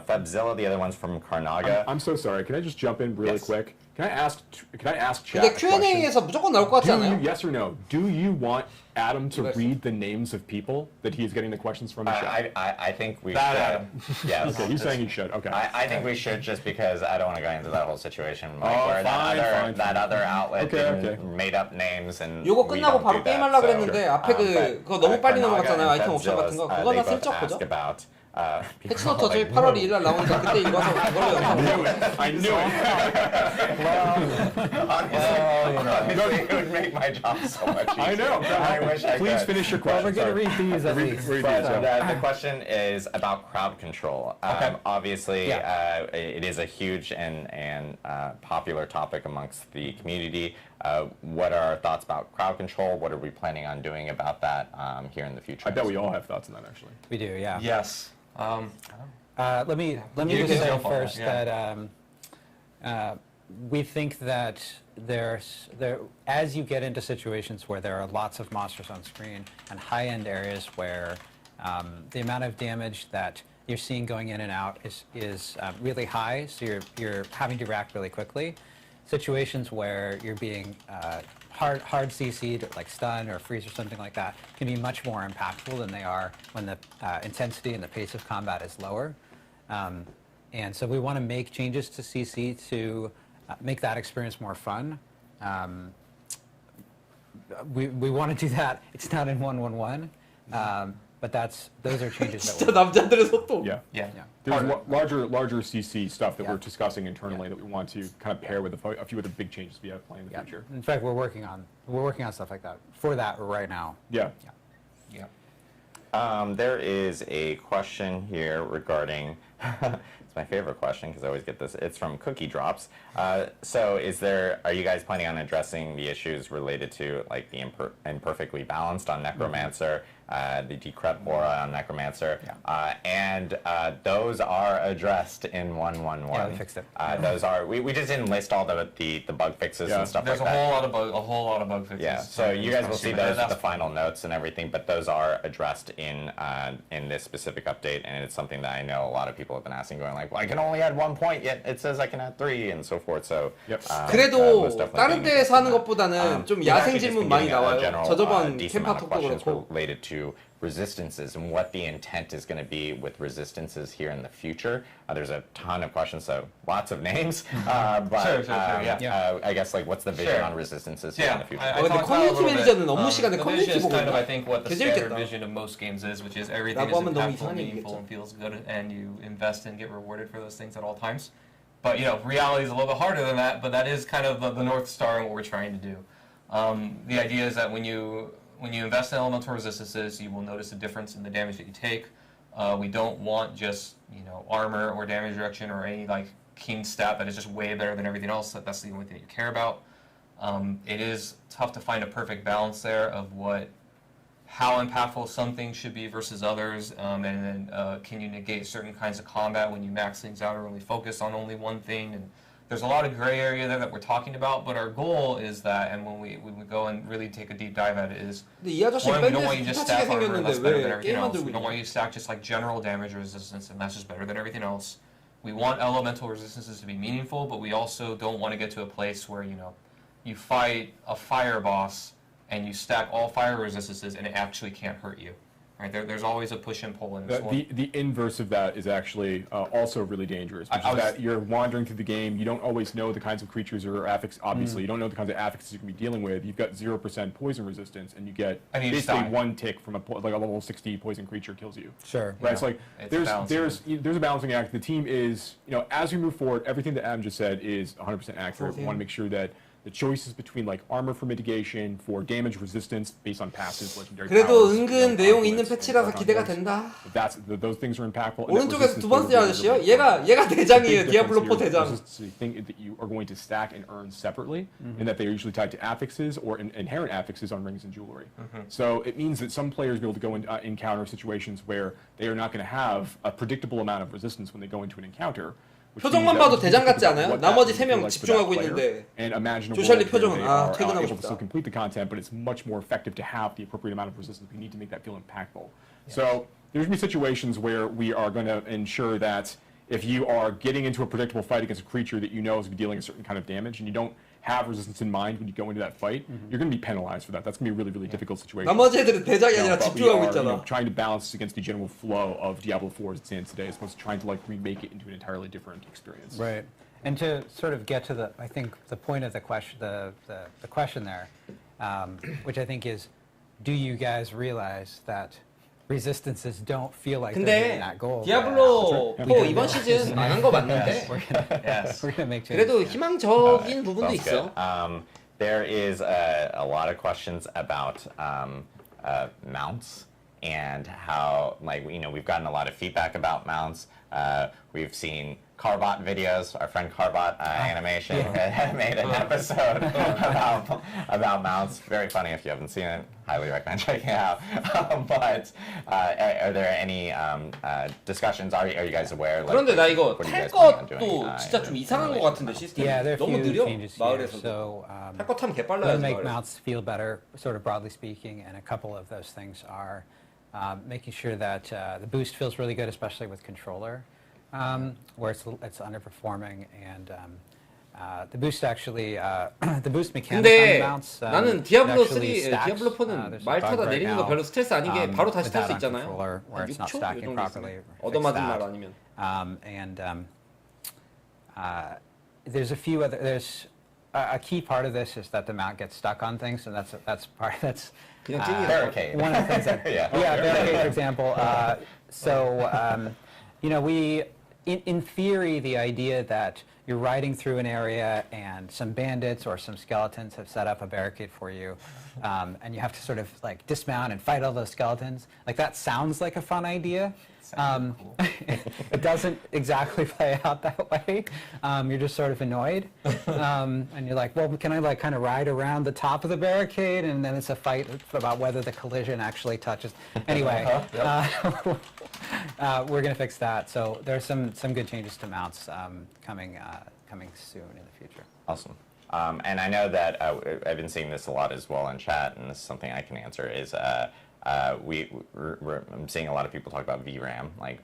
Febzilla, the other one's from Karnaga. I'm so sorry. Can I just jump in really Yes. quick? Can I ask chat 근데 a question? Q&A에서 무조건 나올 것 같지 Do you, 않아요? yes or no? Do you want Adam to Yes. read the names of people that he's getting the questions from the chat? I think we That should. Adam. Yes. Okay, he's saying he should. Okay. I think we should just because I don't want to go into that whole situation like Oh, where fine, that other outlet Okay. made up names and 요거 we 끝나고 don't 바로 do that, 게임하려고 so, 그랬는데 앞에 but, 그거 너무 빨리 Karnaga 넘어갔잖아요. and 아이템 옵션 같은 거. Febzilla's, 그거나 they both 슬쩍 ask 보죠. about, 패치노트 people 어차피 like, 8월 whoa. 2일 날 나오니까 그때 이거 와서 그걸로 영상 I knew it. Honestly, it would make my job so much easier. I know. I wish I Please could. finish your Well, question. we're going to Sorry. read these at least. Read But these, yeah. the question is about crowd control. Obviously, it is a huge and popular topic amongst the community. What are our thoughts about crowd control? What are we planning on doing about that here in the future? I bet we all have thoughts on that, actually. We do, yeah. Yes. Let me You just can say jump on that, first yeah. that we think that as you get into situations where there are lots of monsters on screen and high-end areas where the amount of damage that you're seeing going in and out is really high, so you're having to react really quickly. Situations where you're being hard CC'd, like stun or freeze or something like that, can be much more impactful than they are when the intensity and the pace of combat is lower. And so we want to make changes to CC to make that experience more fun. We want to do that. It's not in 1.1.1, but those are changes that 진짜 남자들의 소통. Yeah. Yeah. There's larger CC stuff that we're discussing internally that we want to kind of pair with a few of the big changes we have planned in the Yeah. future. In fact, we're working on stuff like that for that right now. Yeah. Yeah. There is a question here regarding, it's my favorite question because I always get this, it's from Cookie Drops. So are you guys planning on addressing the issues related to like the imperfectly balanced on Necromancer, the decrep aura on Necromancer, and those are addressed in 1.1.1. Yeah, we fixed it. Those are, we just didn't list all the bug fixes and stuff There's like that. a whole lot of bug fixes. Yeah, so you guys will see those with the That's- final notes and everything, but those are addressed in this specific update, and it's something that I know a lot of people have been asking, going like, well, I can only add 1 point, yet it says I can add 3, and so forth. So 그래도 most definitely 다른 being 데에서 하는 addressed. 것보다는 좀 We've 야생 actually just 질문 been 많이 getting a 나와요. general, 저저번 decent 캠파 amount of 톡도 questions 그렇고. related to resistances and what the intent is going to be with resistances here in the future. There's a ton of questions, so lots of names. But Sure, yeah. I guess like what's the vision Sure. on resistances here in the future? I 근데 talked about it a 커뮤니티 little 매니저는 bit. 업무 시간에 The 커뮤니티 vision is 보고 kind of, I 있나? think, what the 개 standard 재밌겠다. vision of most games is, which is everything is 라고 하면 너무 impactful, 이상한 meaningful, 얘기겠죠. and feels good, and you invest and get rewarded for those things at all times. But reality is a little bit harder than that. But that is kind of the North Star and what we're trying to do. The idea is that when you invest in elemental resistances, you will notice a difference in the damage that you take. We don't want just armor or damage reduction or any like king stat that is just way better than everything else. That's the only thing that you care about. It is tough to find a perfect balance there of how impactful some things should be versus others, and then can you negate certain kinds of combat when you max things out or only focus on only one thing. And there's a lot of gray area there that we're talking about, but our goal is that, and when we go and really take a deep dive at it, is 근데 이 아저씨 one, we don't want you 밴드에서 to just 핫하게 stack armor and 생겼는데 that's better than 왜 everything 게임 else. 만들고 We don't want 있냐? you to stack just like general damage resistance and that's just better than everything else. We want elemental resistances to be meaningful, but we also don't want to get to a place where you fight a fire boss and you stack all fire resistances, and it actually can't hurt you. Right? There's always a push and pull in this one. The inverse of that is actually also really dangerous, which is that you're wandering through the game. You don't always know the kinds of creatures or affix. Obviously, you don't know the kinds of affixes you can be dealing with. You've got 0% poison resistance, and you get basically one tick from a level 60 poison creature kills you. Sure. Right. It's like there's a balancing act. The team is, as we move forward, everything that Adam just said is 100% accurate. We want to make sure that the choices between like armor for mitigation, for damage resistance based on passive legendary 그래도 powers, 은근 내용 있는 패치라서 기대가 된다. Those things are impactful. 오른쪽에서 두 번째 아저씨요? 얘가 대장이에요. 디아블로 4 대장. The thing that you are going to stack and earn separately, and that they are usually tied to affixes or inherent affixes on rings and jewelry. So it means that some players will be able to go and encounter situations where they are not going to have a predictable amount of resistance when they go into an encounter. 표정만 봐도 대장 같지 않아요? 나머지 3명 집중하고 있는데 조샬리 표정은 퇴근하고 싶다. Still complete the content, but it's much more effective to have the appropriate amount of resistance. We need to make that feel impactful. So there's going to be situations where we are going to ensure that if you are getting into a predictable fight against a creature that you know is dealing a certain kind of damage, and you don't have resistance in mind when you go into that fight, you're going to be penalized for that. That's going to be a really, really difficult situation. 나머지 애들은 대장이 아니라 집중하고 있잖아. Trying to balance against the general flow of Diablo 4 as it stands today, as opposed to trying to like remake it into an entirely different experience. Right. And to sort of get to I think the point of the question, the question there, which I think is, do you guys realize that resistances don't feel like they're hitting that goal? 디아블로 4 이번 시즌 안 한 거 맞는데 We're gonna make changes. 그래도 희망적인 부분도 있어. There is a lot of questions about mounts and how, like, we've gotten a lot of feedback about mounts. We've seen Carbot videos. Our friend Carbot Animation made an episode about mounts. Very funny if you haven't seen it. Highly recommend checking it out. But are there any discussions? Are you guys aware? Like, 그런데 나 이거 탈 것도 진짜 좀 이상한 것 같은데 시스템이 너무 느려 마을에서. 탈 것 타면 개빨라요. Make mounts feel better, sort of broadly speaking, and a couple of those things are making sure that the boost feels really good, especially with controller. Where it's underperforming, and the boost actually the boost mechanics on the mounts. 나는 디아블로 3, 디아블로 4는 말 타다 내리는 거 별로 스트레스 아닌 게 바로 다시 탈 수 있잖아요. 6초 이 정도 있으면 얻어맞은 말 아니면. And there's a key part of this is that the mount gets stuck on things, and that's barricade. One of the things that barricade, for example. We. In theory, the idea that you're riding through an area and some bandits or some skeletons have set up a barricade for you, and you have to sort of like dismount and fight all those skeletons, like that sounds like a fun idea. It doesn't exactly play out that way. You're just sort of annoyed, and you're like, well, can I like kind of ride around the top of the barricade? And then it's a fight about whether the collision actually touches. Anyway, we're going to fix that. So there's some good changes to mounts coming soon in the future. Awesome. And I know that I've been seeing this a lot as well in chat, and this is something I can answer, is I'm seeing a lot of people talk about VRAM, like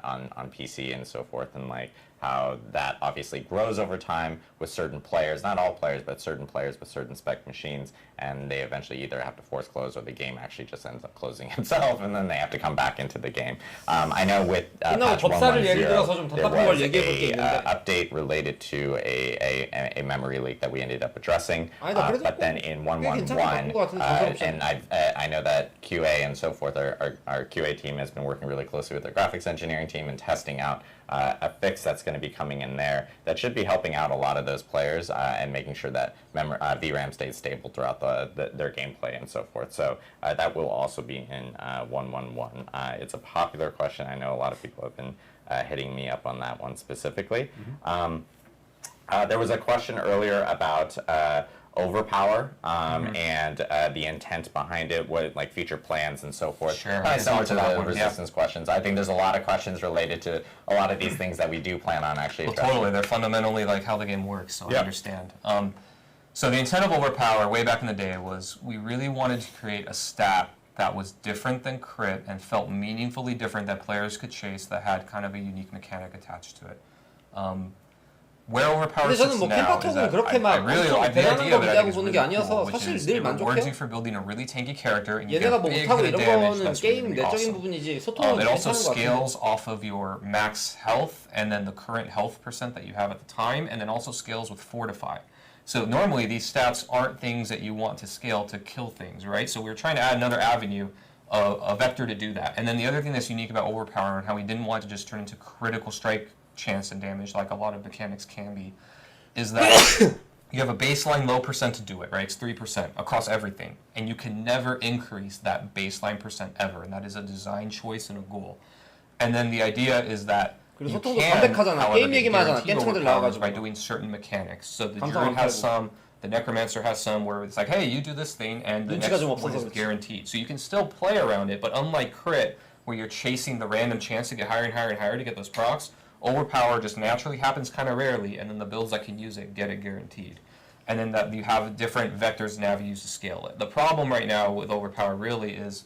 on PC and so forth, and like how that obviously grows over time with certain players, not all players, but certain players with certain spec machines, and they eventually either have to force close or the game actually just ends up closing itself, and then they have to come back into the game. I know with patch 1.10, there was an update related to a memory leak that we ended up addressing, but then in 1.11, and I know that QA and so forth, our QA team has been working really closely with their graphics engineering team and testing out a fix that's going to be coming in there that should be helping out a lot of those players and making sure that VRAM stays stable throughout their gameplay and so forth. So that will also be in 1.11. It's a popular question. I know a lot of people have been hitting me up on that one specifically. There was a question earlier about overpower and the intent behind it, what like future plans and so forth. Sure. Similar to the resistance questions. I think there's a lot of questions related to a lot of these things that we do plan on actually addressing. Totally, they're fundamentally like how the game works, so I understand. So the intent of overpower way back in the day was we really wanted to create a stat that was different than crit and felt meaningfully different that players could chase that had kind of a unique mechanic attached to it. where overpower 근데 저는 sits 뭐 now is 캠파톡은 that 그렇게 I 막 really 엄청 like the 대단한 idea 거 of it. I 기대하고 think it's 보는 게 really 아니어서 cool, which 사실 is 늘 it rewards 만족해요. you for building a really tanky character and you 얘네가 get 뭐 big 못하고 hit of 이런 damage. 거는 That's 게임 really 내적인 awesome. 부분이지 소통은 It also 괜찮은 것 같은데. scales off of your max health and then the current health percent that you have at the time, and then also scales with Fortify. So normally these stats aren't things that you want to scale to kill things, right? So we were trying to add another avenue, a vector to do that. And then the other thing that's unique about Overpower and how we didn't want to just turn into critical strike chance and damage like a lot of mechanics can be, is that you have a baseline low percent to do it, right? It's 3% across everything. And you can never increase that baseline percent ever. And that is a design choice and a goal. And then the idea is that 그리고 you 소통도 can, 담백하잖아. however, 게임 get 얘기만 하잖아. guaranteed 깽청들 overpowers by 나와가지고. doing certain mechanics. So the 감성 druid 안 has 팔고. some, the necromancer has some where it's like, hey, you do this thing, and the 눈치가 next 좀 one 없어서 is 그렇지. guaranteed. So you can still play around it, but unlike crit, where you're chasing the random chance to get higher and higher and higher to get those procs, overpower just naturally happens kind of rarely, and then the builds that can use it get it guaranteed. And then that you have different vectors and avenues to scale it. The problem right now with overpower really is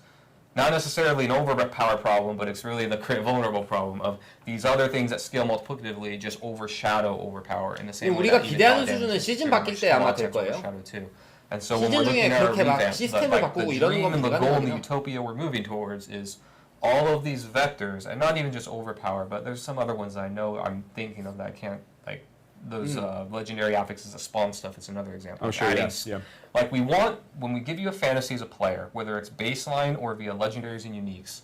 not necessarily an overpower problem, but it's really the crit vulnerable problem of these other things that scale multiplicatively just overshadow overpower in the same way 우리가 that even 기대하는 dot damage 수준은 is 시즌 very 바뀔 much 때 아마 small 될 attacks 거예요. overshadow too. And so when 시즌 we're 중에 looking at our 그렇게 막 revamp, 시스템을 like 바꾸고 the 이러는 dream 건 and the 불가능하긴 goal and the 하죠. utopia we're moving towards is all of these vectors, and not even just overpower, but there's some other ones that I know I'm thinking of that I can't, like those legendary affixes that spawn stuff is another example. Oh, sure, Adding yes, yeah. Like we want, when we give you a fantasy as a player, whether it's baseline or via legendaries and uniques,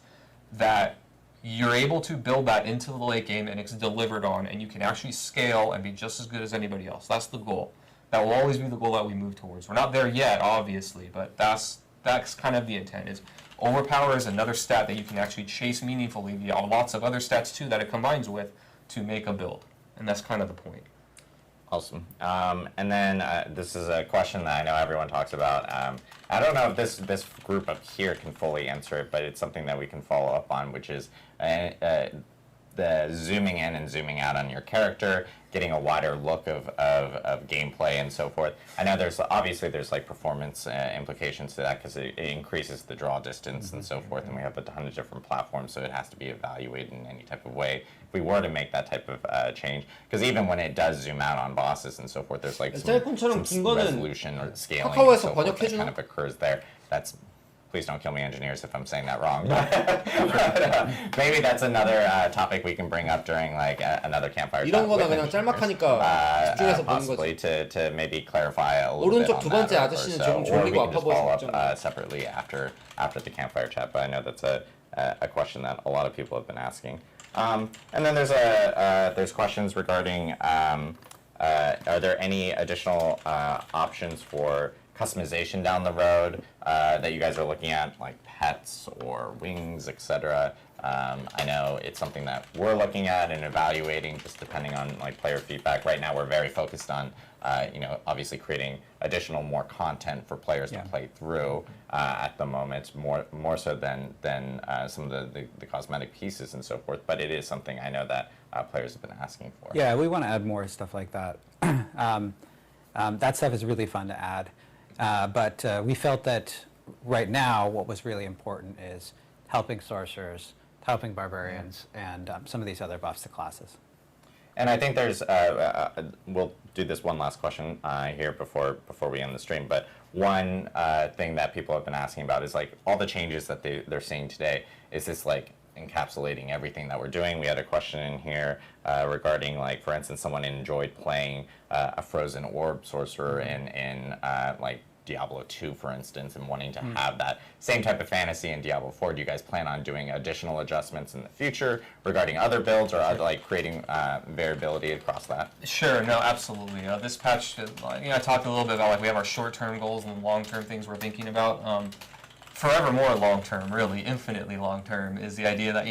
that you're able to build that into the late game and it's delivered on, and you can actually scale and be just as good as anybody else. That's the goal. That will always be the goal that we move towards. We're not there yet, obviously, but that's kind of the intent. Is overpower is another stat that you can actually chase meaningfully via lots of other stats too that it combines with to make a build, and that's kind of the point. Awesome. And then this is a question that I know everyone talks about. I don't know if this group up here can fully answer it, but it's something that we can follow up on, which is the zooming in and zooming out on your character, getting a wider look of gameplay and so forth. I know there's like performance implications to that because it increases the draw distance and so forth, and we have a ton of different platforms, so it has to be evaluated in any type of way if we were to make that type of change. Because even when it does zoom out on bosses and so forth, there's like some resolution or scaling and so forth that kind of occurs there. That's Please don't kill me, engineers, if I'm saying that wrong. But maybe that's another topic we can bring up during like another campfire 이런 chat 거나 with 그냥 engineers. 짤막하니까 집중해서 보는 Possibly 거지. to maybe clarify a little bit 오른쪽 on 두 that 번째 or 아저씨는 so, 조금 or we 졸리고 can 아파 just 보여서 follow 걱정. up separately after the campfire chat. But I know that's a question that a lot of people have been asking. And then there's questions regarding are there any additional options for customization down the road that you guys are looking at, like pets or wings, etc. I know it's something that we're looking at and evaluating, just depending on like player feedback. Right now, we're very focused on, obviously creating more content for players to play through at the moment, more so than some of the cosmetic pieces and so forth. But it is something I know that players have been asking for. Yeah, we want to add more stuff like that. That stuff is really fun to add. But we felt that right now what was really important is helping sorcerers, helping barbarians, and some of these other buffs to classes. And I think there's, we'll do this one last question here before we end the stream, but one thing that people have been asking about is like all the changes that they're seeing today, is this like encapsulating everything that we're doing? We had a question in here regarding like, for instance, someone enjoyed playing a frozen orb sorcerer in like Diablo 2, for instance, and wanting to have that same type of fantasy in Diablo 4. Do you guys plan on doing additional adjustments in the future regarding other builds or like creating variability across that? Sure, no, absolutely. This patch, I talked a little bit about like we have our short-term goals and long-term things we're thinking about. Forevermore long-term, really, infinitely long-term, is the idea that,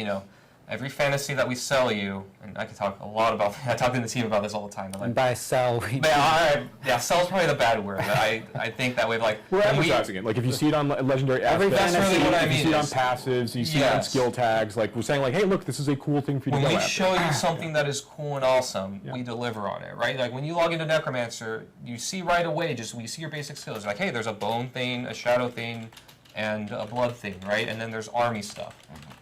every fantasy that we sell you, and I could talk a lot about, I talk to the team about this all the time. But like, And by sell, we yeah, sell is probably the bad word. But I think that way, like, we're advertising it. Like if you see it on legendary Every aspects, fantasy, what I you mean see it on is- passives, you see it on skill tags. Like we're saying, like, hey, look, this is a cool thing for you to when go we after. show you something that is cool and awesome, we deliver on it, right? Like when you log into Necromancer, you see right away, we see your basic skills. Like, hey, there's a bone thing, a shadow thing, and a blood thing, right? And then there's army stuff.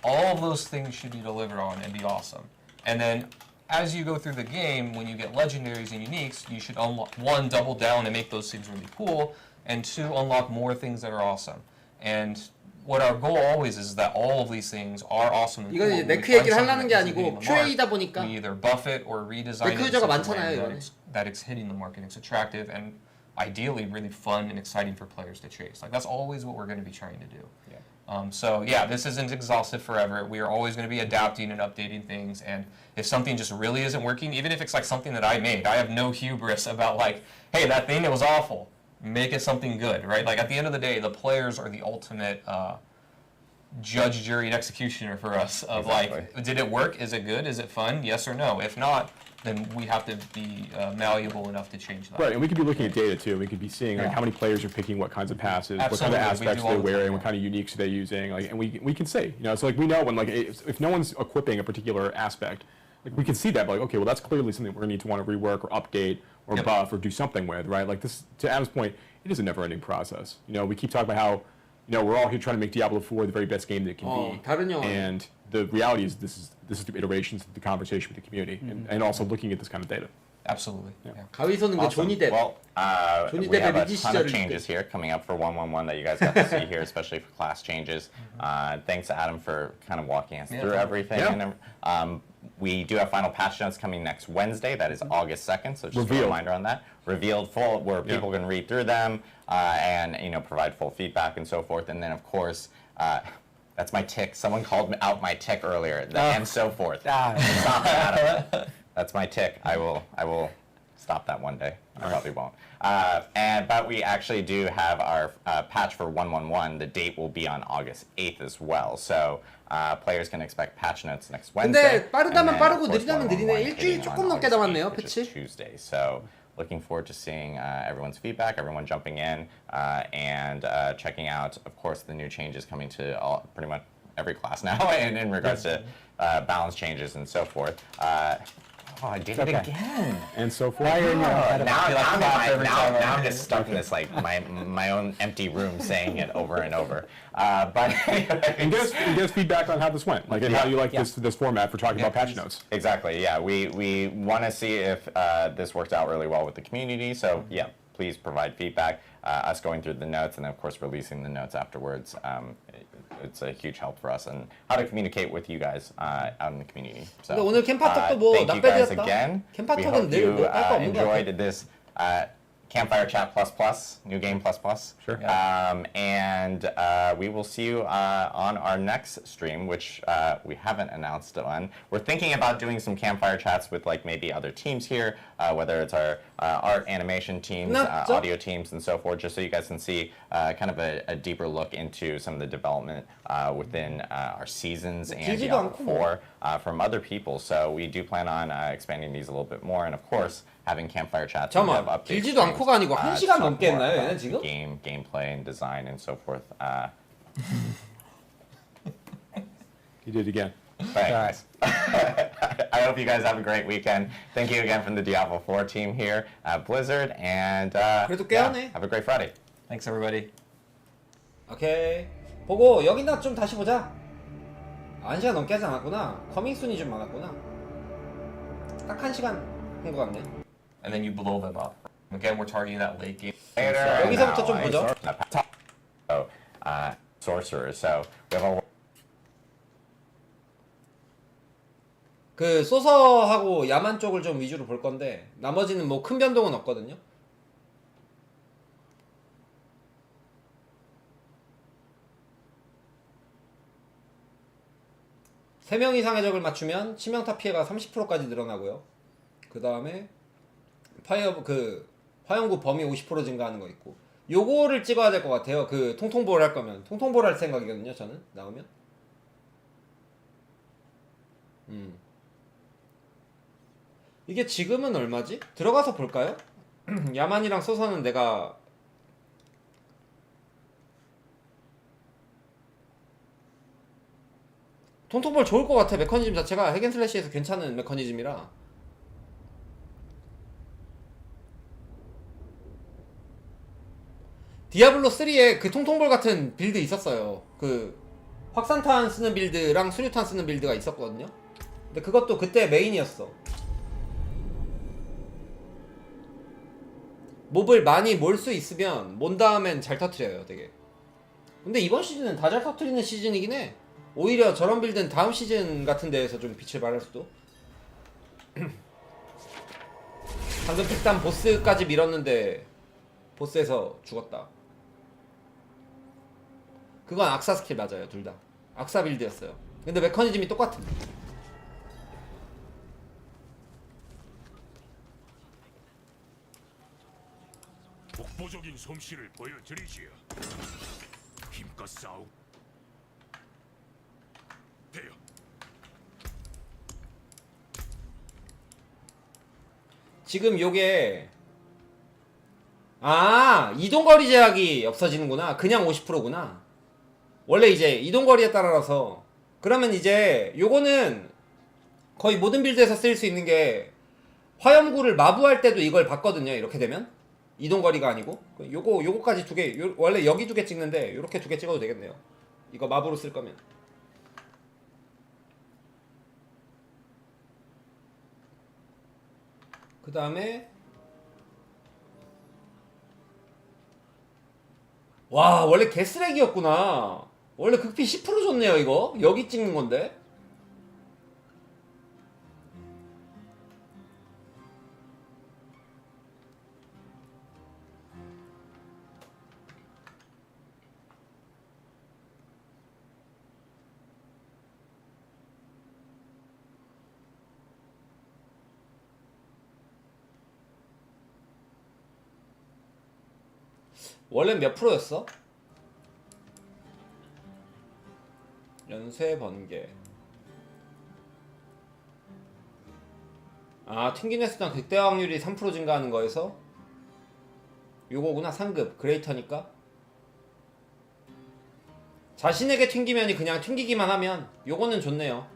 All of those things should be delivered on and be awesome. And then as you go through the game, when you get legendaries and uniques, you should unlock, one, double down and make those things really cool, and two, unlock more things that are awesome. And what our goal always is that all of these things are awesome and cool. 이건 이제 When we 네크 find 얘기를 something 하려는 게 that isn't 아니고 hitting the mark, QA이다 보니까 we either buff it or redesign it in 네크 유저가 such a way 많잖아요, that 이거는. that it's hitting the market, it's attractive, and ideally really fun and exciting for players to chase. Like that's always what we're going to be trying to do. So yeah, this isn't exhaustive forever. We are always going to be adapting and updating things, and if something just really isn't working, even if it's like something that I made, I have no hubris about like, hey, that thing that was awful, make it something good, right? Like at the end of the day, the players are the ultimate judge, jury, and executioner for us of like, did it work? Is it good? Is it fun? Yes or no? If not, then we have to be malleable enough to change that. Right, and we could be looking at data too. We could be seeing like how many players are picking what kinds of passes, what kind of aspects they're wearing, what kind of uniques are they using, like, and we can say, you know, so like we know when like if no one's equipping a particular aspect, like we can see that, but like okay, well that's clearly something we're gonna need to want to rework or update or buff or do something with, right? Like this, to Adam's point, it is a never-ending process. You know, we keep talking about how, you know, we're all here trying to make Diablo 4 the very best game that it can be, and the reality is this is through iterations, the conversation with the community, and also looking at this kind of data. Absolutely. 가위 쏘는 게 Awesome. 조니 뎁. Well, 조니 we have 뎁의 a 리지 ton of 시절을 changes here coming up for 111 that you guys got to see here, especially for class changes. Thanks, Adam, for kind of walking us through everything. Yeah. And, we do have final patch notes coming next Wednesday. That is August 2nd, so just a reminder on that. Revealed full, where people can read through them and you know provide full feedback and so forth. And then of course. That's my tick. Someone called out my tick earlier, and so forth. Stop that, Adam. That's my tick. I will stop that one day. I probably won't. But we actually do have our patch for 111. The date will be on August 8th as well. So players can expect patch notes next Wednesday. 근데 빠르다면 빠르고 and then, of course, 느리다면 느리네. 111 일주일 hitting on 조금 넘게 August 남았네요, 8th, which is 패치. Tuesday. So looking forward to seeing everyone's feedback, everyone jumping in, and checking out, of course, the new changes coming to pretty much every class now in regards to balance changes and so forth. Oh, I did it again. And so forth. Now I'm just stuck in this like my own empty room saying it over and over. But and give us feedback on how this went, like and how you like this format for talking about patch notes. Exactly. Yeah, we want to see if this worked out really well with the community. So yeah, please provide feedback. Us going through the notes and of course releasing the notes afterwards. It's a huge help for us and how to communicate with you guys out in the community. So 오늘 캠파톡도 뭐 thank you guys 나빼드렸다. again. We 캠파톡은 hope 늘 you 뭐 깔거 없는 것 같아. enjoyed this Campfire Chat Plus, New Game Plus. Sure. And we will see you on our next stream, which we haven't announced on. We're thinking about doing some Campfire Chats with like maybe other teams here, whether it's our art animation teams, audio teams, and so forth, just so you guys can see kind of a deeper look into some of the development within our seasons and Diablo 4 from other people. So we do plan on expanding these a little bit more, and of course, having Campfire Chats and 잠깐만, updates. 길지도 않고가 아니고 1시간 넘게 했나요, 얘는 지금? Gameplay and design and so forth. You did it again. Thanks. I hope you guys have a great weekend. Thank you again from the Diablo 4 team here at Blizzard, and 그래도 깨하네. have a great Friday. Thanks, everybody. 오케이. 보고 여기나 좀 다시 보자. 1시간 넘게 하지 않았구나. 커밍순이 좀 많았구나. 딱 1시간 한 것 같네. And then you blow them up. Again, we're targeting that late game. 여기서부터 좀 보죠. So, sorcerers. So we have a 그 소서하고 야만 쪽을 좀 위주로 볼 건데 나머지는 뭐 큰 변동은 없거든요. 세 명 이상의 적을 맞추면 치명타 피해가 30%까지 늘어나고요. 그 다음에 화염구 범위 50% 증가하는 거 있고, 요거를 찍어야 될 것 같아요. 그 통통볼 할 거면 통통볼 할 생각이거든요. 저는 나오면. 이게 지금은 얼마지? 들어가서 볼까요? 야만이랑 소서는 내가 통통볼 좋을 것 같아. 메커니즘 자체가 핵앤슬래시에서 괜찮은 메커니즘이라. 디아블로 3에 그 통통볼 같은 빌드 있었어요. 그 확산탄 쓰는 빌드랑 수류탄 쓰는 빌드가 있었거든요. 근데 그것도 그때 메인이었어. 몹을 많이 몰 수 있으면 몬 다음엔 잘 터트려요 되게. 근데 이번 시즌은 다 잘 터트리는 시즌이긴 해. 오히려 저런 빌드는 다음 시즌 같은 데에서 좀 빛을 발할 수도. 방금 백단 보스까지 밀었는데 보스에서 죽었다. 그건 악사 스킬 맞아요. 둘 다 악사 빌드였어요. 근데 메커니즘이 똑같은. 독보적인 솜씨를 보여드리지요. 힘껏 싸우. 돼요. 지금 요게 이동거리 제약이 없어지는구나. 그냥 50%구나. 원래 이제 이동거리에 따라서. 그러면 이제 요거는 거의 모든 빌드에서 쓸 수 있는 게 화염구를 마부할 때도 이걸 봤거든요. 이렇게 되면 이동거리가 아니고 요거까지 두 개. 원래 여기 두 개 찍는데 요렇게 두 개 찍어도 되겠네요. 이거 마부로 쓸 거면. 그 다음에 와 원래 개쓰레기였구나. 원래 극피 10% 줬네요. 이거 여기 찍는 건데. 원래 몇 프로였어? 연쇄 번개. 튕긴 횟수당 극대 확률이 3% 증가하는 거에서 요거구나. 상급 그레이터니까. 자신에게 튕기면이 그냥 튕기기만 하면 요거는 좋네요.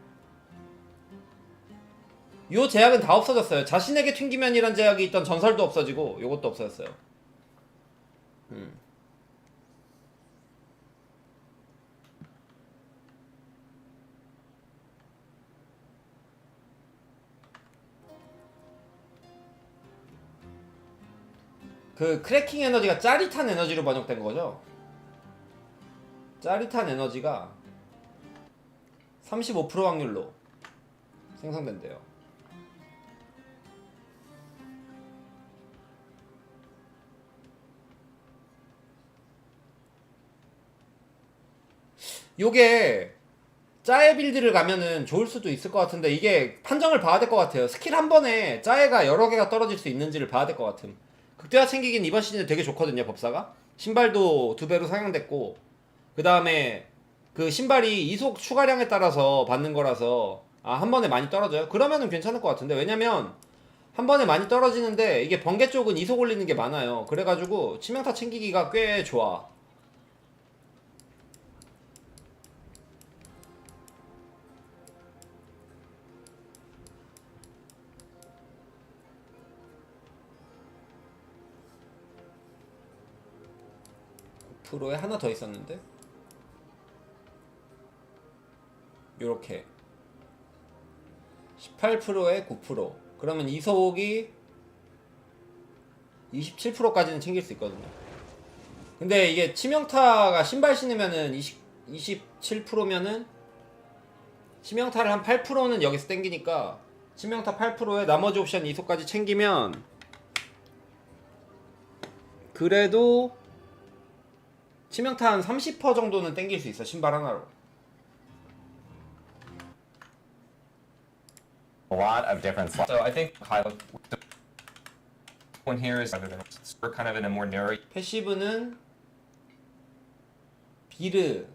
요 제약은 다 없어졌어요. 자신에게 튕기면이란 제약이 있던 전설도 없어지고 요것도 없어졌어요. 그 크래킹 에너지가 짜릿한 에너지로 번역된 거죠. 짜릿한 에너지가 35% 확률로 생성된대요. 요게 짜에 빌드를 가면은 좋을 수도 있을 것 같은데 이게 판정을 봐야 될 것 같아요. 스킬 한 번에 짜에가 여러 개가 떨어질 수 있는지를 봐야 될 것 같음. 극대화 챙기긴 이번 시즌에 되게 좋거든요. 법사가 신발도 2배로 상향됐고, 그 다음에 그 신발이 이속 추가량에 따라서 받는 거라서 한 번에 많이 떨어져요. 그러면은 괜찮을 것 같은데, 왜냐면 한 번에 많이 떨어지는데 이게 번개 쪽은 이속 올리는 게 많아요. 그래가지고 치명타 챙기기가 꽤 좋아. 프로에 하나 더 있었는데 요렇게 18%에 9%. 그러면 이속이 27%까지는 챙길 수 있거든요. 근데 이게 치명타가 신발 신으면은 27%면은 치명타를 한 8%는 여기서 땡기니까 치명타 8%에 나머지 옵션 이속까지 챙기면 그래도 치명타 한 30% 정도는 땡길 수 있어. 신발 하나로. A lot of different slots. So I think the one here is we're kind of in a more narrow. 패시브는 비르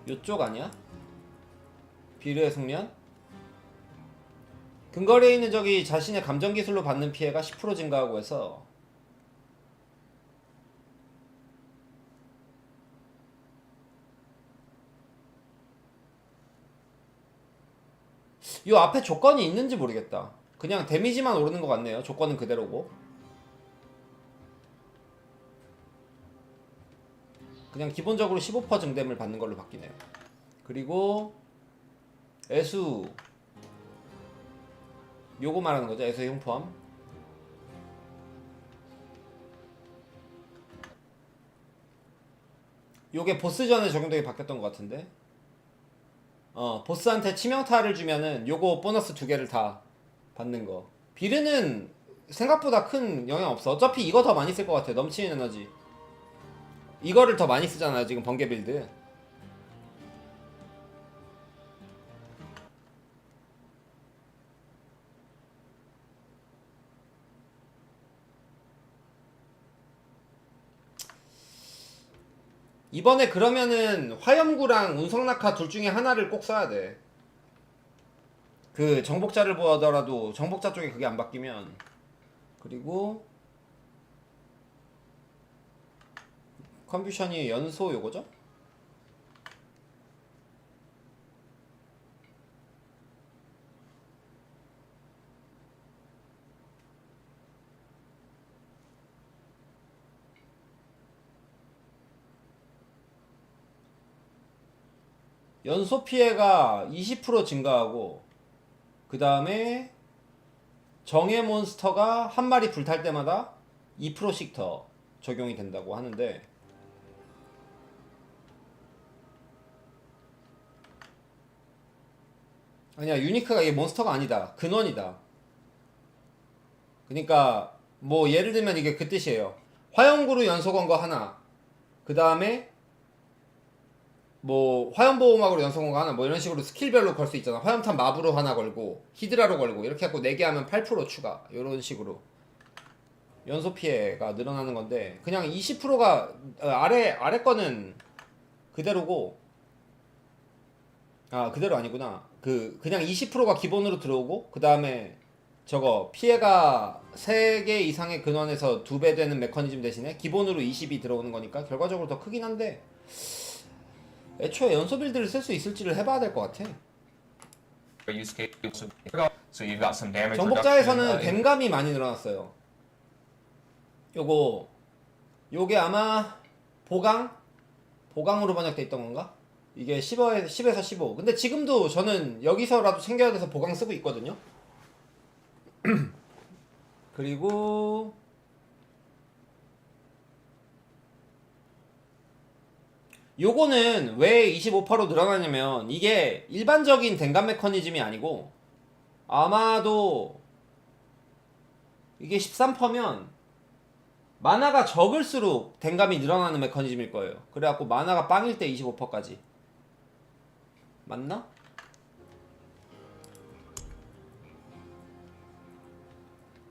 요쪽 아니야? 비르의 숙련? 근거리에 있는 적이 자신의 감정 기술로 받는 피해가 10% 증가하고 해서 요 앞에 조건이 있는지 모르겠다. 그냥 데미지만 오르는 것 같네요. 조건은 그대로고 그냥 기본적으로 15% 증댐을 받는 걸로 바뀌네요. 그리고 애수 요거 말하는 거죠. 애수의 흉포함. 요게 보스전에 적용되게 바뀌었던 것 같은데. 보스한테 치명타를 주면은 요거 보너스 2개를 다 받는 거. 비르는 생각보다 큰 영향 없어. 어차피 이거 더 많이 쓸 것 같아. 넘치는 에너지. 이거를 더 많이 쓰잖아요 지금 번개 빌드. 이번에 그러면은 화염구랑 운석낙하 둘 중에 하나를 꼭 써야 돼. 그 정복자를 보더라도 정복자 쪽에 그게 안 바뀌면. 그리고 컨뷰션이 연소 요거죠? 연소 피해가 20% 증가하고, 그 다음에 정예 몬스터가 한 마리 불탈 때마다 2%씩 더 적용이 된다고 하는데, 아니야, 유니크가 이게 몬스터가 아니다. 근원이다. 그러니까 뭐 예를 들면 이게 그 뜻이에요. 화염구루 연소 건 거 하나, 그 다음에 뭐 화염보호막으로 연소 건 거 하나, 뭐 이런 식으로 스킬별로 걸 수 있잖아. 화염탄 마부로 하나 걸고 히드라로 걸고 이렇게 해갖고 4개 하면 8% 추가, 이런 식으로 연소 피해가 늘어나는 건데, 그냥 20%가 아래 거는 그대로고, 아 그대로 아니구나. 그냥 20%가 기본으로 들어오고, 그 다음에 저거 피해가 3개 이상의 근원에서 2배 되는 메커니즘 대신에 기본으로 20이 들어오는 거니까 결과적으로 더 크긴 한데, 애초에 연소 빌드를 쓸 수 있을지를 해봐야 될 것 같아. 정복자에서는 댐감이 많이 늘어났어요. 요게 아마 보강으로 번역돼 있던 건가? 이게 10에서 15. 근데 지금도 저는 여기서라도 챙겨야 돼서 보강 쓰고 있거든요. 그리고 요거는 왜 25%로 늘어나냐면, 이게 일반적인 댕감 메커니즘이 아니고, 아마도 이게 13%면 마나가 적을수록 댕감이 늘어나는 메커니즘일 거예요. 그래갖고 마나가 빵일 때 25%까지. 맞나?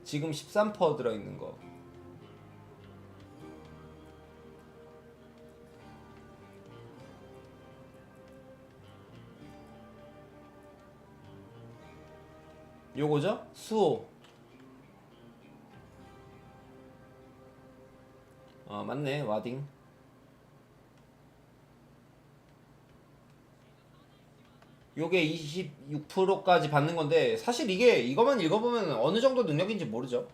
지금 13% 들어있는 거. 요거죠? 수호. 맞네. 와딩. 요게 26%까지 받는 건데, 사실 이게 이거만 읽어보면 어느 정도 능력인지 모르죠.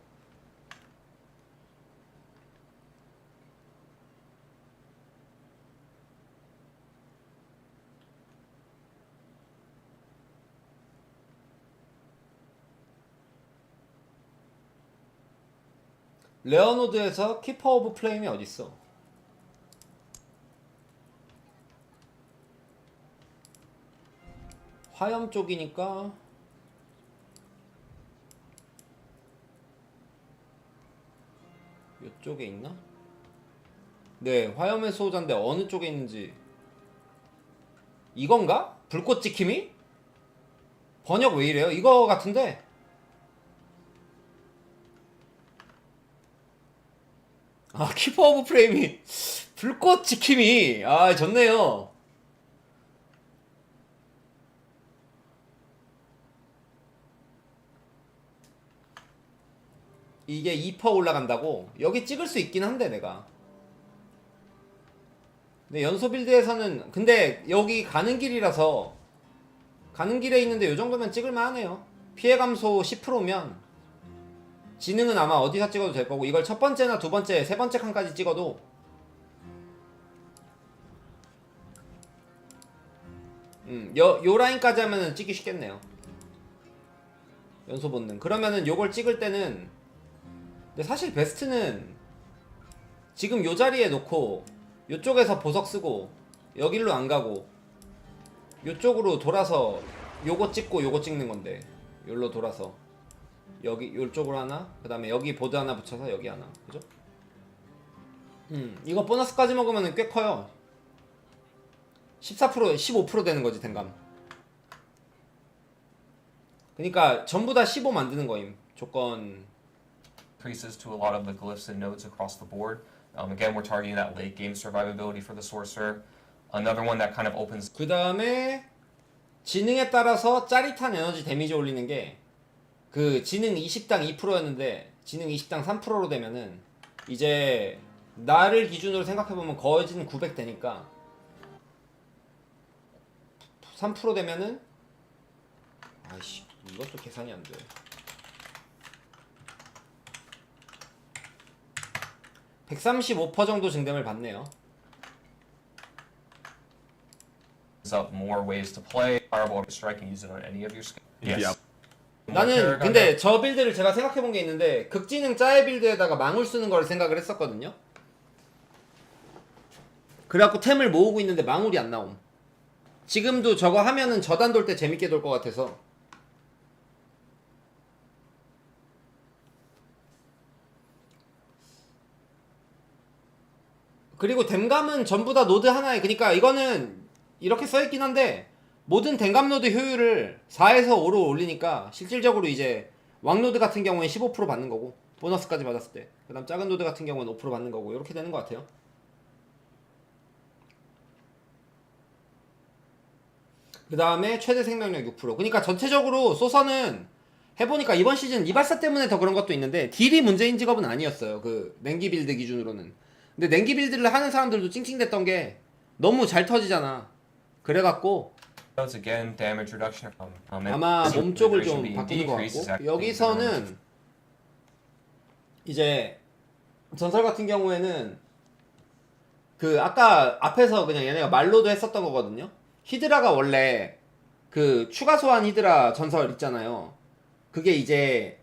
레어노드에서 키퍼 오브 플레임이 어딨어? 화염 쪽이니까 이쪽에 있나? 네, 화염의 수호자인데 어느 쪽에 있는지. 이건가? 불꽃 지킴이? 번역 왜 이래요? 이거 같은데? 아, 키퍼 오브 프레임이 불꽃 지킴이. 아, 좋네요. 이게 2% 올라간다고? 여기 찍을 수 있긴 한데 내가. 근데 연소 빌드에서는, 근데 여기 가는 길이라서, 가는 길에 있는데 요 정도면 찍을만 하네요. 피해 감소 10%면 지능은 아마 어디서 찍어도 될 거고, 이걸 첫 번째나 두 번째, 세 번째 칸까지 찍어도 요 라인까지 하면은 찍기 쉽겠네요. 연소 본능. 그러면은 요걸 찍을 때는, 근데 사실 베스트는 지금 요 자리에 놓고 요쪽에서 보석 쓰고 여길로 안 가고 요쪽으로 돌아서 요거 찍고 요거 찍는 건데 여기로 돌아서 여기 요쪽으로 하나 그 다음에 여기 보드 하나 붙여서 여기 하나 그죠? 이거 보너스까지 먹으면 꽤 커요. 14% 15% 되는 거지 댕감. 그러니까 전부 다 15 만드는 거임 조건. Increases to a lot of the glyphs and nodes across the board. Again, we're targeting that late game survivability for the sorcerer. Another one that kind of opens. 그 다음에 지능에 따라서 짜릿한 에너지 데미지 올리는 게 그 지능 20당 2%였는데 지능 20당 3%로 되면은 이제 나를 기준으로 생각해보면 거진 900 되니까 3% 되면은 아이씨 이것도 계산이 안 돼. 135% 정도 증dem을 받네요. Up more ways to play. Fireball strike and use it on any of your skills. Yes. 나는 근데 저 빌드를 제가 생각해본 게 있는데 극지능 짜의 빌드에다가 망울 쓰는 걸 생각을 했었거든요. 그래갖고 템을 모으고 있는데 망울이 안 나옴. 지금도 저거 하면은 저단 돌 때 재밌게 돌 것 같아서. 그리고 댐감은 전부 다 노드 하나에, 그러니까 이거는 이렇게 써있긴 한데 모든 댐감 노드 효율을 4에서 5로 올리니까 실질적으로 이제 왕노드 같은 경우에 15% 받는 거고 보너스까지 받았을 때, 그 다음 작은 노드 같은 경우는 5% 받는 거고 이렇게 되는 것 같아요. 그 다음에 최대 생명력 6%. 그러니까 전체적으로 소서는 해보니까 이번 시즌 이발사 때문에 더 그런 것도 있는데 딜이 문제인 직업은 아니었어요. 그 냉기 빌드 기준으로는. 근데 냉기 빌드를 하는 사람들도 찡찡댔던 게 너무 잘 터지잖아. 그래갖고 아마 몸 쪽을 좀 바꾸는 것 같고, 여기서는 이제 전설 같은 경우에는 그 아까 앞에서 그냥 얘네가 말로도 했었던 거거든요. 히드라가 원래 그 추가 소환 히드라 전설 있잖아요. 그게 이제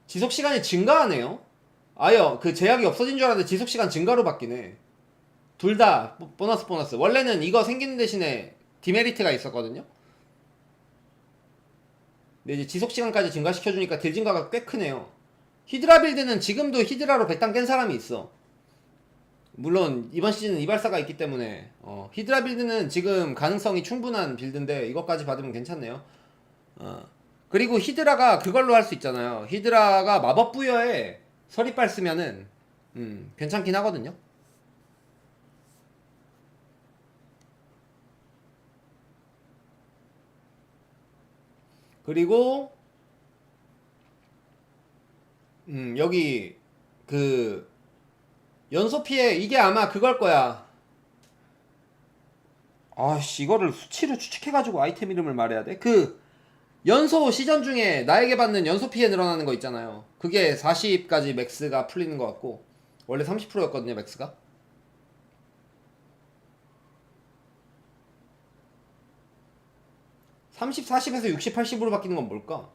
지속시간이 증가하네요. 아예 그 제약이 없어진 줄 알았는데 지속시간 증가로 바뀌네. 둘 다 보너스. 원래는 이거 생기는 대신에 디메리트가 있었거든요. 근데 이제 지속시간까지 증가시켜주니까 딜 증가가 꽤 크네요. 히드라 빌드는 지금도 히드라로 100당 깬 사람이 있어. 물론 이번 시즌은 이발사가 있기 때문에 히드라 빌드는 지금 가능성이 충분한 빌드인데 이것까지 받으면 괜찮네요. 그리고 히드라가 그걸로 할 수 있잖아요. 히드라가 마법 부여에 서리빨 쓰면은 괜찮긴 하거든요. 그리고 여기 그 연소 피해 이게 아마 그걸 거야. 아씨 이거를 수치를 추측해가지고 아이템 이름을 말해야 돼. 그 연소 시전 중에 나에게 받는 연소 피해 늘어나는 거 있잖아요. 그게 40까지 맥스가 풀리는 것 같고 원래 30%였거든요 맥스가. (30, 40에서 60, 80으로 바뀌는 건 뭘까?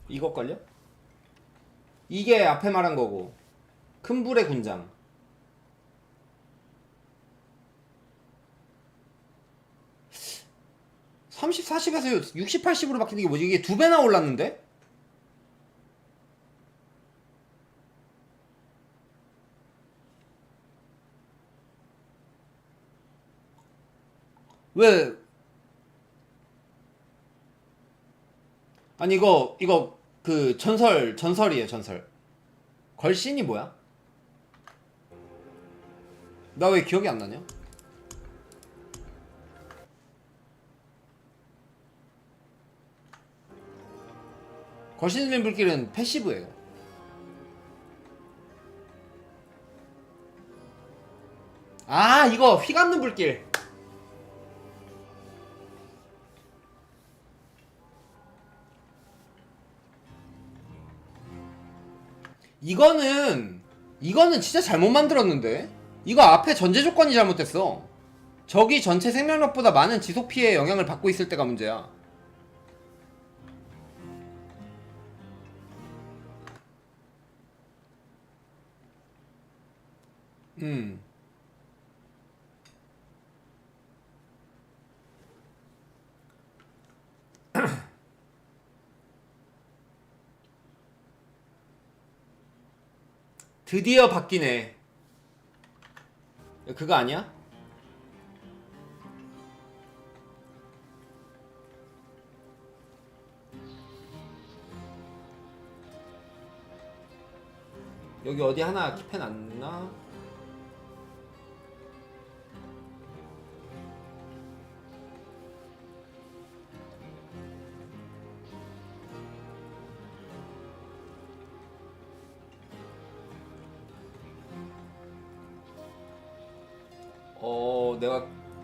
이것걸요? 이게 앞에 말한 거고 큰 불의 군장. (30, 40에서 60, 80으로 바뀌는 게 뭐지? 이게 2배나 올랐는데? 왜? 아니 이거 그 전설이에요. 전설. 걸신이 뭐야? 나 왜 기억이 안 나냐? 걸신 들린 불길은 패시브예요. 이거 휘감는 불길. 이거는 진짜 잘못 만들었는데? 이거 앞에 전제 조건이 잘못됐어. 적이 전체 생명력보다 많은 지속 피해에 영향을 받고 있을 때가 문제야. 드디어 바뀌네. 그거 아니야? 여기 어디 하나 킵해놨나?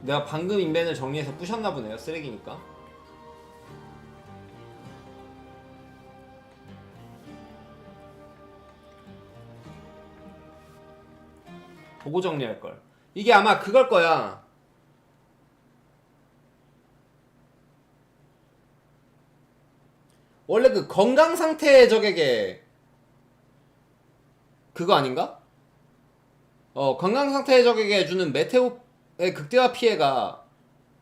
내가 방금 인벤을 정리해서 부셨나 보네요. 쓰레기니까. 보고 정리할 걸. 이게 아마 그걸 거야. 원래 그 건강 상태 적에게 그거 아닌가? 건강 상태 적에게 주는 메테오의 극대화 피해가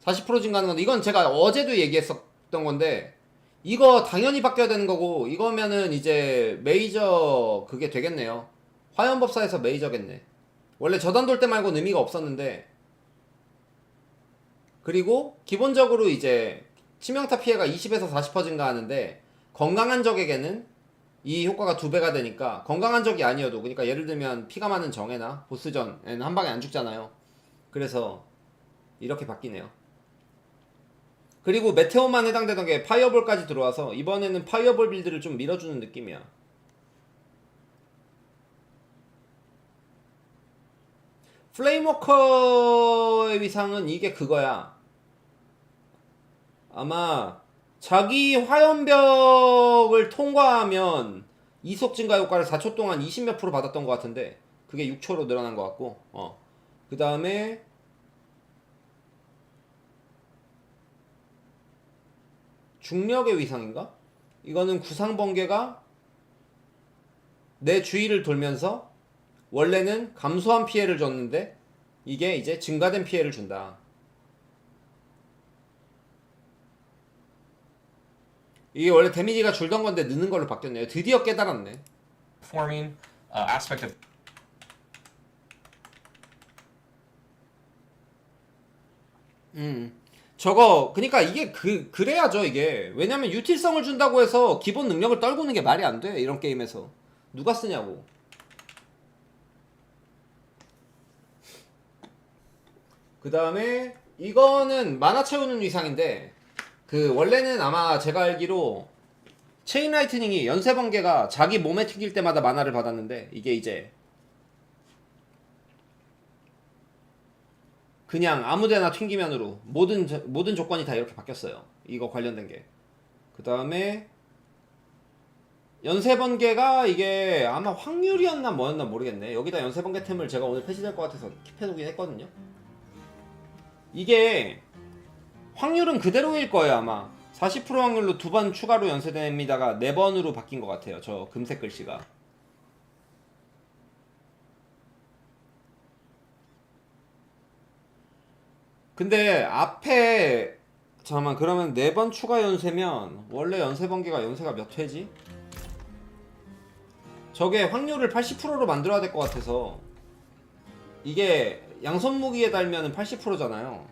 40% 증가하는 건데, 이건 제가 어제도 얘기했었던 건데, 이거 당연히 바뀌어야 되는 거고, 이거면은 이제 메이저 그게 되겠네요. 화염법사에서 메이저겠네. 원래 저단 돌 때 말고는 의미가 없었는데, 그리고 기본적으로 이제 치명타 피해가 20에서 40% 증가하는데, 건강한 적에게는 이 효과가 2배가 되니까, 건강한 적이 아니어도, 그러니까 예를 들면 피가 많은 정예나 보스전에는 한 방에 안 죽잖아요. 그래서 이렇게 바뀌네요. 그리고 메테오만 해당되던 게 파이어볼까지 들어와서 이번에는 파이어볼 빌드를 좀 밀어주는 느낌이야. 플레임워커의 위상은 이게 그거야. 아마 자기 화염벽을 통과하면 이속 증가 효과를 4초 동안 20몇 프로 받았던 것 같은데, 그게 6초로 늘어난 것 같고, 그 다음에 중력의 위상인가? 이거는 구상번개가 내 주위를 돌면서 원래는 감소한 피해를 줬는데 이게 이제 증가된 피해를 준다. 이게 원래 데미지가 줄던 건데 느는 걸로 바뀌었네요. 드디어 깨달았네. Forming aspect of 저거 그러니까 이게 그래야죠 이게. 왜냐면 유틸성을 준다고 해서 기본 능력을 떨구는 게 말이 안 돼. 이런 게임에서 누가 쓰냐고. 그 다음에 이거는 만화 채우는 위상인데, 그 원래는 아마 제가 알기로 체인 라이트닝이 연쇄번개가 자기 몸에 튕길 때마다 만화를 받았는데, 이게 이제 그냥 아무데나 튕기면으로 모든 조건이 다 이렇게 바뀌었어요. 이거 관련된 게. 그 다음에 연쇄번개가 이게 아마 확률이었나 뭐였나 모르겠네. 여기다 연쇄번개 템을 제가 오늘 패치될 것 같아서 킵해놓긴 했거든요. 이게 확률은 그대로일 거예요 아마. 40% 확률로 2번 추가로 연쇄됩니다가 4번으로 바뀐 것 같아요. 저 금색 글씨가. 근데 앞에 잠깐만, 그러면 4번 추가 연쇄면 원래 연쇄번개가 연쇄가 몇 회지? 저게 확률을 80%로 만들어야 될 것 같아서, 이게 양손 무기에 달면은 80%잖아요.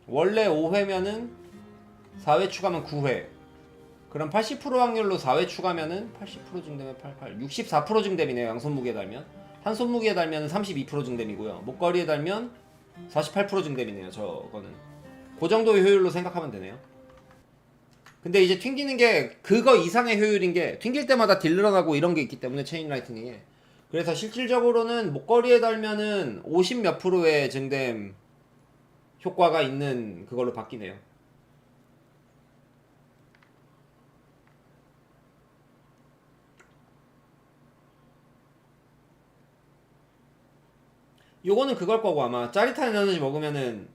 원래 5회면은 4회 추가면 9회. 그럼 80% 확률로 4회 추가면은 80% 증되면 88, 64% 증됨이네요. 양손 무기에 달면. 한 손 무기에 달면은 32% 증됨이고요. 목걸이에 달면 48% 증됨이네요. 저거는 그 정도의 효율로 생각하면 되네요. 근데 이제 튕기는 게 그거 이상의 효율인 게, 튕길 때마다 딜 늘어나고 이런 게 있기 때문에 체인 라이트닝에. 그래서 실질적으로는 목걸이에 달면은 50 몇 프로의 증댐 효과가 있는 그걸로 바뀌네요. 요거는 그걸 거고 아마 짜릿한 에너지 먹으면은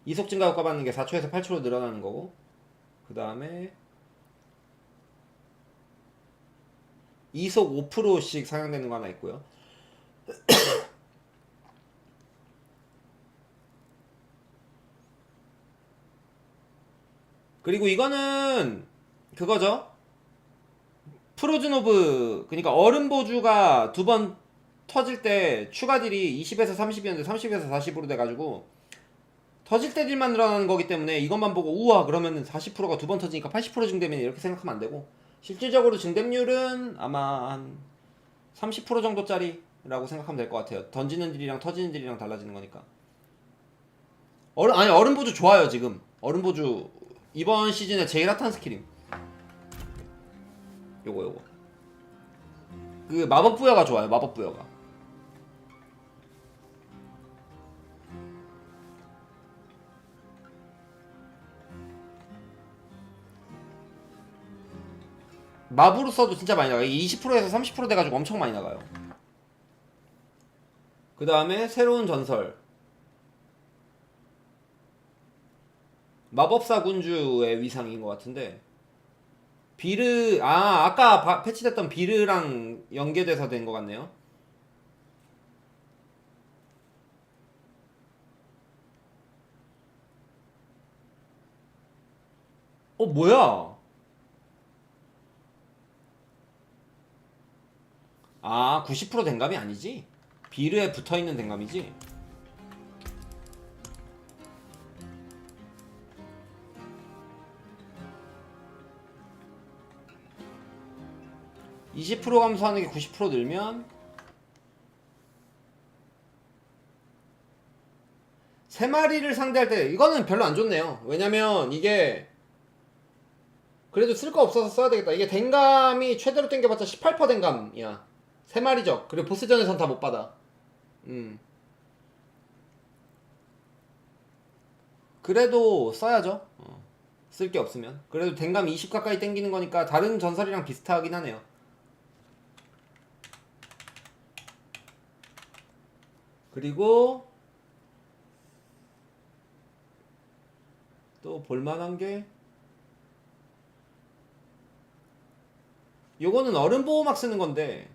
이속 증가 효과 받는 게 4초에서 8초로 늘어나는 거고 그 다음에 이속 5%씩 상향되는 거 하나 있고요. 그리고 이거는 그거죠. 프로즌 오브 그러니까 얼음 보주가 두 번 터질 때 추가 딜이 20에서 30이었는데 30에서 40으로 돼가지고 터질 때 딜만 늘어나는 거기 때문에 이것만 보고 우와 그러면은 40%가 두 번 터지니까 80% 증대면 이렇게 생각하면 안 되고 실질적으로 증대률은 아마 한 30% 정도짜리라고 생각하면 될 것 같아요. 던지는 딜이랑 터지는 딜이랑 달라지는 거니까. 얼음 보주 좋아요 지금. 얼음 보주 이번 시즌에 제일 핫한 스킬임. 요거 그 마법 부여가 좋아요. 마법 부여가. 맙으로 써도 진짜 많이 나가요. 20%에서 30% 돼가지고 엄청 많이 나가요. 그 다음에 새로운 전설 마법사 군주의 위상인 것 같은데 비르 아까 패치됐던 비르랑 연계돼서 된 것 같네요. 뭐야? 아 90% 댕감이 아니지? 비르에 붙어있는 댕감이지? (20% 감소하는 게 90% 늘면) 세 마리를 상대할 때 이거는 별로 안 좋네요. 왜냐면 이게 그래도 쓸 거 없어서 써야 되겠다. 이게 댕감이 최대로 땡겨봤자 18% 댕감이야. 세 마리죠. 그리고 보스전에선 다 못 받아. 그래도 써야죠. 쓸 게 없으면. 그래도 댕감 20 가까이 땡기는 거니까 다른 전설이랑 비슷하긴 하네요. 그리고 또 볼만한 게 요거는 얼음 보호막 쓰는 건데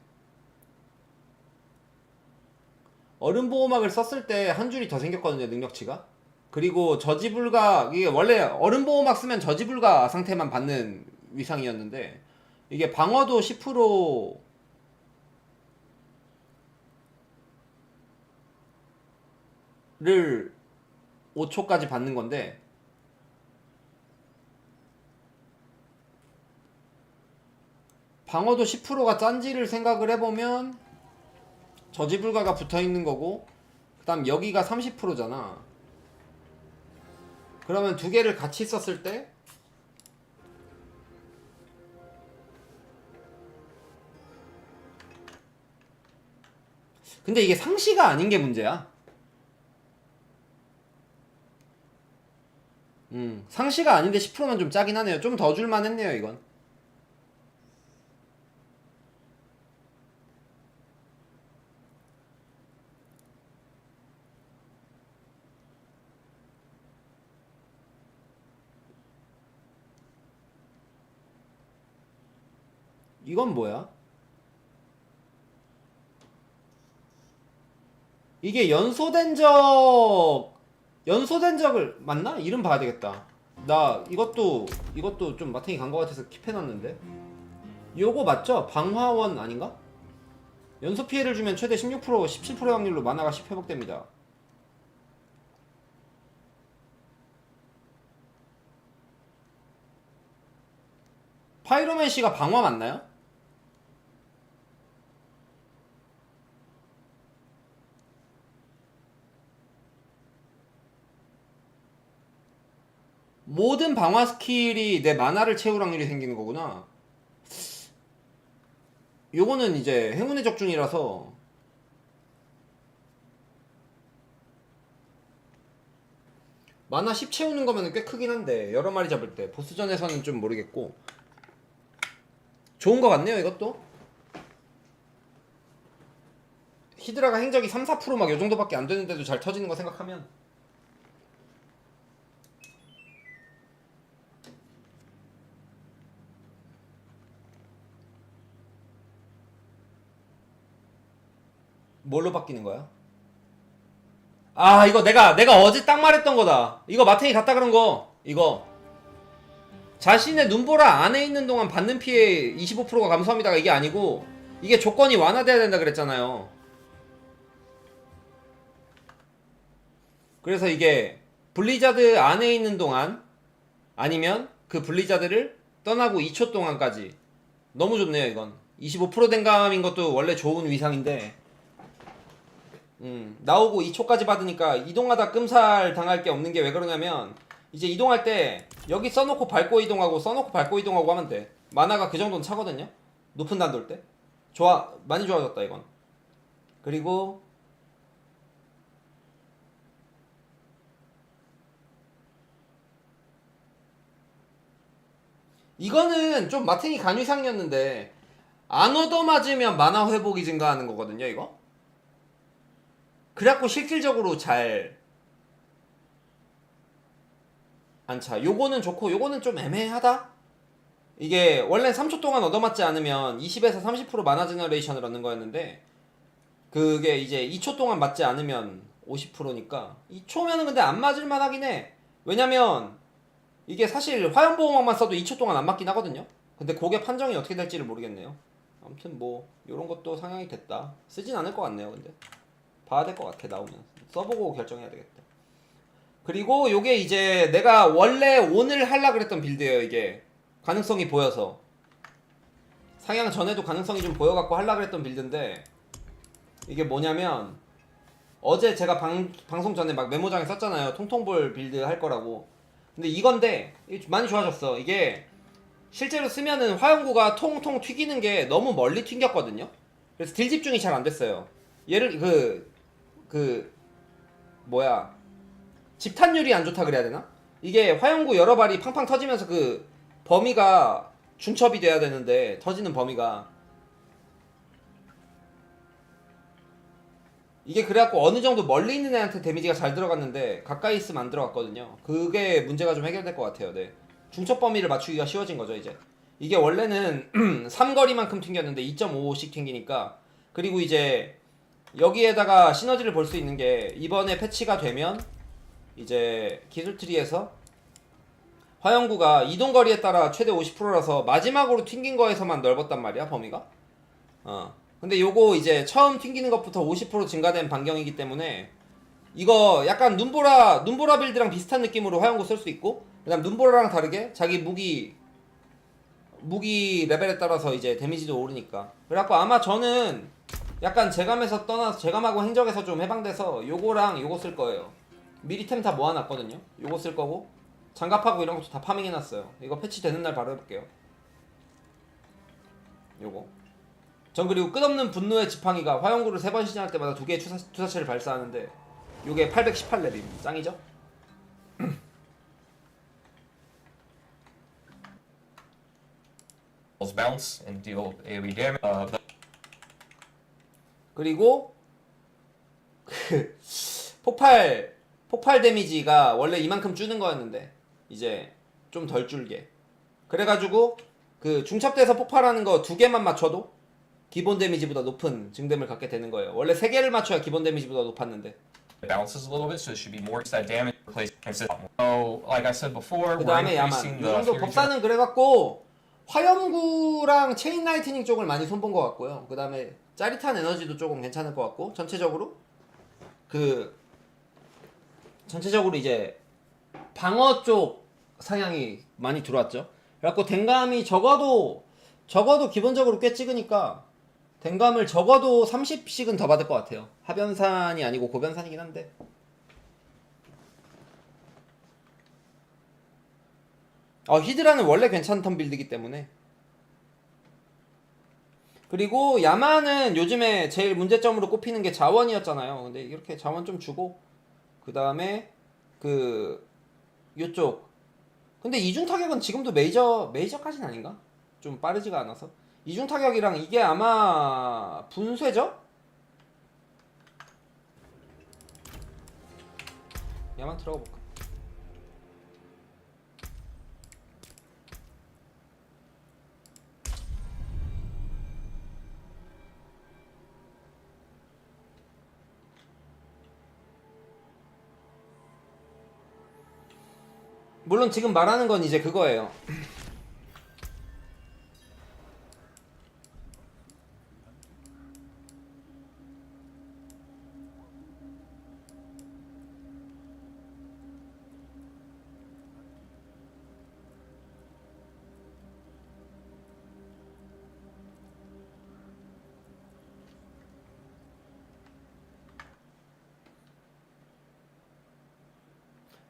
얼음 보호막을 썼을 때 한 줄이 더 생겼거든요. 능력치가. 그리고 저지불가 이게 원래 얼음 보호막 쓰면 저지불가 상태만 받는 위상이었는데 이게 방어도 10%를 5초까지 받는 건데 방어도 10%가 짠지를 생각을 해보면 저지불가가 붙어있는 거고 그 다음 여기가 30%잖아. 그러면 두 개를 같이 썼을 때 근데 이게 상시가 아닌 게 문제야. 상시가 아닌데 10%만 좀 짜긴 하네요. 좀 더 줄만 했네요 이건. 이건 뭐야? 이게 연소된 적을 맞나? 이름 봐야 되겠다. 나 이것도 좀 마탱이 간 거 같아서 킵해놨는데 요거 맞죠? 방화원 아닌가? 연소 피해를 주면 최대 16% 17% 확률로 만화가 10 회복됩니다. 파이로맨 씨가 방화 맞나요? 모든 방화 스킬이 내 만화를 채울 확률이 생기는 거구나. 요거는 이제 행운의 적중이라서 만화 10 채우는 거면 꽤 크긴 한데 여러 마리 잡을 때 보스전에서는 좀 모르겠고 좋은 거 같네요 이것도. 히드라가 행적이 3, 4% 막 요 정도밖에 안 되는데도 잘 터지는 거 생각하면 뭘로 바뀌는 거야? 아 이거 내가 어제 딱 말했던 거다. 이거 마탱이 갔다 그런 거 이거 자신의 눈보라 안에 있는 동안 받는 피해 25%가 감소합니다가 이게 아니고 이게 조건이 완화돼야 된다 그랬잖아요. 그래서 이게 블리자드 안에 있는 동안 아니면 그 블리자드를 떠나고 2초 동안까지 너무 좋네요. 이건 25% 댕감인 것도 원래 좋은 위상인데 나오고 2초까지 받으니까 이동하다 끔살 당할 게 없는 게 왜 그러냐면 이제 이동할 때 여기 써놓고 밟고 이동하고 써놓고 밟고 이동하고 하면 돼. 만화가 그 정도는 차거든요. 높은 단돌 때 많이 좋아졌다 이건. 그리고 이거는 좀 마탱이 간위상이었는데 안 얻어맞으면 만화 회복이 증가하는 거거든요 이거. 그래갖고 실질적으로 잘 안 차. 요거는 좋고 요거는 좀 애매하다? 이게 원래 3초 동안 얻어맞지 않으면 20에서 30% 만화 제너레이션을 얻는 거였는데 그게 이제 2초 동안 맞지 않으면 50%니까 2초면은 근데 안 맞을만 하긴 해. 왜냐면 이게 사실 화염보호막만 써도 2초 동안 안 맞긴 하거든요. 근데 그게 판정이 어떻게 될지를 모르겠네요. 아무튼 뭐 요런 것도 상향이 됐다. 쓰진 않을 것 같네요. 근데 봐야 될 것 같아. 나오면 써보고 결정해야 되겠다. 그리고 요게 이제 내가 원래 오늘 하려고 그랬던 빌드예요. 이게 가능성이 보여서 상향 전에도 가능성이 좀 보여갖고 하려고 그랬던 빌드인데 이게 뭐냐면 어제 제가 방송 전에 막 메모장에 썼잖아요. 통통볼 빌드 할 거라고. 근데 이건데 많이 좋아졌어. 이게 실제로 쓰면은 화염구가 통통 튀기는 게 너무 멀리 튕겼거든요. 그래서 딜 집중이 잘 안 됐어요. 얘를 뭐야 집탄율이 안 좋다 그래야 되나? 이게 화염구 여러 발이 팡팡 터지면서 그 범위가 중첩이 돼야 되는데 터지는 범위가 이게 그래갖고 어느 정도 멀리 있는 애한테 데미지가 잘 들어갔는데 가까이 있으면 안 들어갔거든요. 그게 문제가 좀 해결될 것 같아요. 네. 중첩 범위를 맞추기가 쉬워진 거죠 이제. 이게 원래는 3거리만큼 튕겼는데 2.55씩 튕기니까. 그리고 이제 여기에다가 시너지를 볼 수 있는 게 이번에 패치가 되면 이제 기술트리에서 화염구가 이동거리에 따라 최대 50%라서 마지막으로 튕긴 거에서만 넓었단 말이야 범위가. 근데 요거 이제 처음 튕기는 것부터 50% 증가된 반경이기 때문에 이거 약간 눈보라 빌드랑 비슷한 느낌으로 화염구 쓸 수 있고, 그 다음 눈보라랑 다르게 자기 무기 레벨에 따라서 이제 데미지도 오르니까. 그래갖고 아마 저는 약간 제감에서 떠나서 제감하고 행적에서 좀 해방돼서 요거랑 요거 쓸 거예요. 미리 템 다 모아놨거든요. 요거 쓸 거고 장갑하고 이런 것도 다 파밍해놨어요. 이거 패치되는 날 바로 해볼게요. 요거 전 그리고 끝없는 분노의 지팡이가 화염구를 3번 시전할 때마다 2개의 투사체를 발사하는데 요게 818렙임. 짱이죠? bounce and deal AoE damage. 그리고 그 폭발 데미지가 원래 이만큼 주는 거였는데 이제 좀 덜 줄게. 그래가지고 그 중첩돼서 폭발하는 거 2개만 맞춰도 기본 데미지보다 높은 증댐을 갖게 되는 거예요. 원래 3개를 맞춰야 기본 데미지보다 높았는데. Bounces a little bit, so it should be more that damage replaced. So, like I said before, 그 we're 다음에 야만. increasing 이 the 정도 법사는 그래갖고 화염구랑 체인 라이트닝 쪽을 많이 손본 것 같고요. 그 다음에 짜릿한 에너지도 조금 괜찮을 것 같고 전체적으로 이제 방어 쪽 상향이 많이 들어왔죠. 그래갖고 댕감이 적어도 기본적으로 꽤 찍으니까 댕감을 적어도 30씩은 더 받을 것 같아요. 하변산이 아니고 고변산이긴 한데. 히드라는 원래 괜찮던 빌드이기 때문에. 그리고 야마는 요즘에 제일 문제점으로 꼽히는 게 자원이었잖아요. 근데 이렇게 자원 좀 주고 그 다음에 요쪽. 근데 이중 타격은 지금도 메이저까지는 아닌가? 좀 빠르지가 않아서. 이중 타격이랑 이게 아마 분쇄죠? 얘만 들어가 볼까? 물론 지금 말하는 건 이제 그거예요.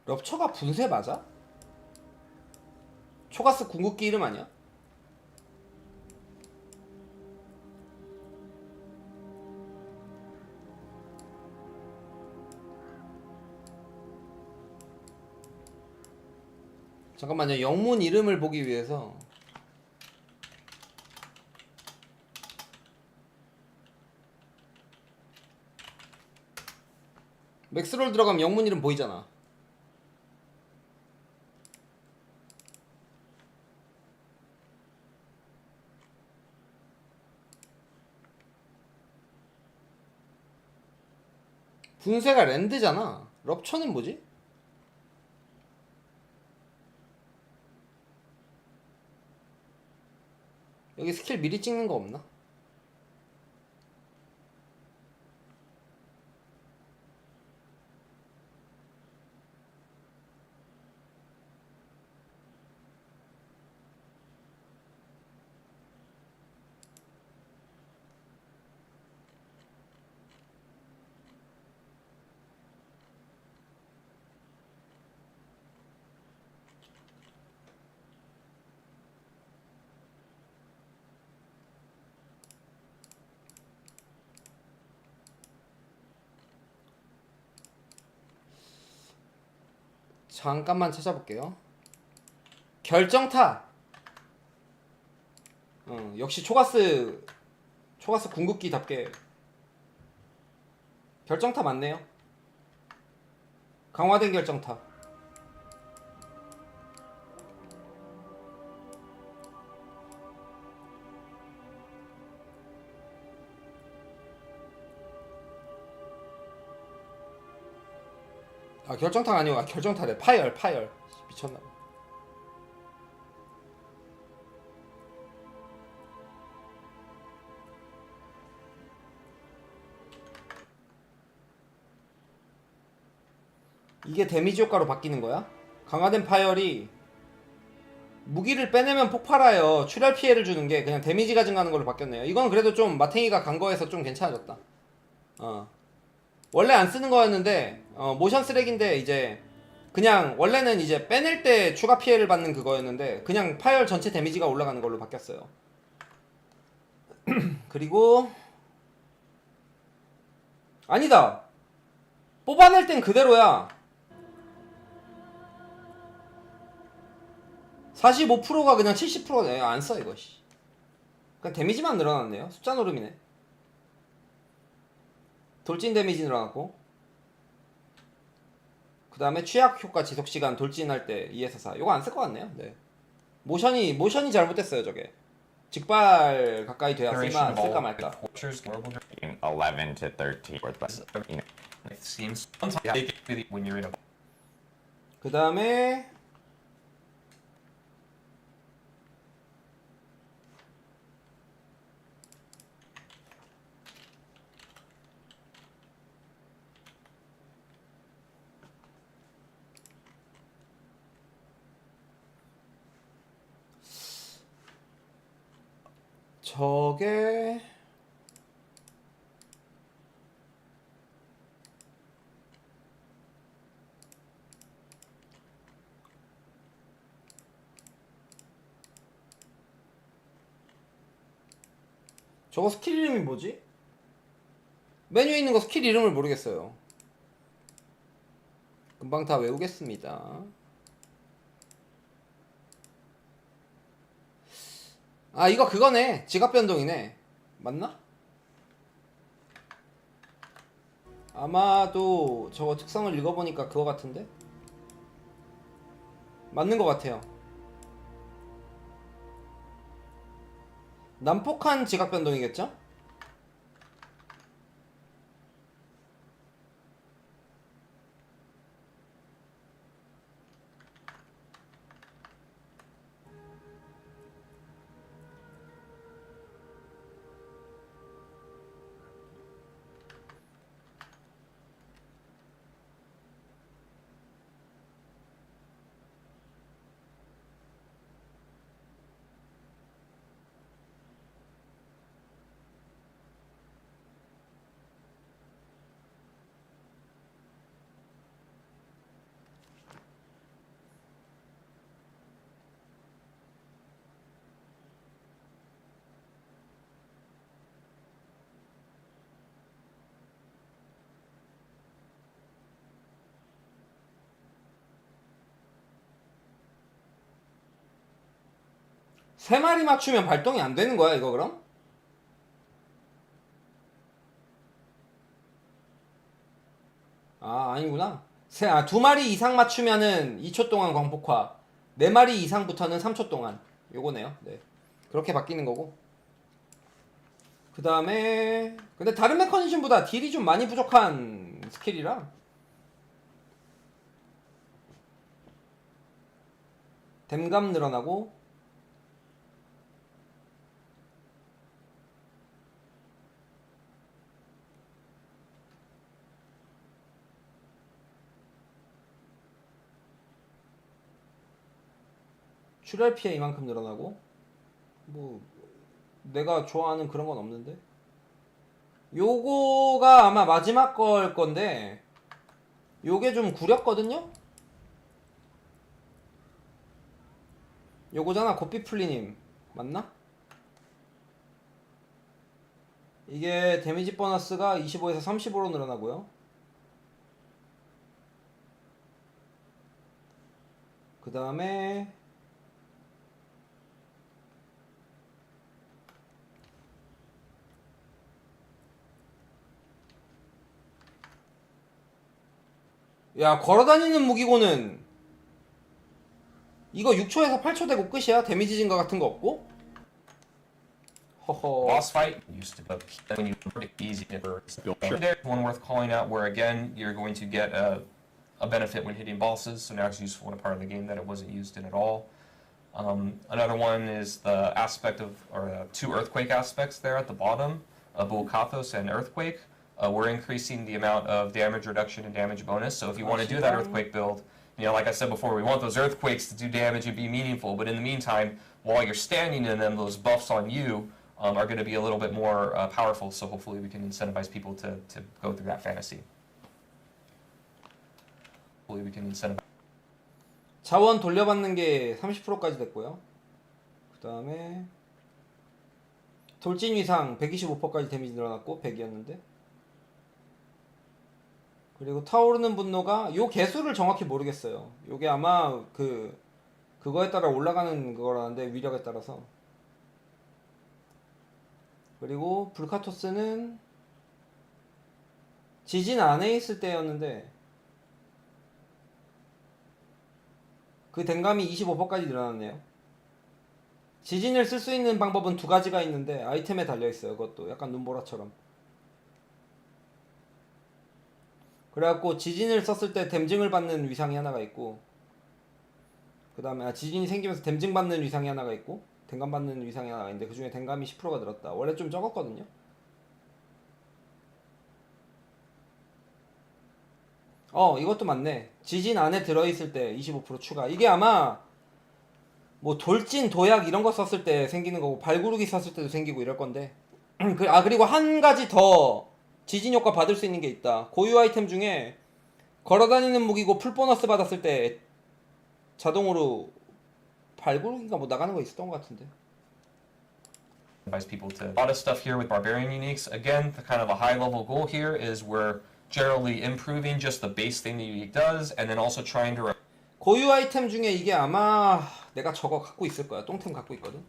럽처가 분쇄 맞아? 초가스 궁극기 이름 아니야? 잠깐만요. 영문 이름을 보기 위해서 맥스롤 들어가면 영문 이름 보이잖아. 분쇄가 랜드잖아. 럽처는 뭐지? 여기 스킬 미리 찍는 거 없나? 잠깐만 찾아볼게요. 결정타. 역시 초가스 궁극기답게 결정타 맞네요. 강화된 결정타. 아 결정타가 아니고 결정타래. 파열 미쳤나봐. 이게 데미지 효과로 바뀌는 거야? 강화된 파열이 무기를 빼내면 폭발하여 출혈 피해를 주는 게 그냥 데미지가 증가하는 걸로 바뀌었네요. 이건 그래도 좀 마탱이가 간 거에서 좀 괜찮아졌다. 원래 안 쓰는 거였는데 모션 쓰레기인데 이제 그냥 원래는 이제 빼낼 때 추가 피해를 받는 그거였는데 그냥 파열 전체 데미지가 올라가는 걸로 바뀌었어요. 그리고 아니다. 뽑아낼 땐 그대로야. 45%가 그냥 70%가 안 써 이거. 그냥 데미지만 늘어났네요. 숫자 노름이네. 돌진 데미지 늘어났고, 그 다음에 취약 효과 지속 시간 돌진할 때 2에서 4. 이거 안 쓸 것 같네요. 네. 모션이 잘못됐어요. 저게 직발 가까이 돼야 쓸까 말까. 11 to 13. 그 다음에 저게 저거 스킬 이름이 뭐지? 메뉴에 있는 거 스킬 이름을 모르겠어요. 금방 다 외우겠습니다. 아 이거 그거네. 지각 변동이네. 맞나? 아마도 저거 특성을 읽어보니까 그거 같은데? 맞는 것 같아요. 난폭한 지각 변동이겠죠? 세 마리 맞추면 발동이 안 되는 거야, 이거 그럼? 아, 아니구나. 두 마리 이상 맞추면은 2초 동안 광폭화. 4마리 이상부터는 3초 동안. 요거네요. 네. 그렇게 바뀌는 거고. 그 다음에 근데 다른 메커니즘보다 딜이 좀 많이 부족한 스킬이라 댐감 늘어나고 출혈 피해 이만큼 늘어나고 뭐 내가 좋아하는 그런 건 없는데 요거가 아마 마지막 걸 건데 요게 좀 구렸거든요? 요거잖아 고삐플리님 맞나? 이게 데미지 보너스가 25에서 35로 늘어나고요 그 다음에 야 걸어다니는 무기고는 이거 6초에서 8초 되고 끝이야? 데미지 증가 같은 거 없고? 허허. Boss fight used to be when you predict easy numbers. There's one worth calling out where again you're going to get a benefit when hitting bosses, so now it's useful in a part of the game that it wasn't used in at all. Another one is the aspect of, or two earthquake aspects there at the bottom, Bulkathos and Earthquake. We're increasing the amount of damage reduction and damage bonus, so if you want to do that earthquake build, you know, like I said before, we want those earthquakes to do damage and be meaningful, but in the meantime, while you're standing in them, those buffs on you are going to be a little bit more powerful, so hopefully we can incentivize people to go through that fantasy. Hopefully we can incentivize. 자원 돌려받는 게 30%까지 됐고요. 그 다음에 돌진 위상 125%까지 데미지 늘어났고 100이었는데 그리고 타오르는 분노가 요 개수를 정확히 모르겠어요. 요게 아마 그거에 따라 올라가는 거라는데 위력에 따라서 그리고 불카토스는 지진 안에 있을 때였는데 그 댕감이 25%까지 늘어났네요. 지진을 쓸 수 있는 방법은 두 가지가 있는데 아이템에 달려있어요. 그것도 약간 눈보라처럼. 그래갖고 지진을 썼을 때 댐증을 받는 위상이 하나가 있고 그 다음에 지진이 생기면서 댐증 받는 위상이 하나가 있고 댕감 받는 위상이 하나가 있는데 그 중에 댕감이 10%가 늘었다. 원래 좀 적었거든요. 이것도 맞네. 지진 안에 들어있을 때 25% 추가. 이게 아마 뭐 돌진, 도약 이런 거 썼을 때 생기는 거고 발구르기 썼을 때도 생기고 이럴 건데 그리고 한 가지 더 지진 효과 받을 수 있는 게 있다. 고유 아이템 중에 걸어다니는 무기고 풀 보너스 받았을 때 자동으로 발구르기가 뭐 나가는 거 있었던 것 같은데. People to a lot of stuff here with barbarian uniques. Again, the kind of a high level goal here is we're generally improving just the base thing the unique does, and then also trying to. 고유 아이템 중에 이게 아마 내가 저거 갖고 있을 거야. 똥템 갖고 있거든.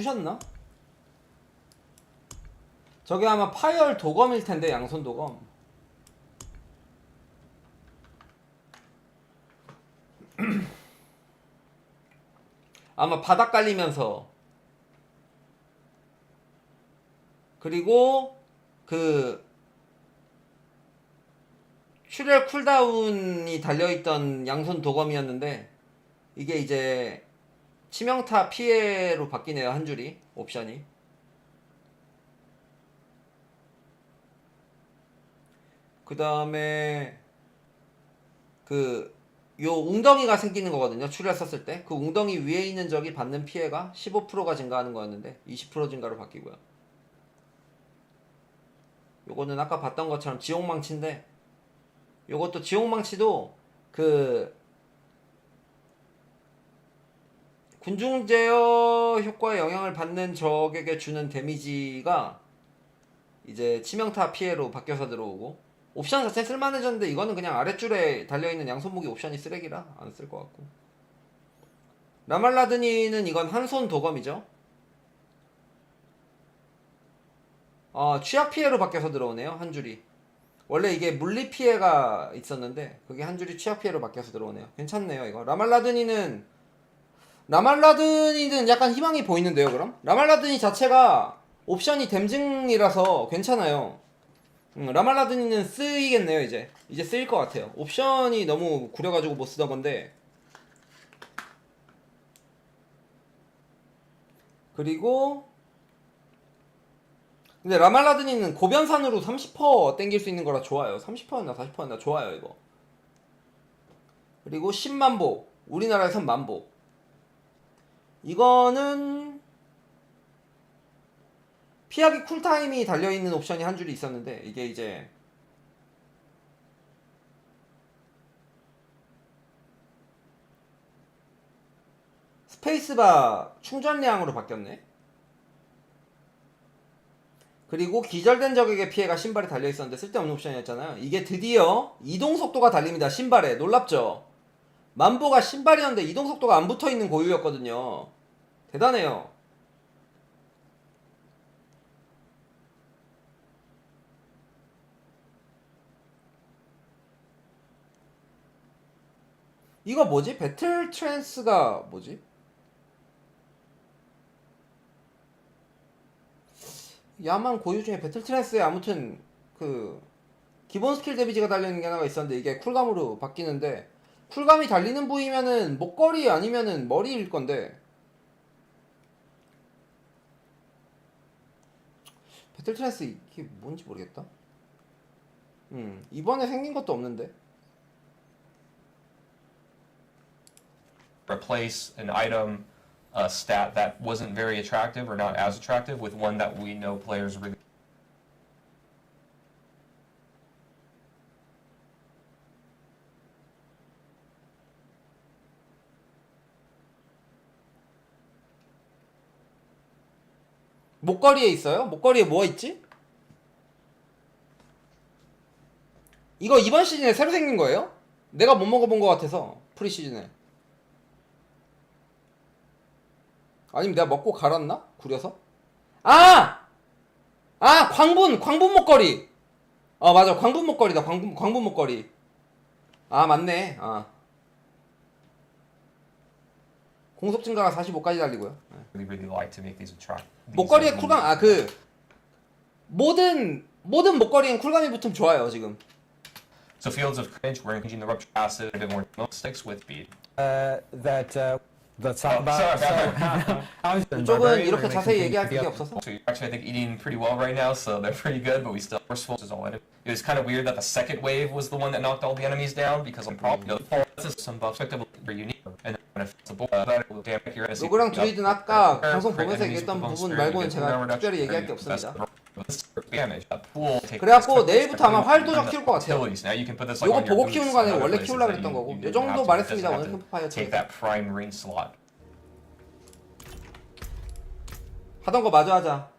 부셨나? 저게 아마 파열 도검일 텐데, 양손 도검. 아마 바닥 깔리면서. 그리고 그 출혈 쿨다운이 달려있던 양손 도검이었는데 이게 이제 치명타 피해로 바뀌네요. 한 줄이 옵션이. 그 다음에 그 요 웅덩이가 생기는 거거든요. 출혈 썼을 때 그 웅덩이 위에 있는 적이 받는 피해가 15%가 증가하는 거였는데 20% 증가로 바뀌고요. 요거는 아까 봤던 것처럼 지옥망치인데 요것도 지옥망치도 그 군중 제어 효과에 영향을 받는 적에게 주는 데미지가 이제 치명타 피해로 바뀌어서 들어오고, 옵션 자체 쓸만해졌는데 이거는 그냥 아랫줄에 달려있는 양손무기 옵션이 쓰레기라 안 쓸 것 같고, 라말라드니는 이건 한손 도검이죠. 취약 피해로 바뀌어서 들어오네요. 한 줄이. 원래 이게 물리 피해가 있었는데 그게 한 줄이 취약 피해로 바뀌어서 들어오네요. 괜찮네요 이거. 라말라드니는 약간 희망이 보이는데요. 그럼 라말라드니 자체가 옵션이 댐증이라서 괜찮아요. 라말라드니는 쓰이겠네요. 이제 쓰일 것 같아요. 옵션이 너무 구려가지고 못 쓰던 건데. 그리고 근데 라말라드니는 고변산으로 30% 땡길 수 있는 거라 좋아요. 30%였나 40%였나 좋아요 이거. 그리고 10만보, 우리나라에선 만보. 이거는 피하기 쿨타임이 달려있는 옵션이 한 줄이 있었는데 이게 이제 스페이스바 충전량으로 바뀌었네. 그리고 기절된 적에게 피해가 신발에 달려있었는데 쓸데없는 옵션이었잖아요. 이게 드디어 이동속도가 달립니다. 신발에. 놀랍죠? 만보가 신발이었는데 이동속도가 안 붙어있는 고유였거든요. 대단해요. 이거 뭐지? 배틀 트랜스가 뭐지? 야만 고유 중에 배틀 트랜스에 아무튼 그 기본 스킬 데미지가 달리는 게 하나가 있었는데 이게 쿨감으로 바뀌는데, 쿨감이 달리는 부위면은 목걸이 아니면은 머리일 건데 배틀 트랜스 이게 뭔지 모르겠다. 이번에 생긴 것도 없는데. Replace an item stat that wasn't very attractive or not as attractive with one that we know players really. 목걸이에 있어요? 목걸이에 뭐가 있지? 이거 이번 시즌에 새로 생긴 거예요? 내가 못 먹어본 것 같아서 프리 시즌에. 아니면 내가 먹고 갈았나? 구려서? 광분 목걸이. 맞아, 광분 목걸이다. 광분 목걸이. 맞네. 공속 증가가 45까지 달리고요. Really like to make these attract. 목걸이에 쿨감, 모든 목걸이엔 쿨감이 붙으면 좋아요 지금. So fields of cringe, we're changing the rupture acid a bit more sticks with speed. Let's talk about. 이쪽은 이렇게 자세히 얘기할 게 없어서. So you're actually, I think, eating pretty well right now, so they're pretty good, but we still forceful is all in it. It was kind of weird that the second wave was the one that knocked all the enemies down because I'm probably some buffs were unique, and then when it fits the board, that will damage your enemy. 로그랑 드루이드는 아까 방송 보면서 얘기했던 부분 말고는 제가 특별히 얘기할 게 없습니다. 그래갖고 내일부터 아마 활도적 키울 것 같아요. 요거 보고 키우는 거 아니라 원래 키우려고 했던 거고. 요 정도 말했습니다. 오늘 캠프파이어 때. 하던 거 마저 하자.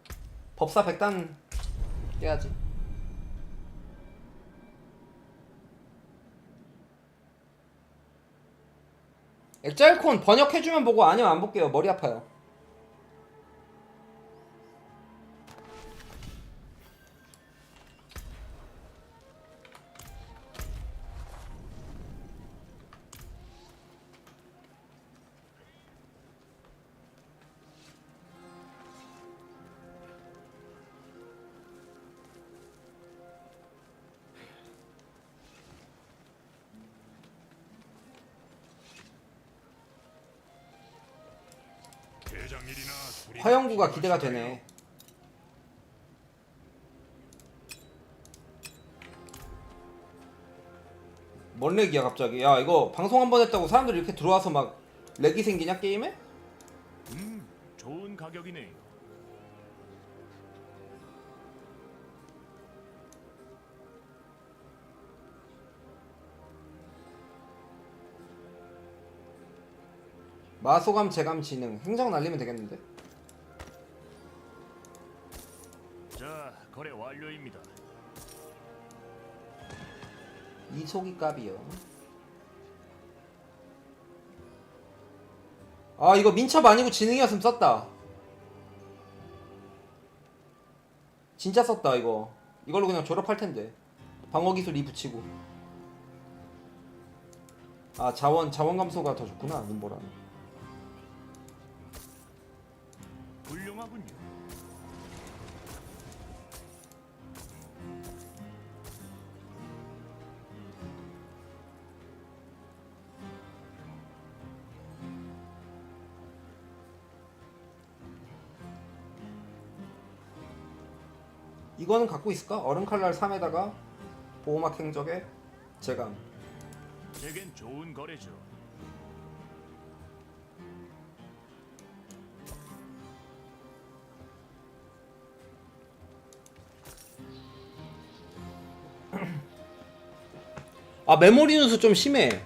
법사 100단 깨야지. 엑자일콘 번역해주면 보고 아니면 안 볼게요. 머리 아파요. 화영구가 기대가 되네. 뭔 렉이야 갑자기. 야 이거 방송 한 번 했다고 사람들이 이렇게 들어와서 막 렉이 생기냐 게임에? 좋은 가격이네요. 마소감 제감 지능 행정 날리면 되겠는데? 자, 거래 완료입니다. 이소기 값이요. 아 이거 민첩 아니고 지능이었으면 썼다. 진짜 썼다 이거. 이걸로 그냥 졸업할 텐데. 방어 기술 2 붙이고. 아 자원 감소가 더 좋구나 눈보라는. 훌륭하군요. 이거는 갖고 있을까? 얼음칼날 3에다가 보호막 행적에 제감. 제겐 좋은 거래죠. 아 메모리 누수 좀 심해.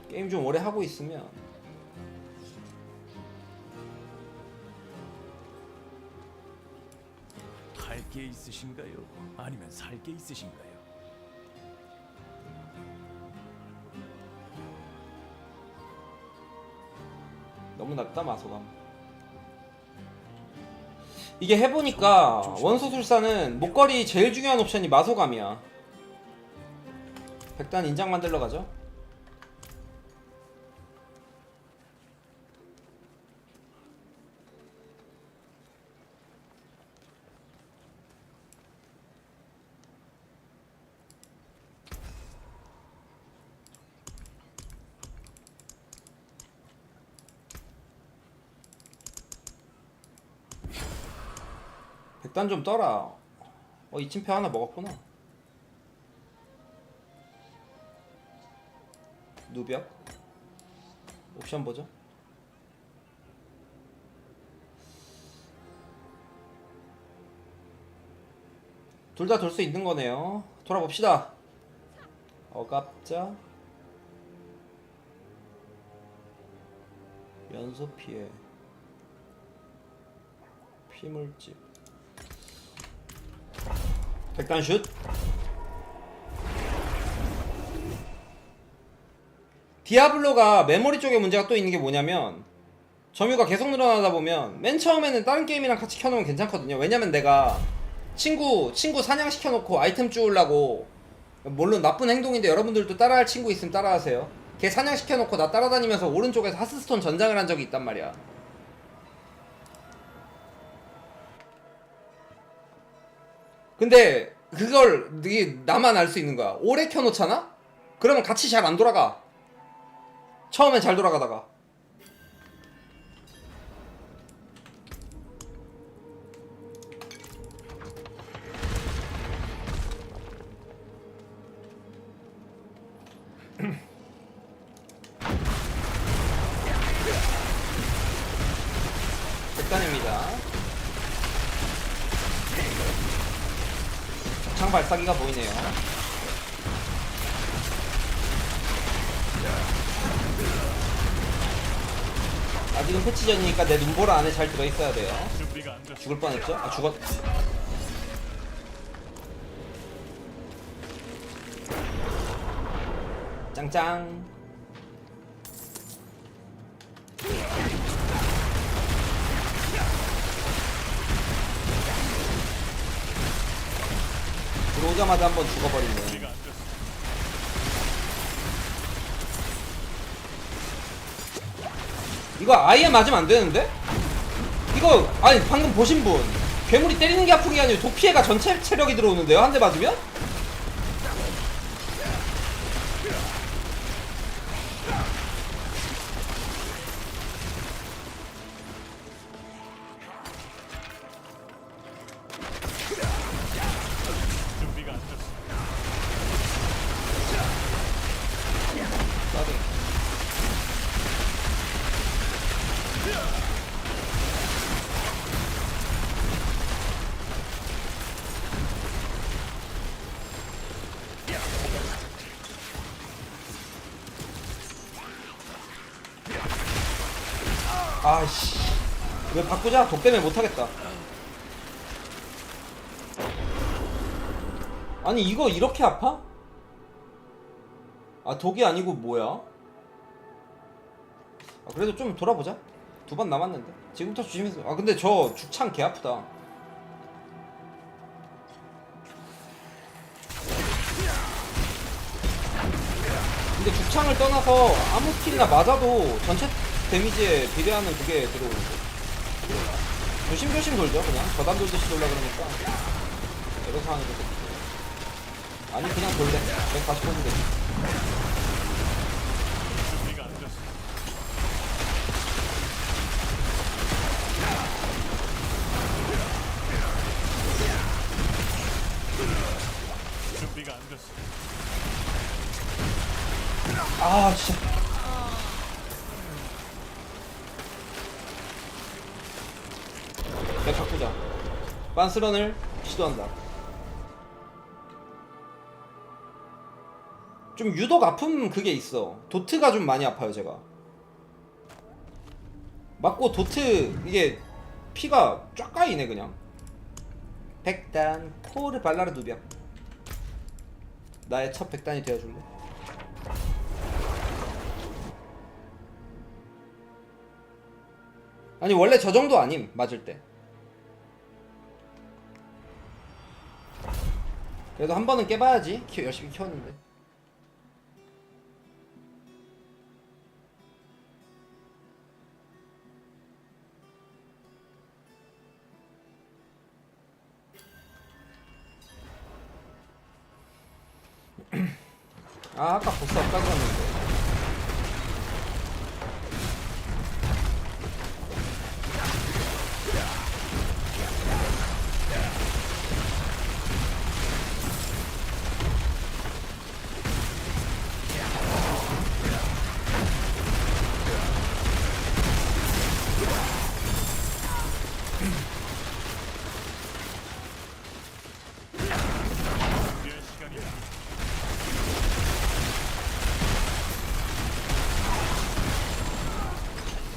게임 좀 오래 하고 있으면 팔 게 있으신가요? 아니면 살 게 있으신가요? 너무 낮다 마소감. 이게 해보니까 원소술사는 목걸이 제일 중요한 옵션이 마소감이야. 백단 인장 만들러 가죠. 백단 좀 떠라. 이침표 하나 먹었구나. 누벽 옵션 보죠. 둘 다 돌 수 있는 거네요. 돌아봅시다. 억압자 연소 피해 피물집 백단 슛. 디아블로가 메모리 쪽에 문제가 또 있는 게 뭐냐면 점유가 계속 늘어나다 보면 맨 처음에는 다른 게임이랑 같이 켜놓으면 괜찮거든요. 왜냐면 내가 친구 사냥 시켜놓고 아이템 주우려고, 물론 나쁜 행동인데 여러분들도 따라할 친구 있으면 따라하세요. 걔 사냥 시켜놓고 나 따라다니면서 오른쪽에서 하스스톤 전장을 한 적이 있단 말이야. 근데 그걸 나만 알 수 있는 거야. 오래 켜놓잖아? 그러면 같이 잘 안 돌아가. 처음엔 잘 돌아가다가. 백단입니다. 적창 발사기가 보이네요. 아직은 패치전이니까 내 눈보라 안에 잘 들어있어야 돼요. 죽을 뻔했죠? 아 죽었... 짱짱. 들어오자마자 한번 죽어버리네. 이거 아예 맞으면 안 되는데? 이거 아니 방금 보신 분 괴물이 때리는 게 아픈 게 아니고 도피해가 전체 체력이 들어오는데요? 한 대 맞으면? 아씨 왜 바꾸자? 독 때문에 못하겠다. 아니 이거 이렇게 아파? 아 독이 아니고 뭐야? 아 그래도 좀 돌아보자. 2번 남았는데 지금부터 조심해서. 아 근데 저 죽창 개 아프다. 근데 죽창을 떠나서 아무 스킬이나 맞아도 전체 데미지에 비례하는 그게 들어오는데 조심조심 돌죠. 그냥 저단 돌듯이 돌라 그러니까 여러 상황이 됐어. 아니 그냥 돌래. 내가 다시 보면 되지. 준비가 안 됐어. 준비가 안 됐어. 아 진짜. 내가 바꾸자. 빤스런을 시도한다. 좀 유독 아픈 그게 있어. 도트가 좀 많이 아파요 제가. 맞고 도트 이게 피가 쫙 까이네 그냥. 백단 코르 발라르 누비야. 나의 첫 백단이 되어줄래? 아니 원래 저 정도 아님 맞을 때. 그래도 한 번은 깨봐야지. 열심히 키웠는데. 아 아까 보스 앞까지 갔는데.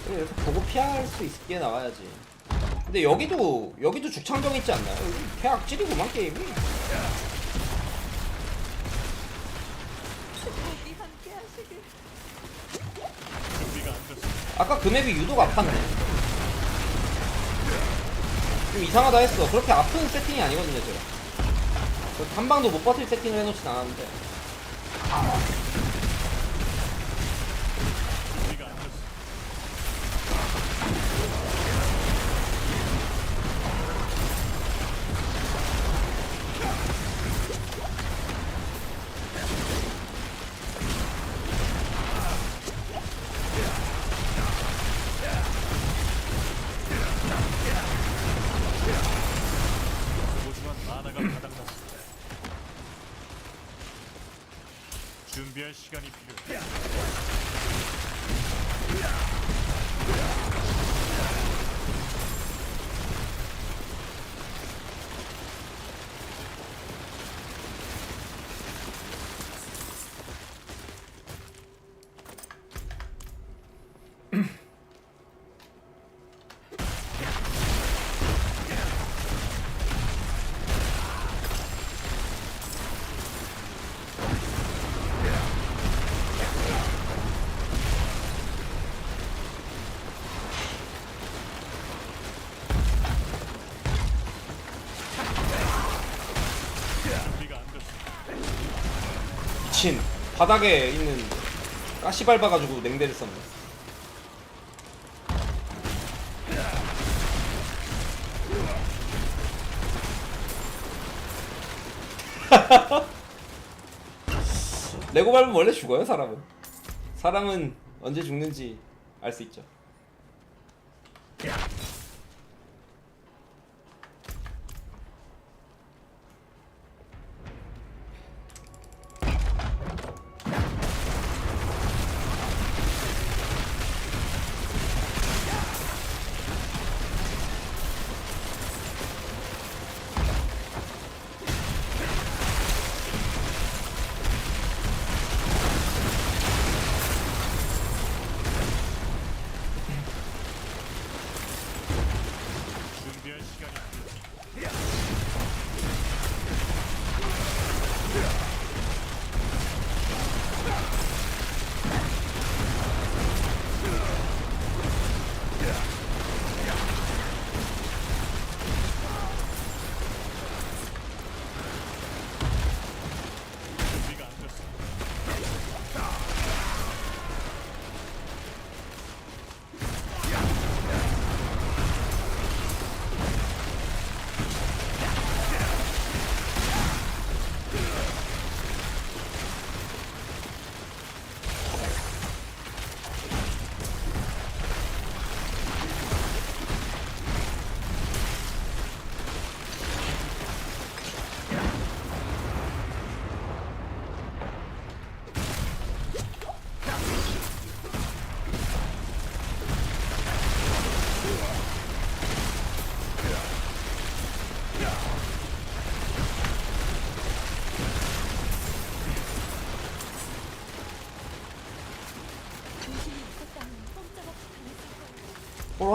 이렇게 보고 피할 수 있게 나와야지. 근데 여기도 죽창병 있지 않나요? 여기 개 악질이구만 게임이. 아까 그 맵이 유독 아팠네. 좀 이상하다 했어. 그렇게 아픈 세팅이 아니거든요 제가. 한 방도 못 버틸 세팅을 해놓진 않았는데. 준비할 시간이 필요해. 미친. 바닥에 있는 가시 밟아가지고 냉대를 썼네. 레고 밟으면 원래 죽어요 사람은. 사람은 언제 죽는지 알 수 있죠.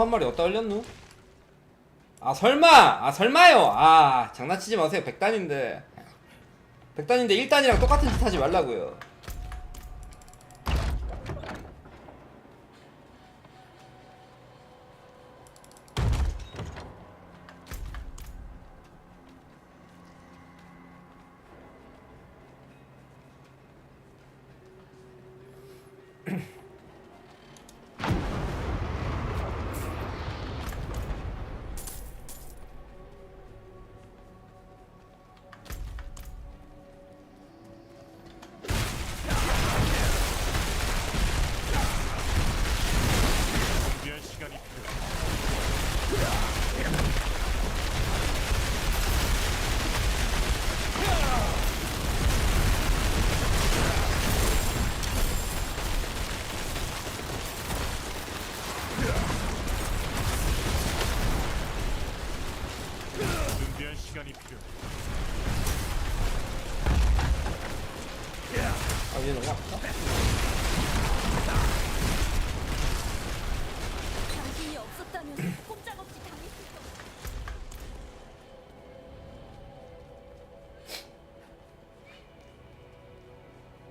한 마리 어디다 흘렸누? 아 설마! 아 설마요! 아 장난치지 마세요. 100단인데 1단이랑 똑같은 짓 하지 말라고요. 준비할 시간이 필요해. 준비할 시간이 필요해. 아 얘 너무 아프다. 당신이 없었다면 꼼짝없이 당했을 거야.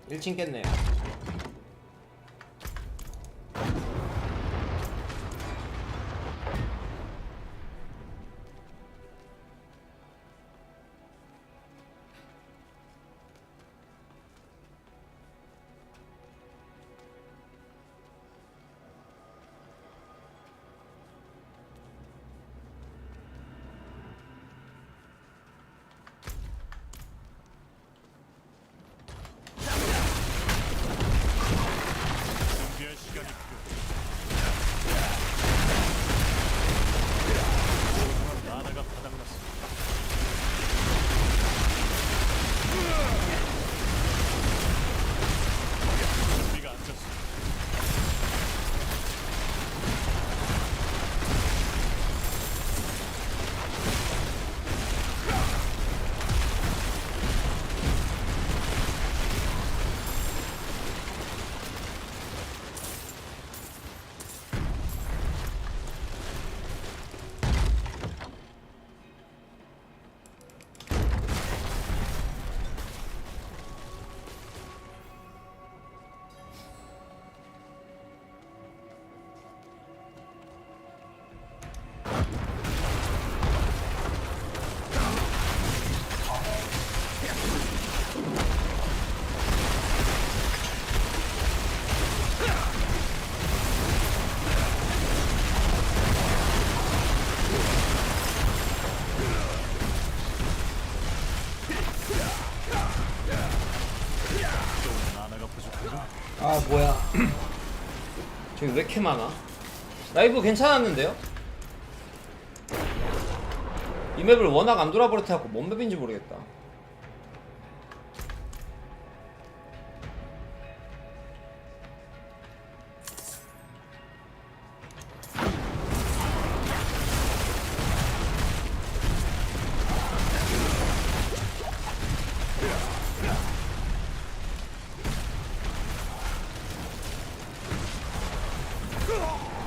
1층 깼네요. 준비할 시간이 필요해. 나나가 바닥났어. 준비가 안 졌어. 또 나나가 부족한가? 아 뭐야. 저기 왜 이렇게 많아? 라이브 괜찮았는데요? 이 맵을 워낙 안 돌아버렸다고 뭔 맵인지 모르겠다.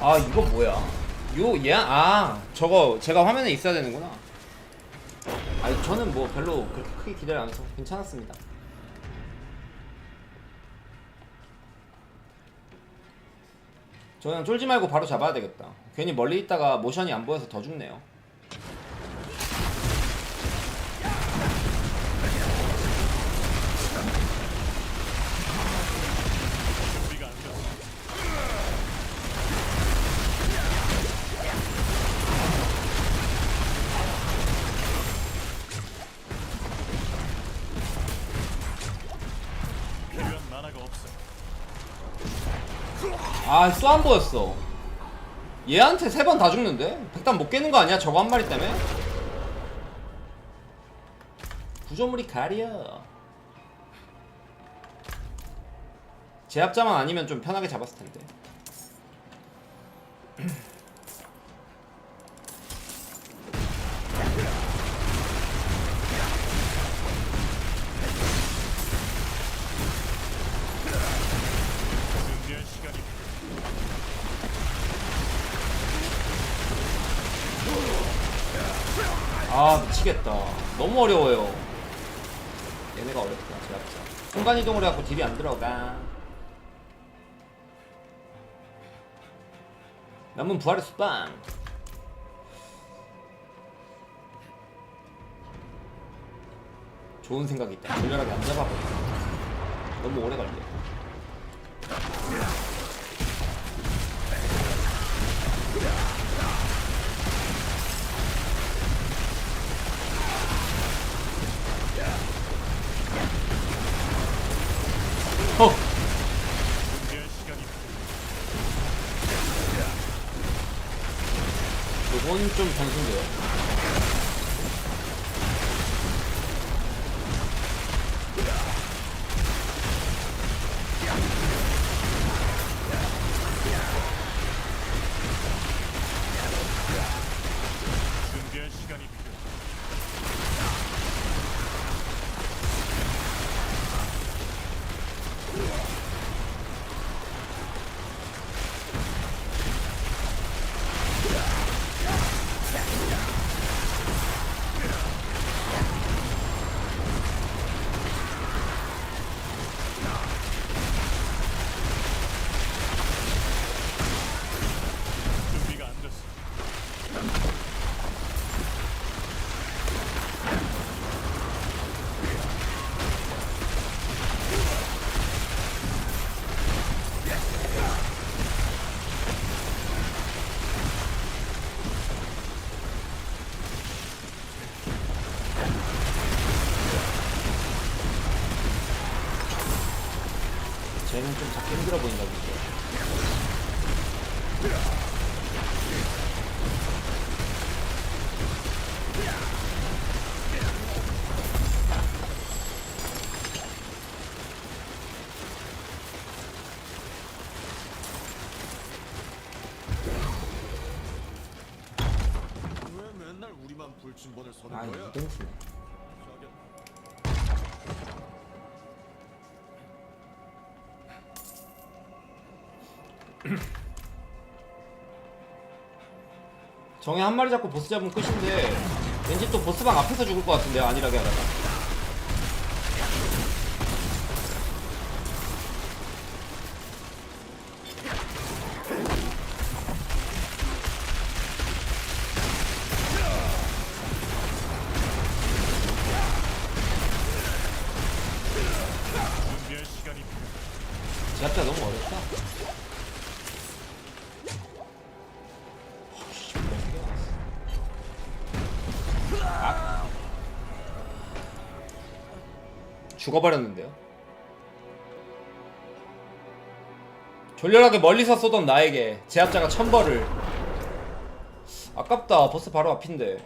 아 이거 뭐야? 저거 제가 화면에 있어야 되는구나. 아니 저는 뭐 별로 그렇게 크게 기대를 안 해서 괜찮았습니다. 저 그냥 쫄지 말고 바로 잡아야 되겠다. 괜히 멀리 있다가 모션이 안 보여서 더 죽네요. 준비가 안 졌어. 필요한 만화가 없어. 아, 쏘 안 보였어. 얘한테 3번 다 죽는데? 100단 못 깨는 거 아니야? 저거 한 마리 때문에? 구조물이 가려. 제압자만 아니면 좀 편하게 잡았을 텐데. 준비할 시간이 필요해. 와 미치겠다. 너무 어려워요. 얘네가 어렵다. 제압자. 순간이동을 해갖고 딜이 안 들어가. 남은 부활의 수빵. 좋은 생각이 있다. 전렬하게 안 잡아버려. 너무 오래 걸려. 요건 좀 변수인데요. 준비할 시간이 필요해. 준비가 안 됐어. 쟤는 좀 잡기 힘들어 보인다 보죠. 왜 맨날 우리만 불침번을 서는 아 거야? 이등수네. 정에 한 마리 잡고 보스 잡으면 끝인데 왠지 또 보스방 앞에서 죽을 것 같은데요. 안일하게 하다가. 준비할 시간이 필요해. 제압자 너무 어렵다. 아. 죽어버렸는데요. 졸렬하게 멀리서 쏘던 나에게 제압자가 천벌을. 아깝다. 버스 바로 앞인데.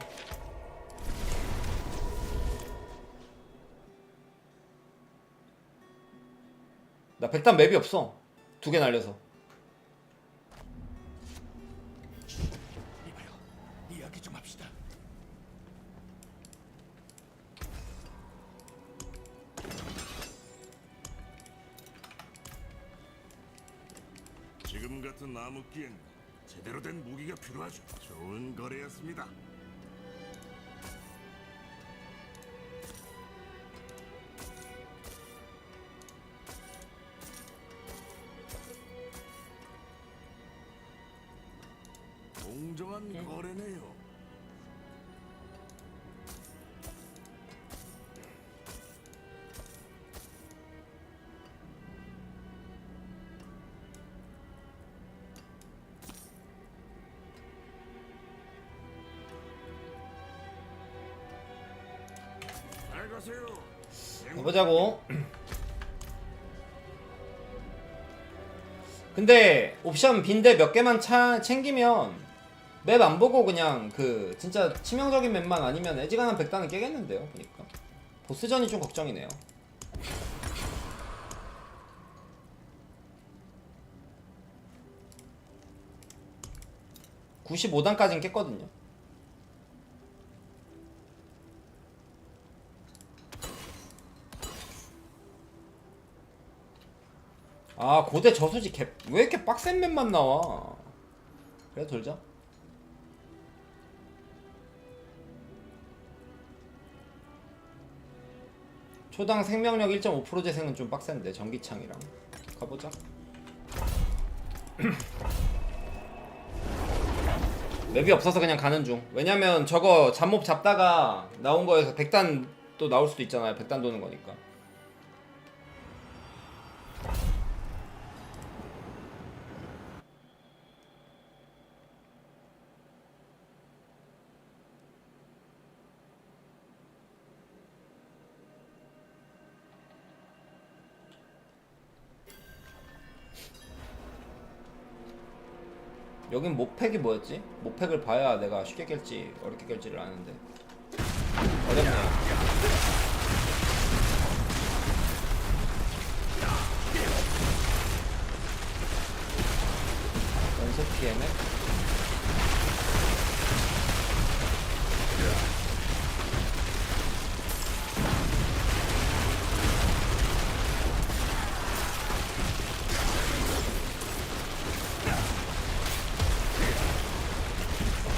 나 백단 맵이 없어. 2개 날려서. 이봐요. 이야기 좀 합시다. 지금 같은 암흑기엔 제대로 된 무기가 필요하죠. 좋은 거래였습니다. 공정한 거래네요. 잘 가세요. 해보자고. 근데 옵션 빈대 몇 개만 챙기면 맵 안 보고 그냥 그 진짜 치명적인 맵만 아니면 애지간한 백단은 깨겠는데요. 보니까 보스전이 좀 걱정이네요. (95단까지는) 깼거든요. 아 고대 저수지 왜 이렇게 빡센 맵만 나와. 그래 돌자. 초당 생명력 1.5% 재생은 좀 빡센데 전기창이랑 가보자. 맵이 없어서 그냥 가는 중. 왜냐면 저거 잡몹 잡다가 나온 거에서 100단 또 나올 수도 있잖아요. 100단 도는 거니까. 여긴 모팩이 뭐였지? 모팩을 봐야 내가 쉽게 깰지 어렵게 깰지를 아는데 어렵네요. 연속 PM에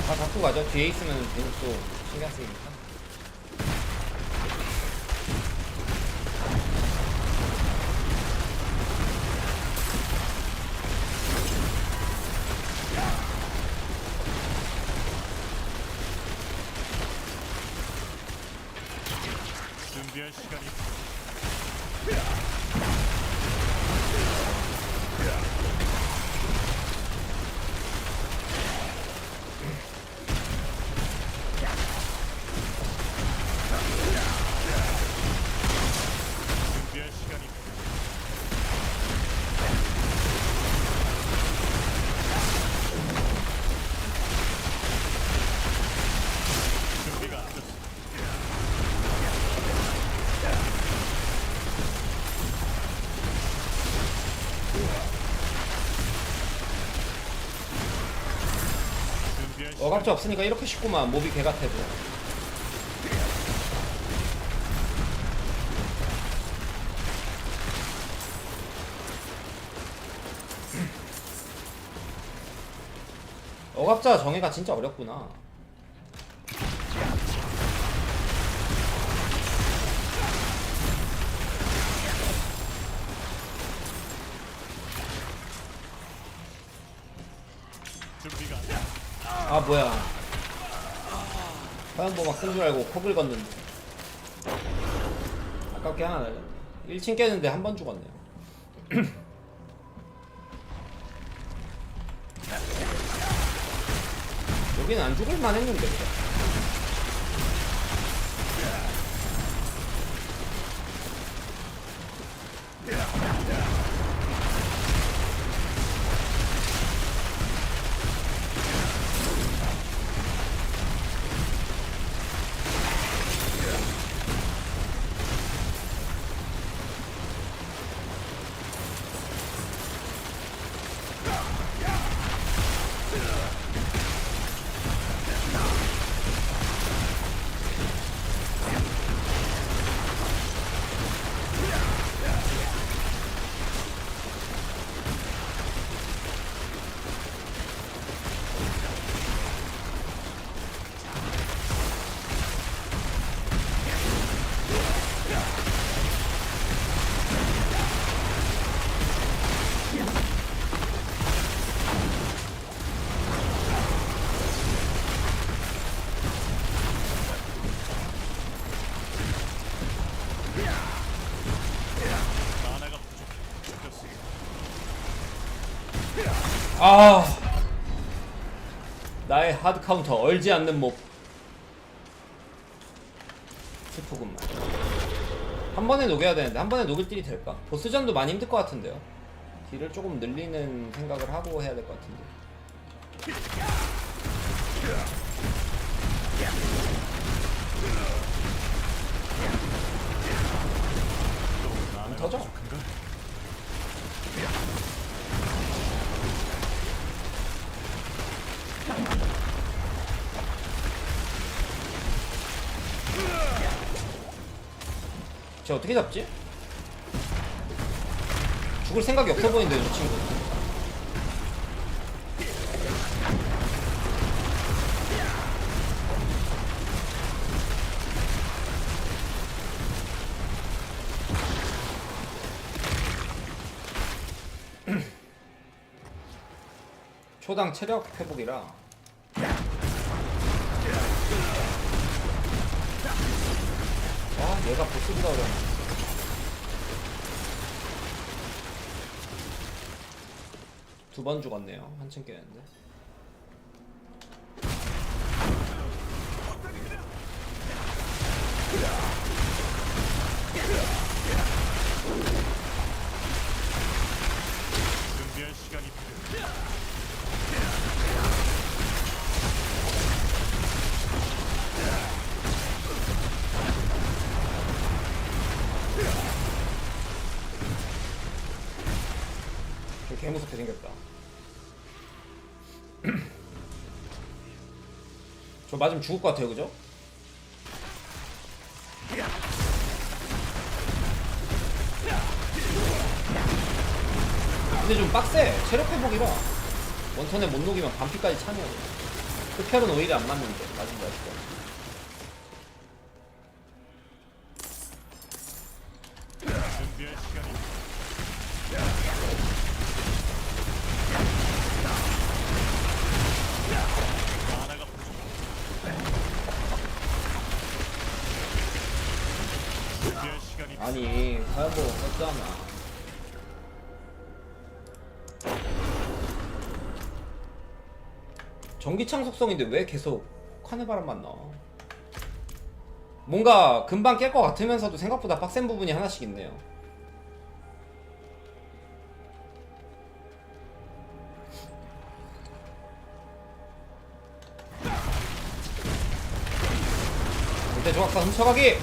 다 갖고 가죠. 뒤에 있으면 계속 또 신경 쓰이니까. 준비할 시간이 준비할 시간이 준비가 안 됐어. 준비할 시간 어갑자 없으니까 이렇게 쉽구만. 몹이 개 같아도. 어갑자 정의가 진짜 어렵구나. 준비가 안 됐어. 아 뭐야. 화염보막 쓴 줄 알고 코 긁었는데 아깝게 하나 날렸네. 1층 깨는데 한 번 죽었네요. 여기는 안 죽을만 했는데 그래. 만화가 부족해. 아 나의 하드 카운터 얼지 않는 몹 슬프군만. 한 번에 녹여야 되는데 한 번에 녹일 딜이 될까? 보스전도 많이 힘들 것 같은데요. 딜을 조금 늘리는 생각을 하고 해야 될 것 같은데. 안 터져. 쟤 어떻게 잡지? 죽을 생각이 없어 보이는데 저 친구. 초당 체력 회복이라. 아, 얘가 보스보다 어려워. 두 번 죽었네요. 한층 깨는데. 준비할 시간이 필요해. 개 무섭게 생겼다. 저 맞으면 죽을 것 같아요, 그죠? 근데 좀 빡세. 체력 회복이라 원턴에 못 녹이면 반피까지 차네요. 흡혈은 오히려 안 맞는데 맞은 거 같아. 준비할 시간이 하나가 준비할 시간이 아니 화염보호 썼잖아. 전기창 속성인데 왜 계속 카네바람만 나와? 뭔가 금방 깰 것 같으면서도 생각보다 빡센 부분이 하나씩 있네요. 이때 조각사 훔쳐가기!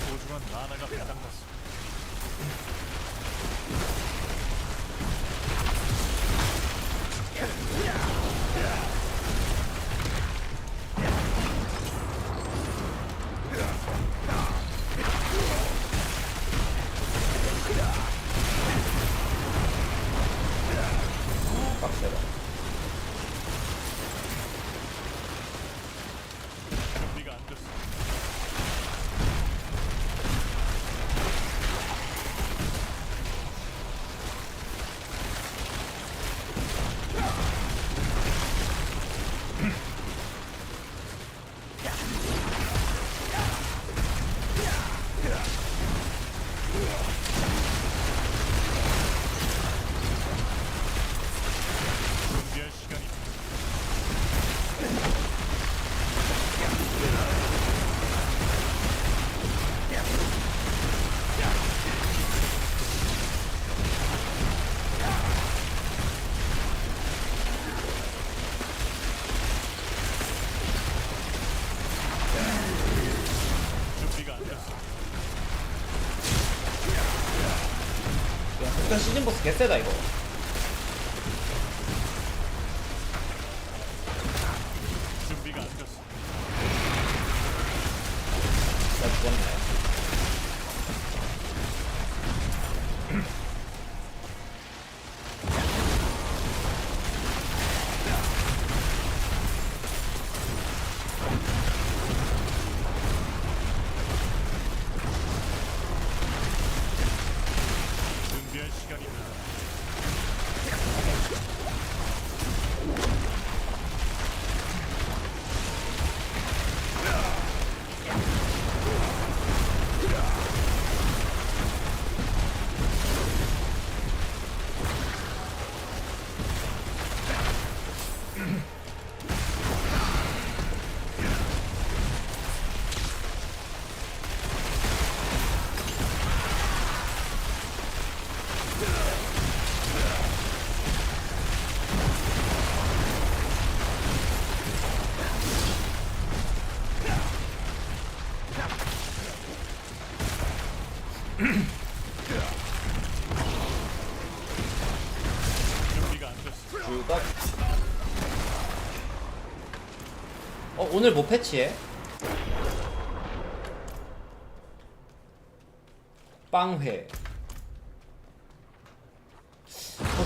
소중한 나나가 바닥났어. 빡세다. 준비가 안 됐어. 준비할 시간이 준비가 안 됐어. 야, 일단 시즌 보스 개쎄다 이거. 준비가 안 됐어. 나 죽었네. 준비할 시간이 준비가 안 됐어. 주가. 오늘 뭐 패치해? 빵회.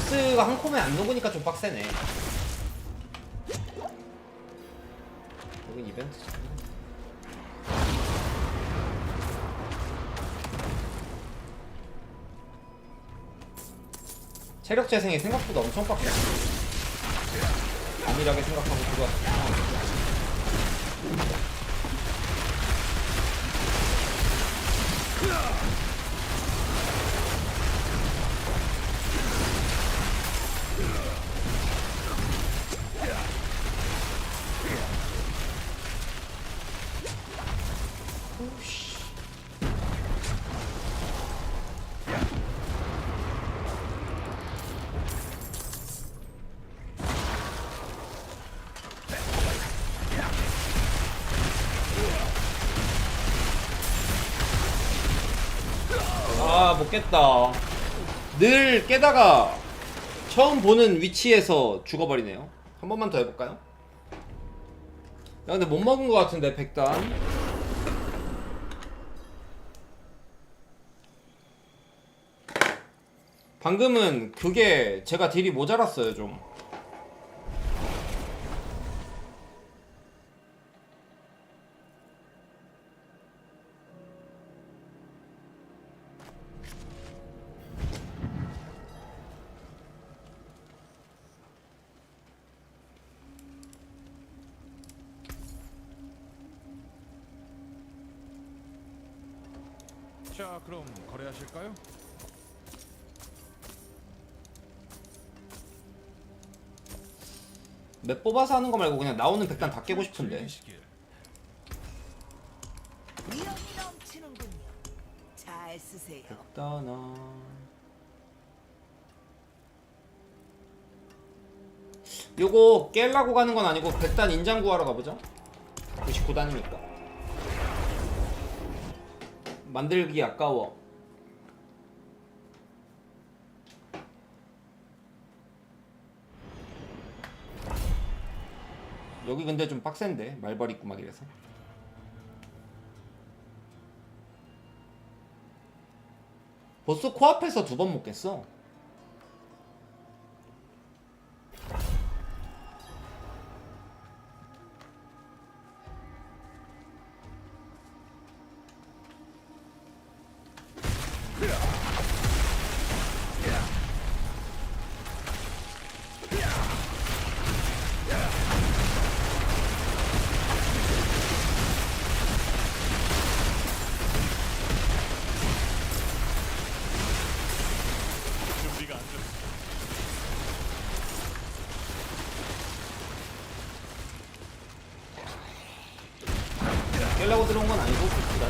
보스가 한 콤에 안 녹으니까 좀 빡세네. 여긴 이벤트잖아. 체력 재생이 생각보다 엄청 빡세. 안일하게 생각하고 들어왔어. 아, 못 깼다. 늘 깨다가 처음 보는 위치에서 죽어버리네요. 한 번만 더 해볼까요? 야, 근데 못 먹은 것 같은데, 100단. 방금은 그게 제가 딜이 모자랐어요, 좀. 자, 그럼 거래하실까요? 맵 뽑아서 하는 거 말고 그냥 나오는 100단 다 깨고 싶은데. 위험이 넘치는군요. 잘 쓰세요. 100단아. 요거 깰라고 가는 건 아니고 100단 인장 구하러 가보자. 99단이니까. 만들기 아까워. 여기 근데 좀 빡센데 말벌 있고 막 이래서. 보스 코앞에서 2번 못 깼어. 준비가 안 됐어. 깨려고 들어온 건 아니고 보스가.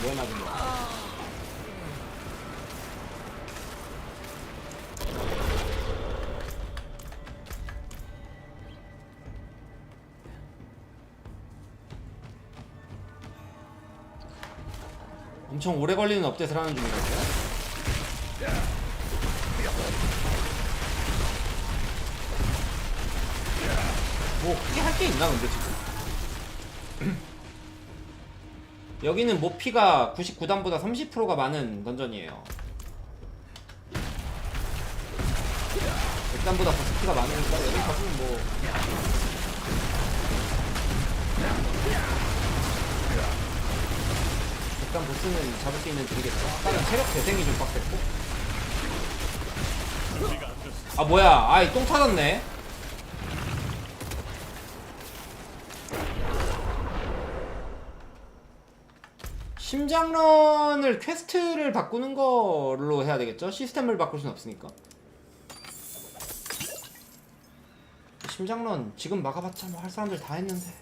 뭐 맞은 거야? 엄청 오래 걸리는 업데이트를 하는 중이라고요? 뭐 크게 할 게 있나 근데 지금? 여기는 모피가 99단보다 30%가 많은 던전이에요. 100단보다 버스피가 많으니까 여기 가서는 뭐 일단 보스는 잡을 수 있는 딜이겠죠. 아까는 체력 재생이 좀 빡셌고. 준비가 안 됐어. 아 뭐야, 아이 똥 터졌네. 심장런을 퀘스트를 바꾸는 걸로 해야 되겠죠? 시스템을 바꿀 순 없으니까. 심장론 지금 막아봤자 뭐 할 사람들 다 했는데.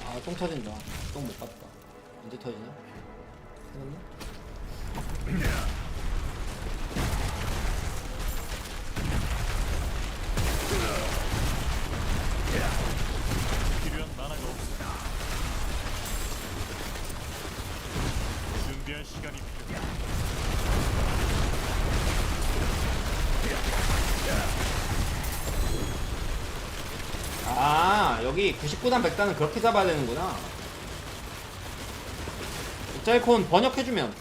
아, 똥 터진다. 똥 못 봤다. 언제 터지냐? 생겼나? 필요한 만화가 없어. 준비할 시간이 필요해. 아, 여기 99단 100단은 그렇게 잡아야 되는구나. 짤콘 번역해주면.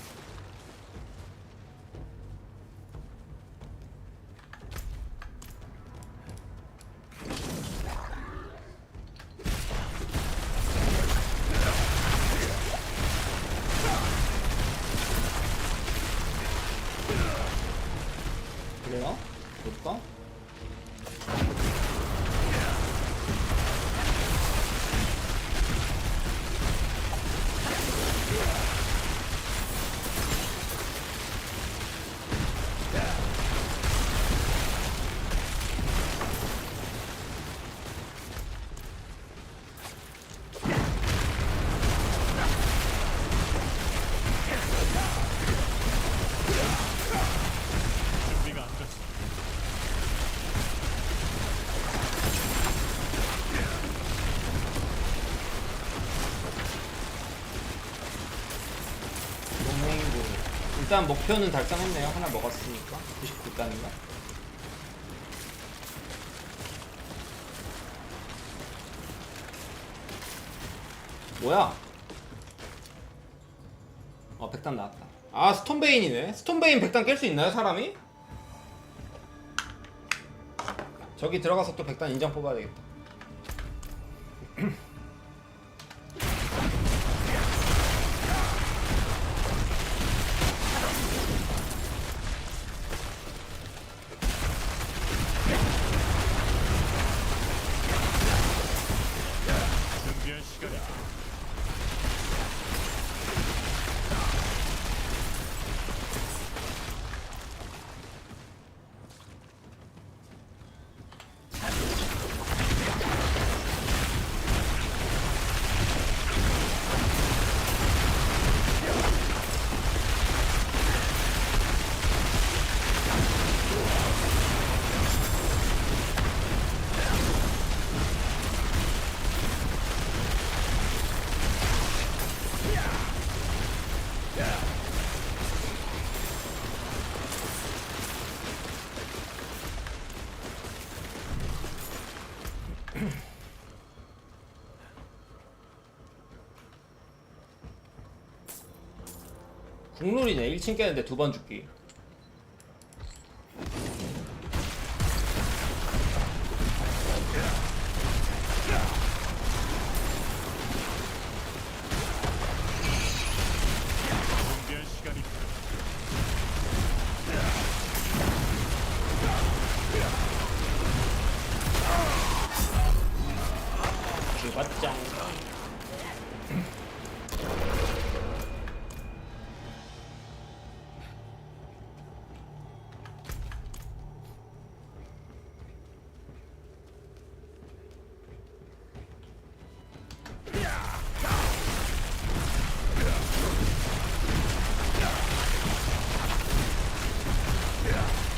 그래요? 볼까? 준비가 안 됐어. 동맹부. 일단 목표는 달성했네요. 하나 먹었으니까. 99단인가? 뭐야? 100단 나왔다. 아, 스톤베인이네. 스톤베인 100단 깰 수 있나요, 사람이? 저기 들어가서 또 100단 인장 뽑아야 되겠다. 준비할 시간이 필요해. 국룰이네. 1층 깨는데 2번 죽기. 준비할 시간이 필요해. 죽었짱.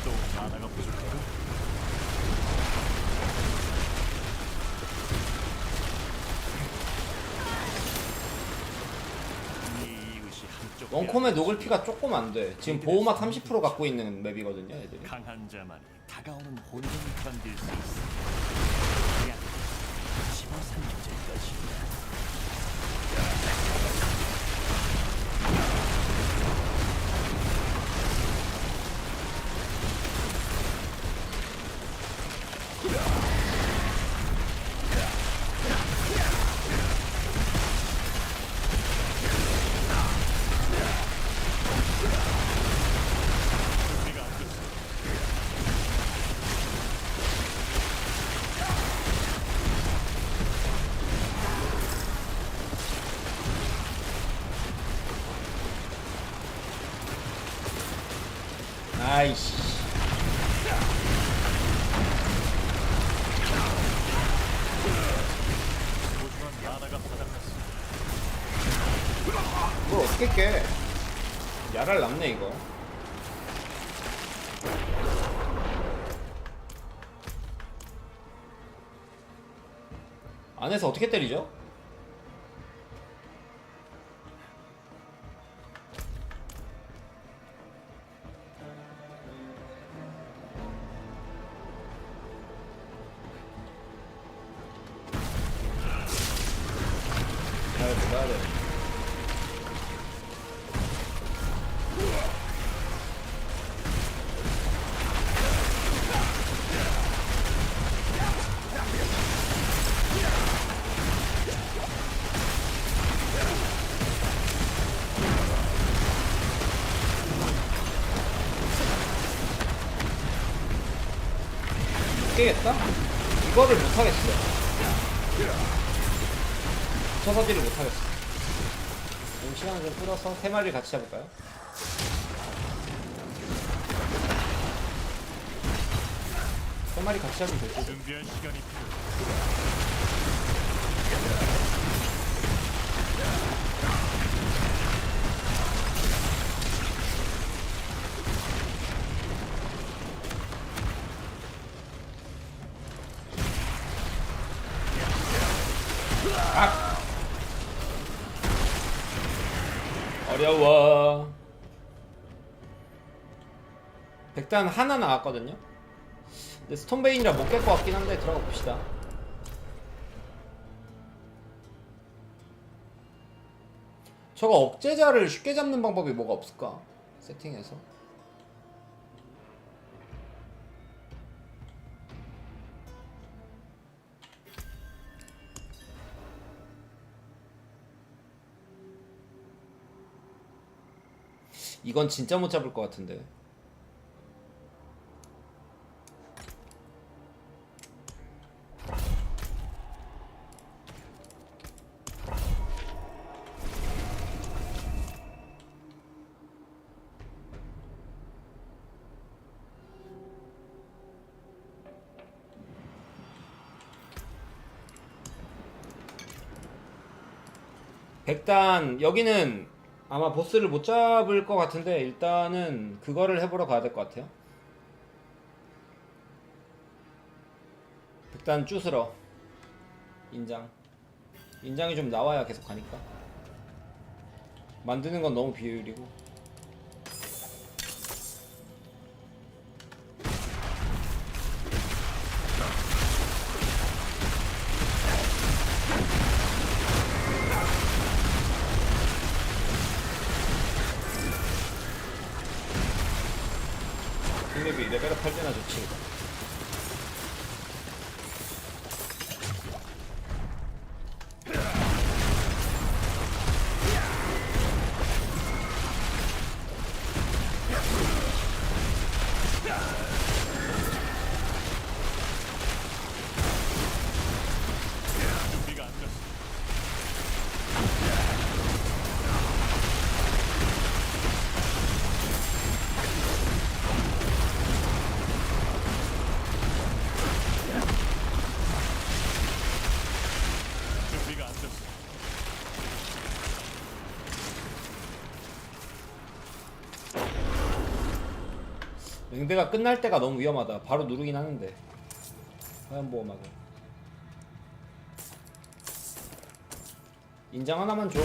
또 만화가 부족해. 네 이웃이 한쪽 원콤의 녹을 피가 조금 안 돼. 지금 보호막 30% 갖고 있는 맵이거든요, 애들이. 강한 자만이 다가오는 혼돈을 견딜 수 있어. 그냥 집어삼킬 것이다. 아이씨. 소중한 나라가 바닥났어. 이걸 어떻게 깨? 야랄 남네 이거. 안에서 어떻게 때리죠? 잘 들어가야 돼. 깨겠다? 이거를 못하겠어. 서서지를 못하겠어. 좀 시간을 좀 끌어서 3마리를 같이 잡을까요? 세 마리 같이 잡으면 되지. 준비할 시간이 필요해. 어려워. 백단 하나 나왔거든요. 근데 스톤베인이라 못 깰 것 같긴 한데 들어가 봅시다. 저거 억제자를 쉽게 잡는 방법이 뭐가 없을까? 세팅해서. 이건 진짜 못 잡을 것 같은데. 백단 여기는 아마 보스를 못 잡을 것 같은데 일단은 그거를 해보러 가야 될 것 같아요. 백단 쭈스러 인장이 좀 나와야 계속 가니까. 만드는 건 너무 비효율이고. 맵이 레벨업 할 때나 좋지. 준비가 안 됐어. 준비가 안 됐어. 맹대가 끝날 때가 너무 위험하다. 바로 누르긴 하는데. 화염보호막을. 인장 하나만 줘.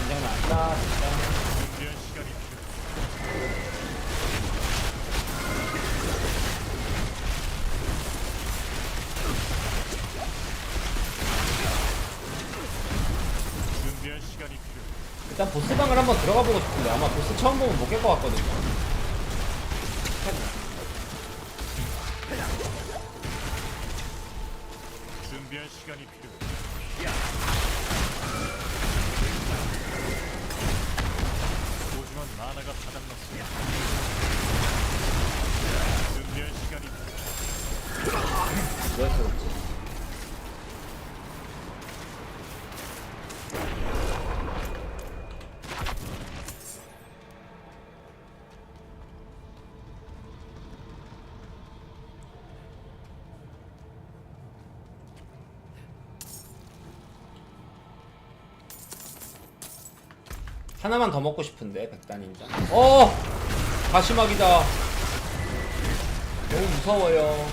인장 나왔다. 진짜. 준비할 시간이 필요해. 준비할 시간이 필요해. 일단 보스방을 한번 들어가 보고 싶은데 아마 보스 처음 보면 못 깰 것 같거든요. 준비할 시간이 필요해. 소중한 만화가 바닥났어. 준비할 시간이 필요해. 왜 그렇지? 하나만 더 먹고 싶은데 백단인자. 가시막이다. 너무 무서워요.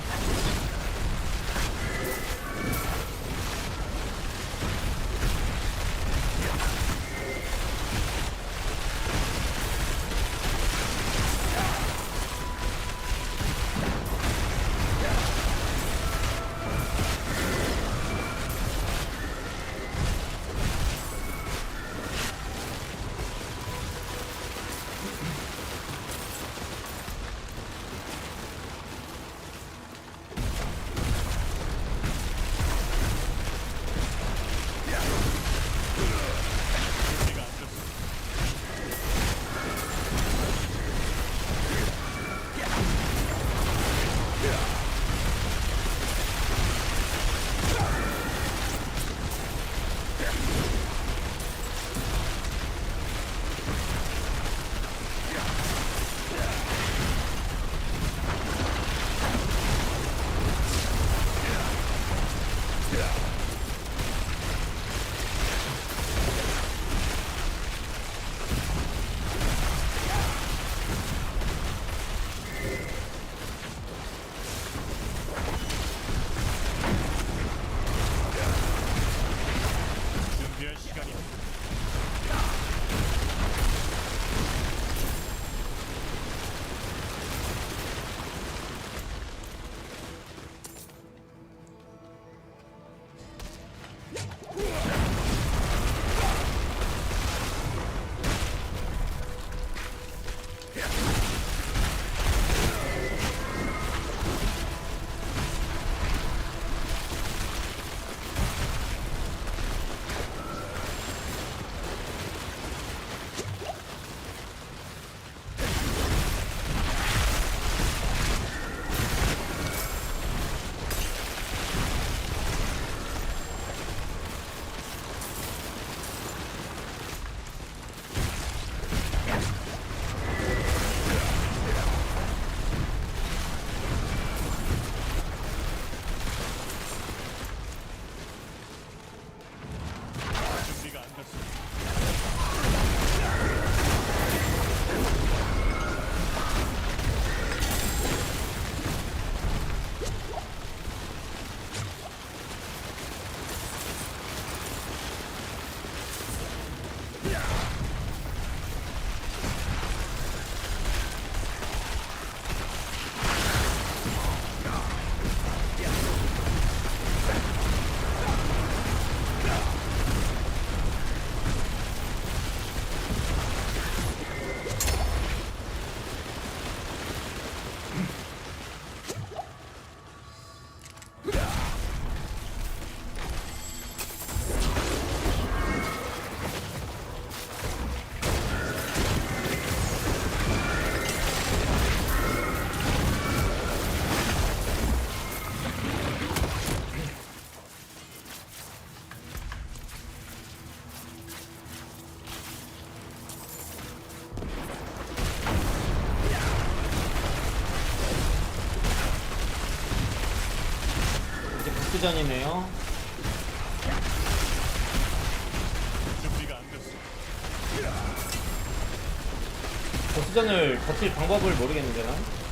보스전이네요. 보스전을 버틸 방법을 모르겠는데 난.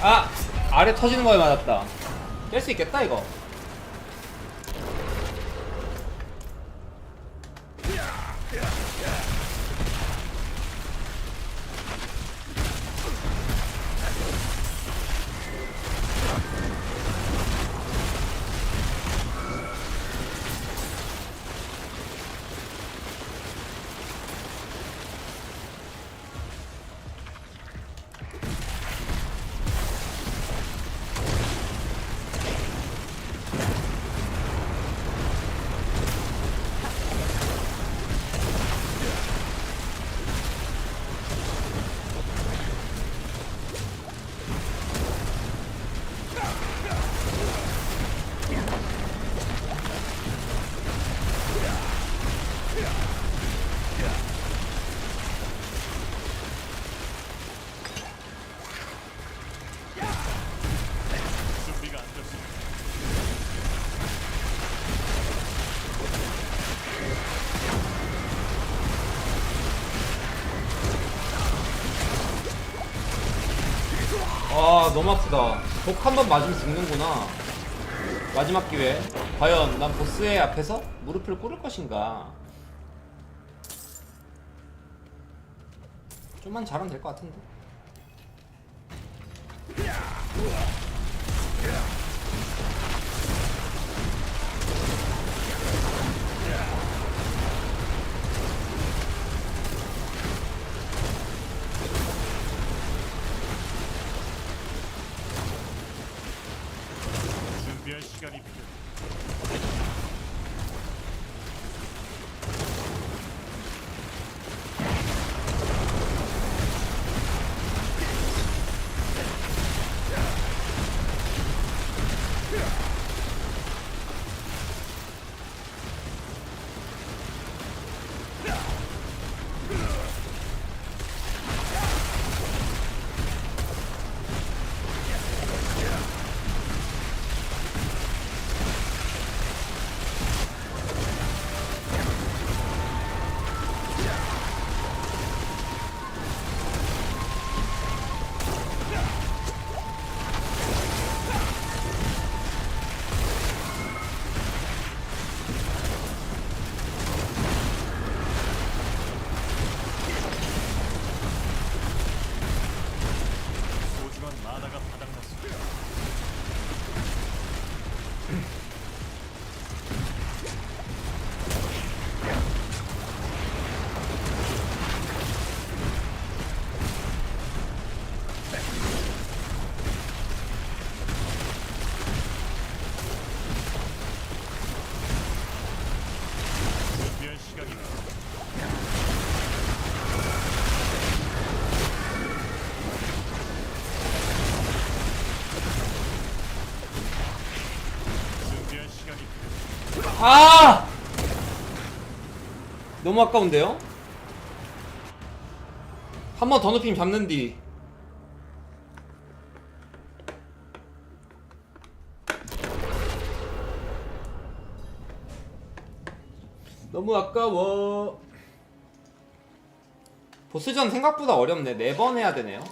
아! 아래 터지는 거에 맞았다. 깰 수 있겠다 이거. 준비가 안 됐습니다. 아 너무 아프다. 독 한 번 맞으면 죽는구나. 마지막 기회. 과연 난 보스의 앞에서 무릎을 꿇을 것인가. 좀만 잘하면 될 것 같은데. 준비할 시간이 필요해. 소중한 마나가 바닥났습니다. 준비할 시간이 필요해. 준비할 시간이 필요해. 아! 너무 아까운데요? 한 번 더 높이면 잡는 뒤. 너무 아까워. 보스전 생각보다 어렵네. 4번 해야 되네요.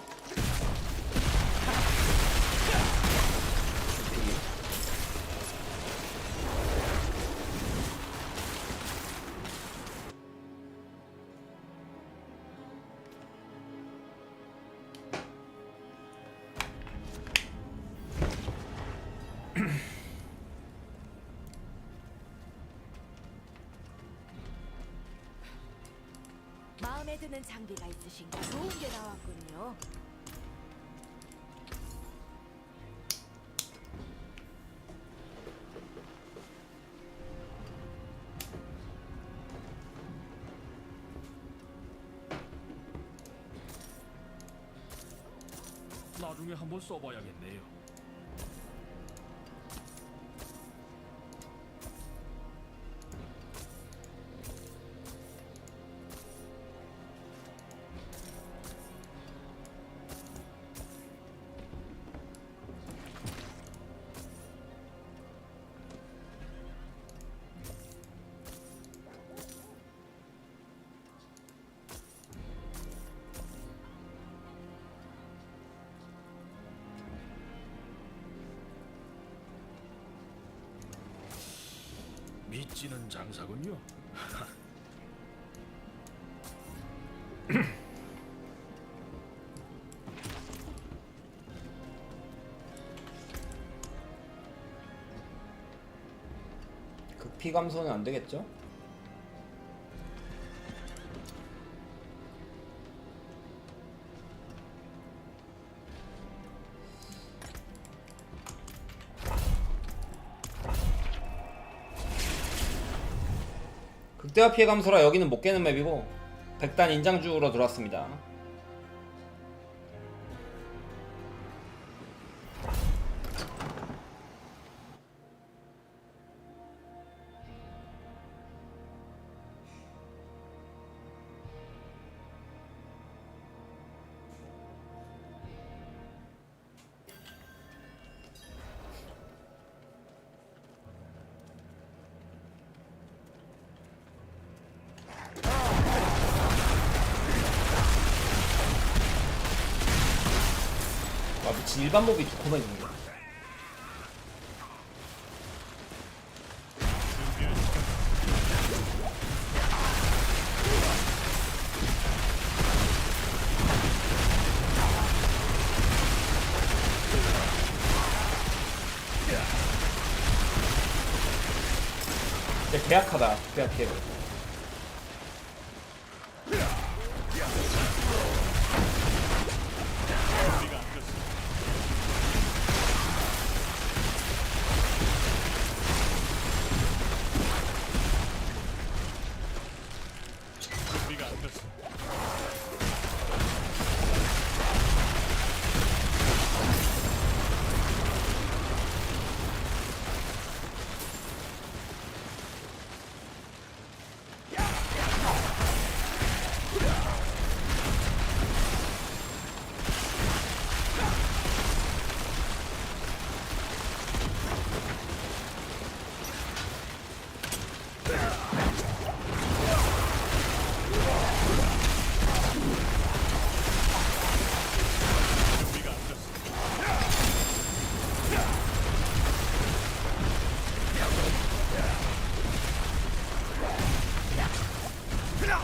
마음에 드는 장비가 있으신가? 좋은 게 나왔군요. 나중에 한번 써봐야겠네요. 빚지는 장사군요. 극피 감소는 안 되겠죠? 극대화 피해 감소라 여기는 못 깨는 맵이고 100단 인장주로 들어왔습니다. 와 미친 일반 몹이 2코만 있는 거야. 진짜 계약하다. 계약해.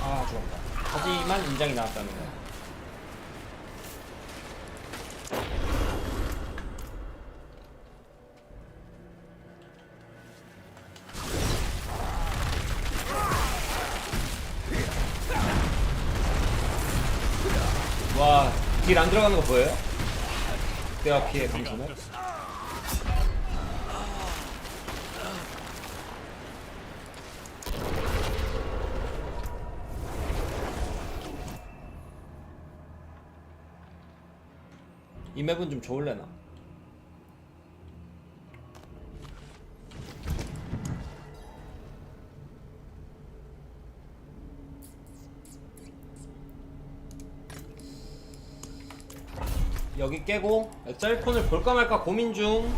아 죽었다. 하지만 인장이 나왔다는 거. 와, 딜 안 들어가는 거 보여요? 대화 피해 감소는? 이 맵은 좀 좋을래나? 여기 깨고 짤콘을 볼까 말까 고민 중.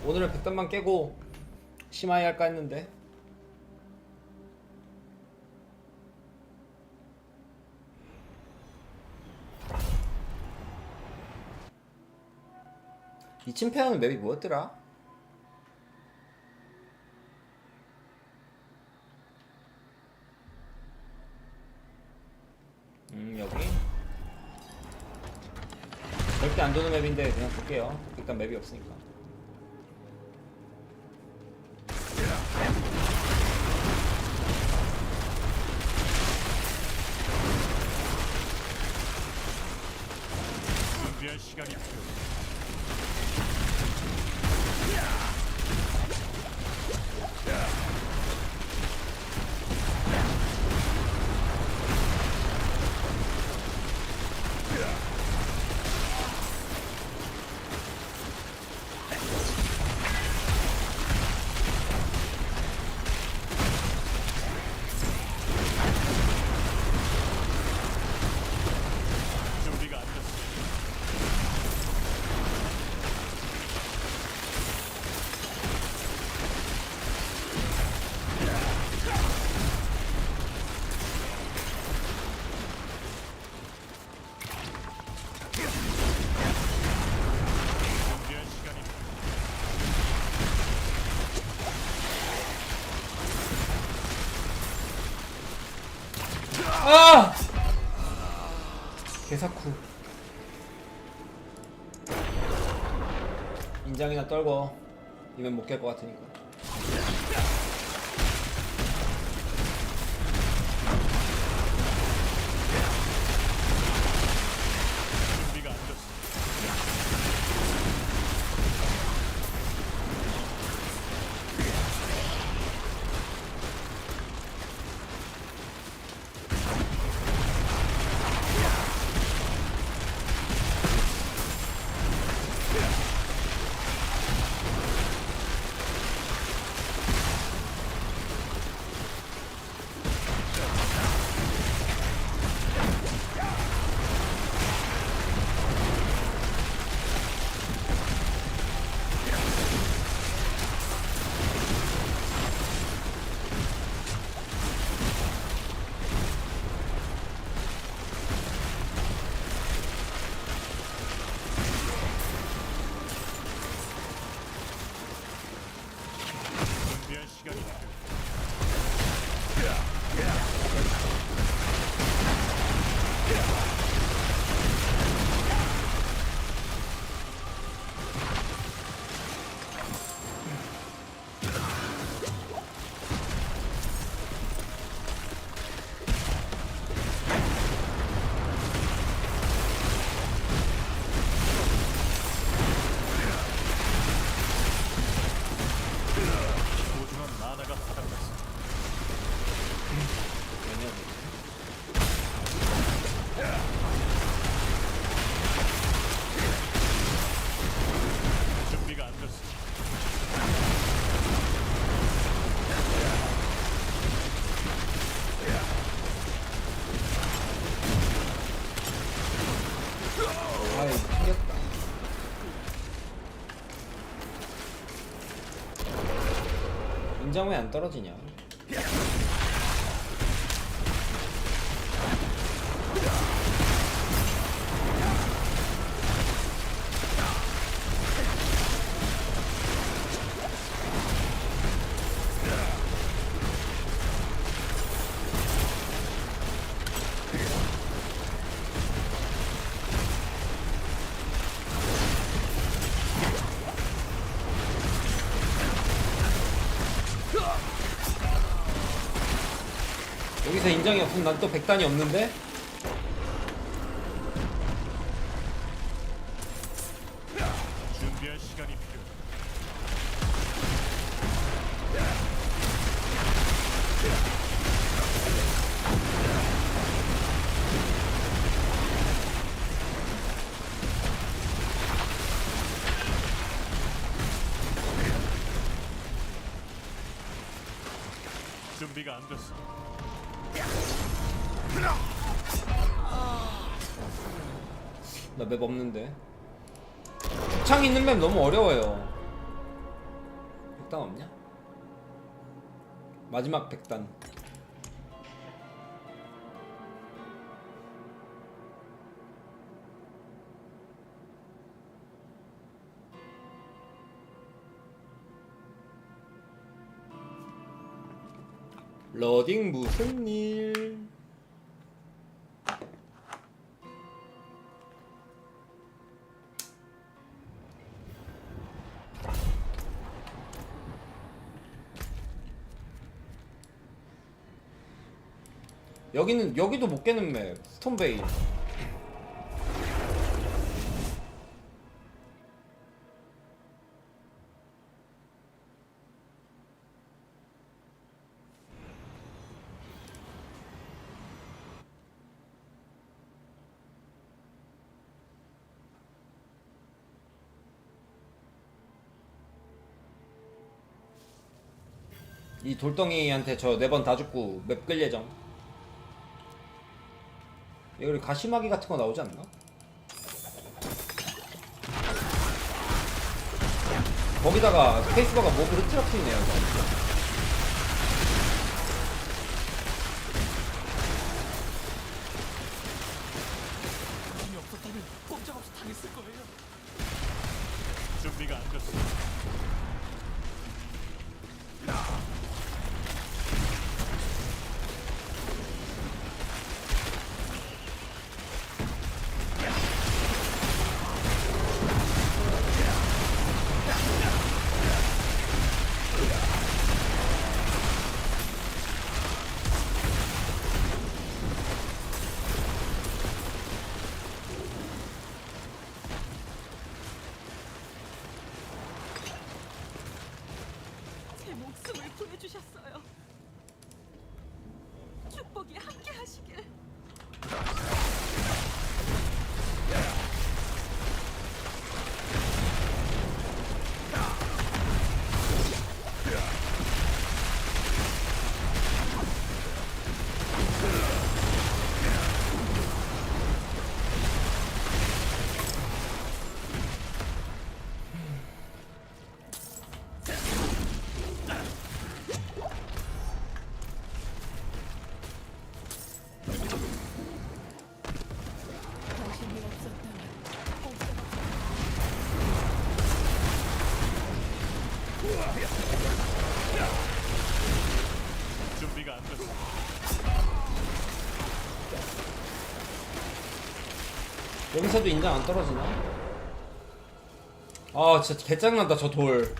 오늘은 100단만 깨고 심하이 할까 했는데 이 침패하는 맵이 뭐였더라? 여기 절대 안 도는 맵인데 그냥 볼게요. 일단 맵이 없으니까. 준비할 시간이 필요해. 준비가 안 됐어. 아! 개사쿠. 인장이나 떨궈. 이면 못 깰 것 같으니까. 준비가 안 됐어. 준비할 시간이 필요해. 소중한 만화가 바닥났어. 준비가 안 됐어. 아이, 튕겼다. 인장 왜 안 떨어지냐? 여기서 인장이 없으면 난 또 100단이 없는데? 준비할 시간이 필요해. 준비가 안 됐어. 나 맵 없는데. 창 있는 맵 너무 어려워요. 100단 없냐? 마지막 100단. 러딩 무슨 일? 여기도 못 깨는 맵. 스톤베이. 이 돌덩이한테 저 4번 다 죽고 맵 끌 예정. 여기 가시마기 같은 거 나오지 않나? 거기다가 스페이스바가 몹을 흐트러뜨리네요. 힘이 없었다면 꼼짝없이 당했을 거예요. 준비가 안 됐어. 축복이 함께 하시길. 당신이 없었다면 준비가 안 됐어. 여기서도 인장 안 떨어지나? 아 진짜 개짱난다 저 돌.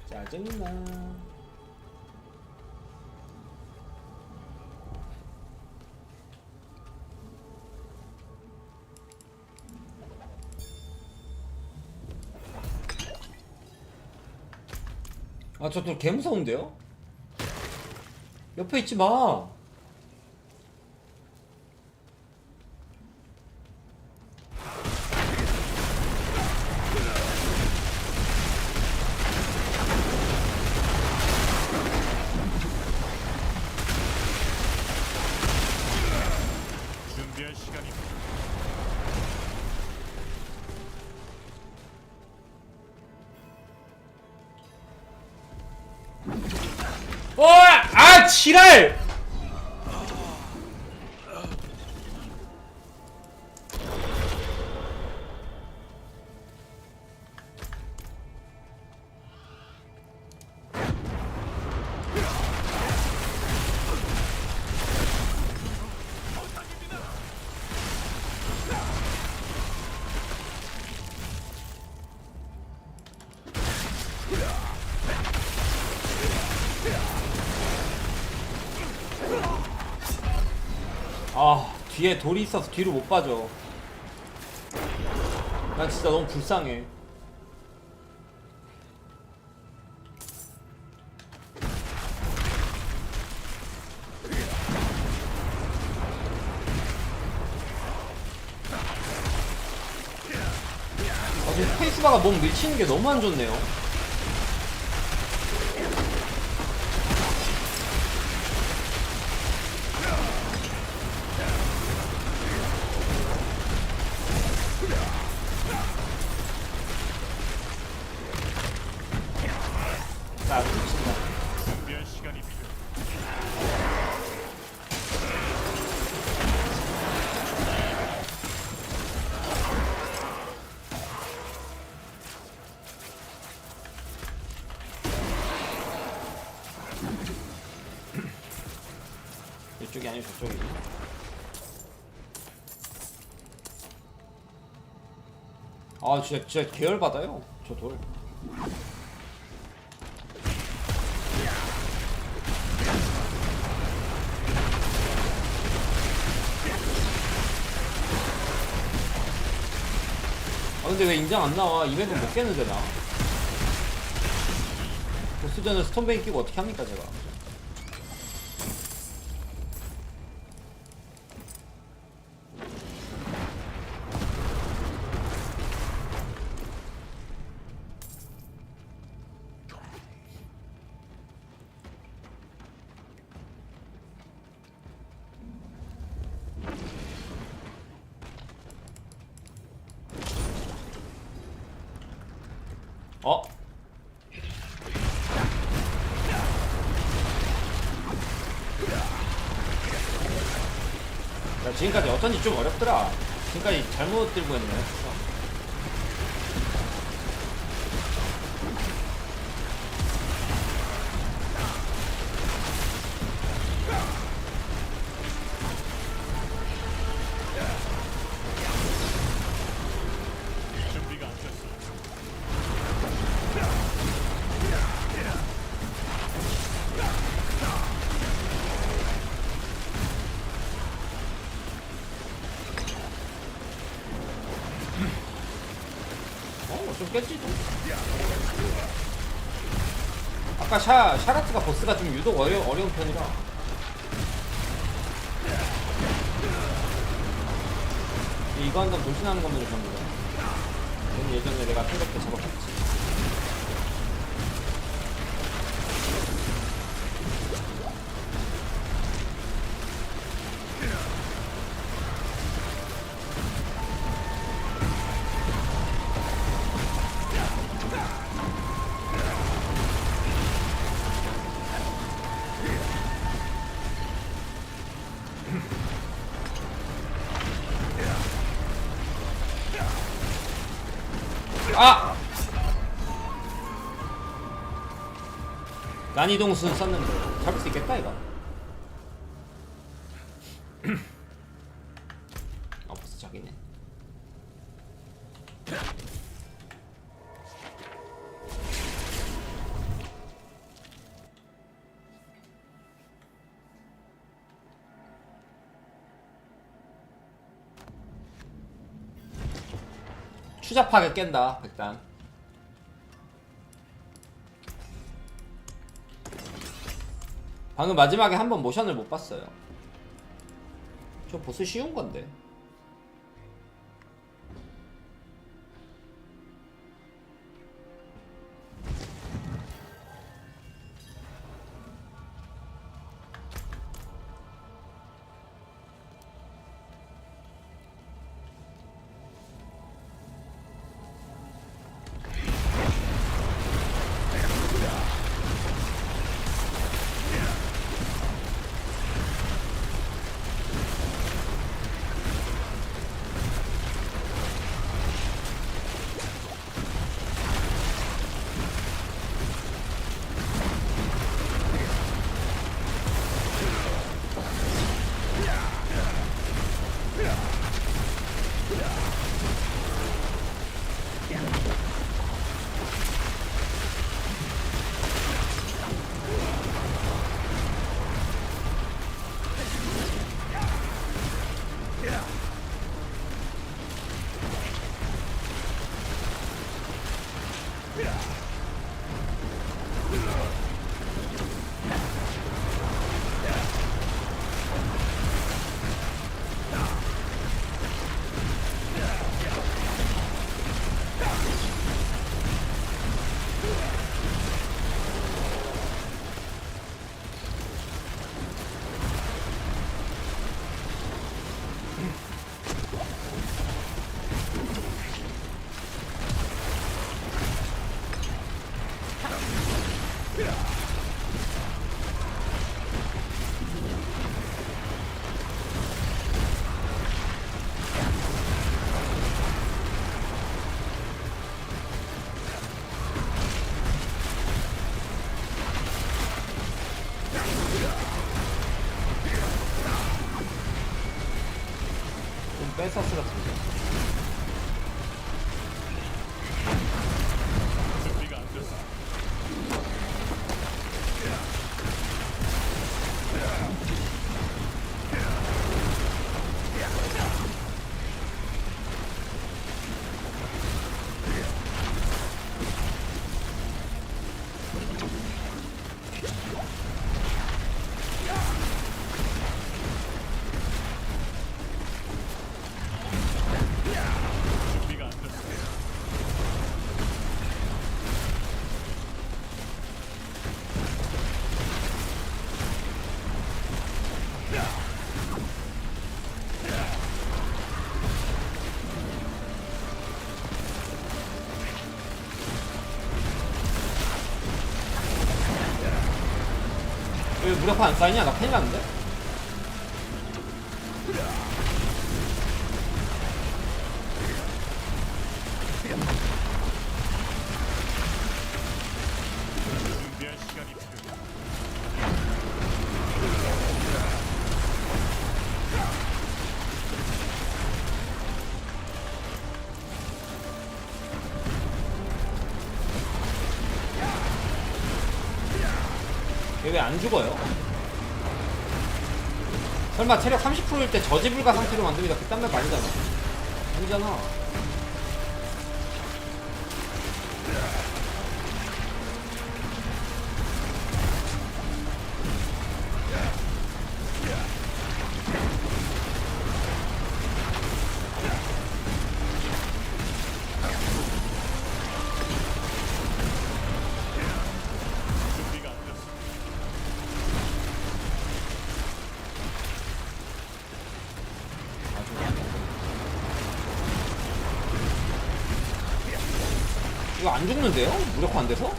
짜증나. 아 저 돌 개무서운데요? 옆에 있지 마. 준비할 시간이 아 지랄! 아 뒤에 돌이 있어서 뒤로 못 빠져. 난 진짜 너무 불쌍해. 아 지금 페이스바가 몸 밀치는 게 너무 안 좋네요. 자, 미친다. 준비할 시간이 필요해. 이쪽이 아니고 저쪽이지. 아 진짜 계열받아요 저 돌. 아 근데 왜 인장 안 나와? 이벤트 못 깨는데 나. 보스전을 스톤베인 끼고 어떻게 합니까 제가? 어? 야 지금까지 어쩐지 좀 어렵더라. 지금까지 잘못 들고 했네. 준비가 안 됐어. 좀 깼지도. 아까 샤라트가 보스가 좀 유독 어려운 편이라. 이거 한번 돌진하는 것만 좀 합니다. 이건 예전에 내가 태백 때 잡아봤지. 아! 난이동순 썼는데 잡을 수 있겠다 이거. 아 벌써 저기네. 추잡하게 깬다 백단. 방금 마지막에 한 번 모션을 못 봤어요. 저 보스 쉬운 건데. 뺏었을 것 같은데. 준비가 안 됐어. 준비가 안 됐어. 왜 무력화 안 쌓이냐? 나 큰일 났는데? 준비할 시간이 필요해. 얘 왜 안 죽어요? 설마 체력 30%일 때 저지불가 상태로 만듭니다. 그딴 말 아니잖아. 아니잖아. 이거 안 죽는데요? 무력화 안 돼서?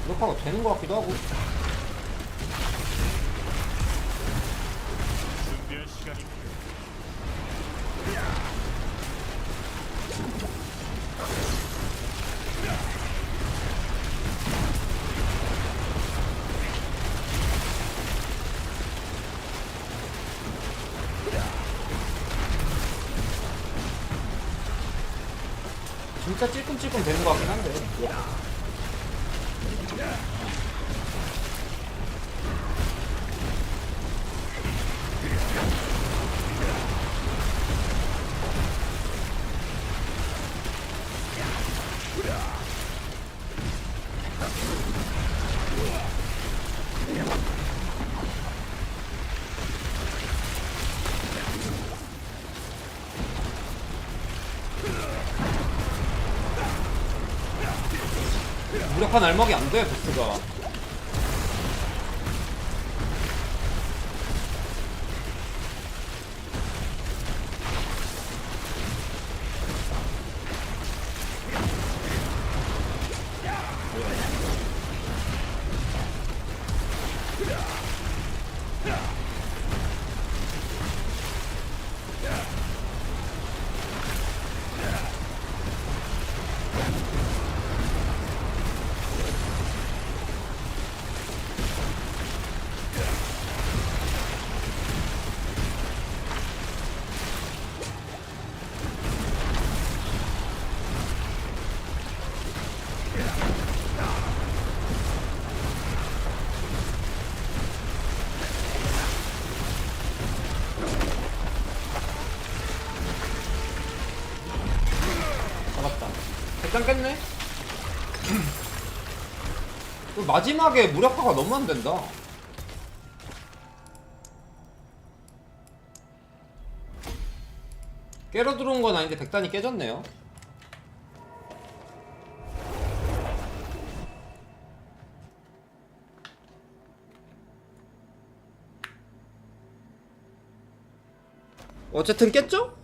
무력화가 되는 것 같기도 하고. 준비할 시간이 필요해. 진짜 찔끔찔끔 되는 것 같긴 한데. 무력화 날먹이 안 돼, 보스가. 잡았다. 일단 깼네? 마지막에 무력화가 너무 안 된다. 깨러 들어온 건 아닌데 백단이 깨졌네요. 어쨌든 깼죠?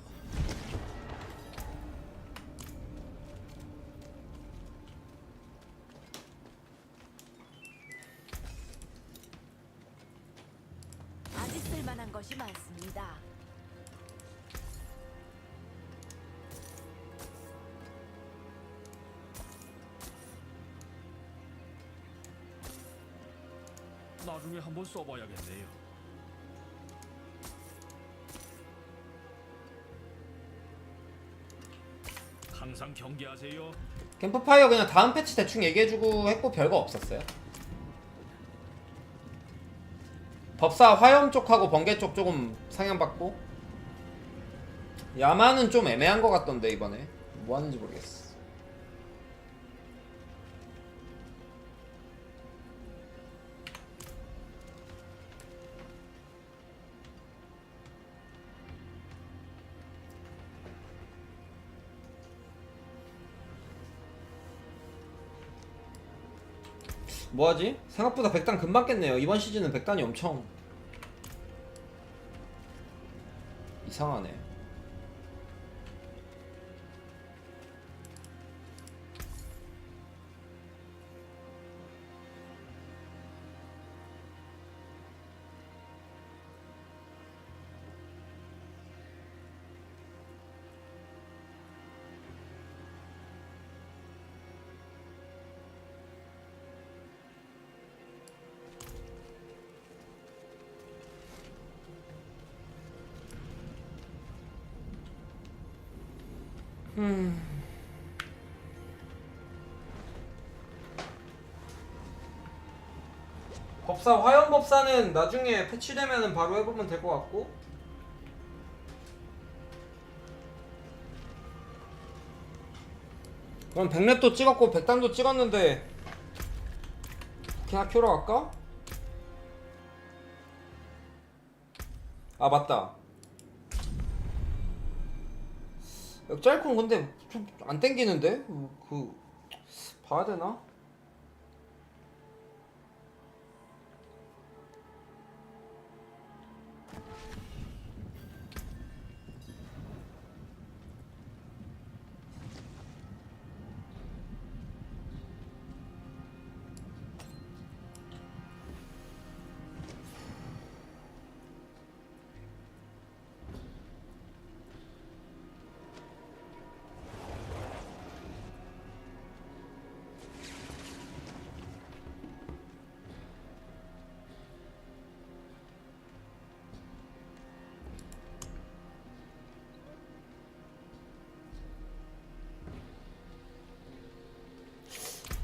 아직 쓸만한 것이 많습니다. 나중에 한번 써봐야겠네요. 항상 경계하세요. 캠프파이어 그냥 다음 패치 대충 얘기해주고 했고 별거 없었어요. 법사 화염 쪽하고 번개 쪽 조금 상향받고. 야마는 좀 애매한 것 같던데 이번에 뭐 하는지 모르겠어. 뭐하지? 생각보다 백단 금방 깼네요. 이번 시즌은 백단이 엄청 이상하네. 법사 화염 법사는 나중에 패치되면은 바로 해보면 될 것 같고. 그럼 100렙도 찍었고 100단도 찍었는데 그냥 키우러 갈까? 아 맞다. 짤콘 근데 좀 안 땡기는데? 봐야 되나?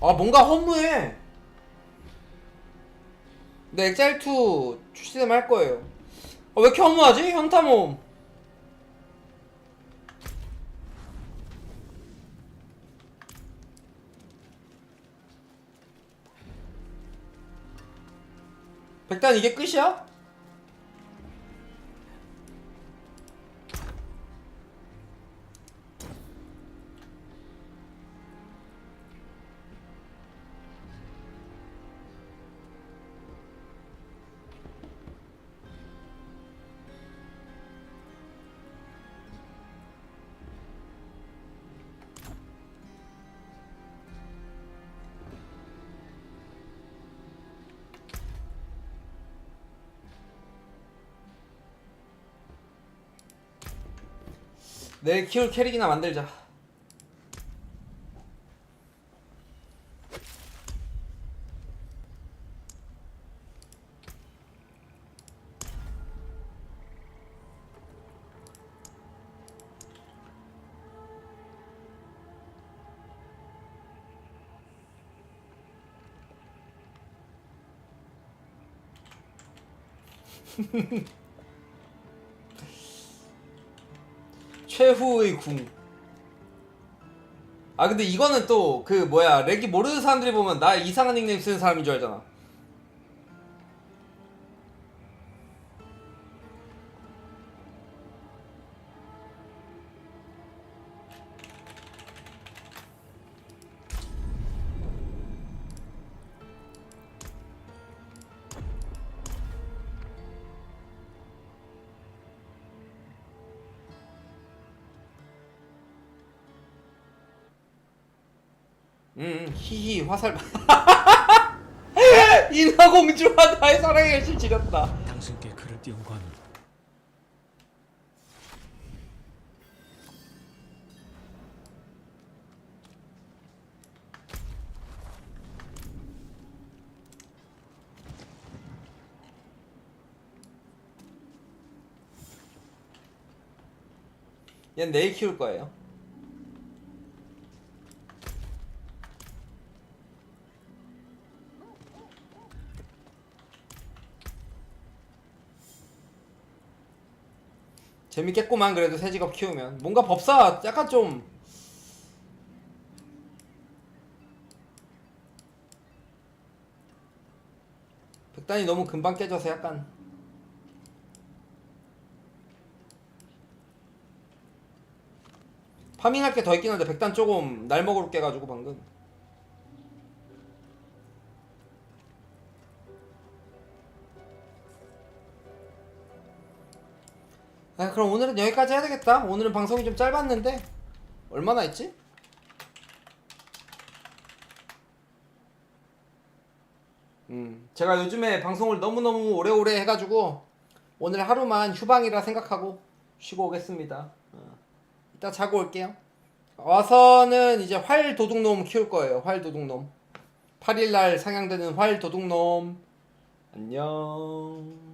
아 뭔가 허무해. 근데 엑자일2 출시되면 할 거예요. 아, 왜 이렇게 허무하지? 현타몸. 백단 이게 끝이야? 내일 키울 캐릭이나 만들자. 최후의 궁. 아 근데 이거는 또 그 뭐야 렉이 모르는 사람들이 보면 나 이상한 닉네임 쓰는 사람인 줄 알잖아. 히히 화살. 인하공주와 나의 사랑의 결실 지렸다. 당신께 그를 띄운 건 얘는 내일 키울 거예요. 재밌겠구만. 그래도 새 직업 키우면 뭔가 법사 약간 좀 백단이 너무 금방 깨져서 약간 파밍할 게 더 있긴 한데 백단 조금 날먹으로 깨가지고 방금. 아 그럼 오늘은 여기까지 해야 되겠다. 오늘은 방송이 좀 짧았는데 얼마나 했지? 제가 요즘에 방송을 너무너무 오래오래 해가지고 오늘 하루만 휴방이라 생각하고 쉬고 오겠습니다. 이따 자고 올게요. 와서는 이제 활 도둑놈 키울 거예요. 활 도둑놈. 8일날 상향되는 활 도둑놈. 안녕.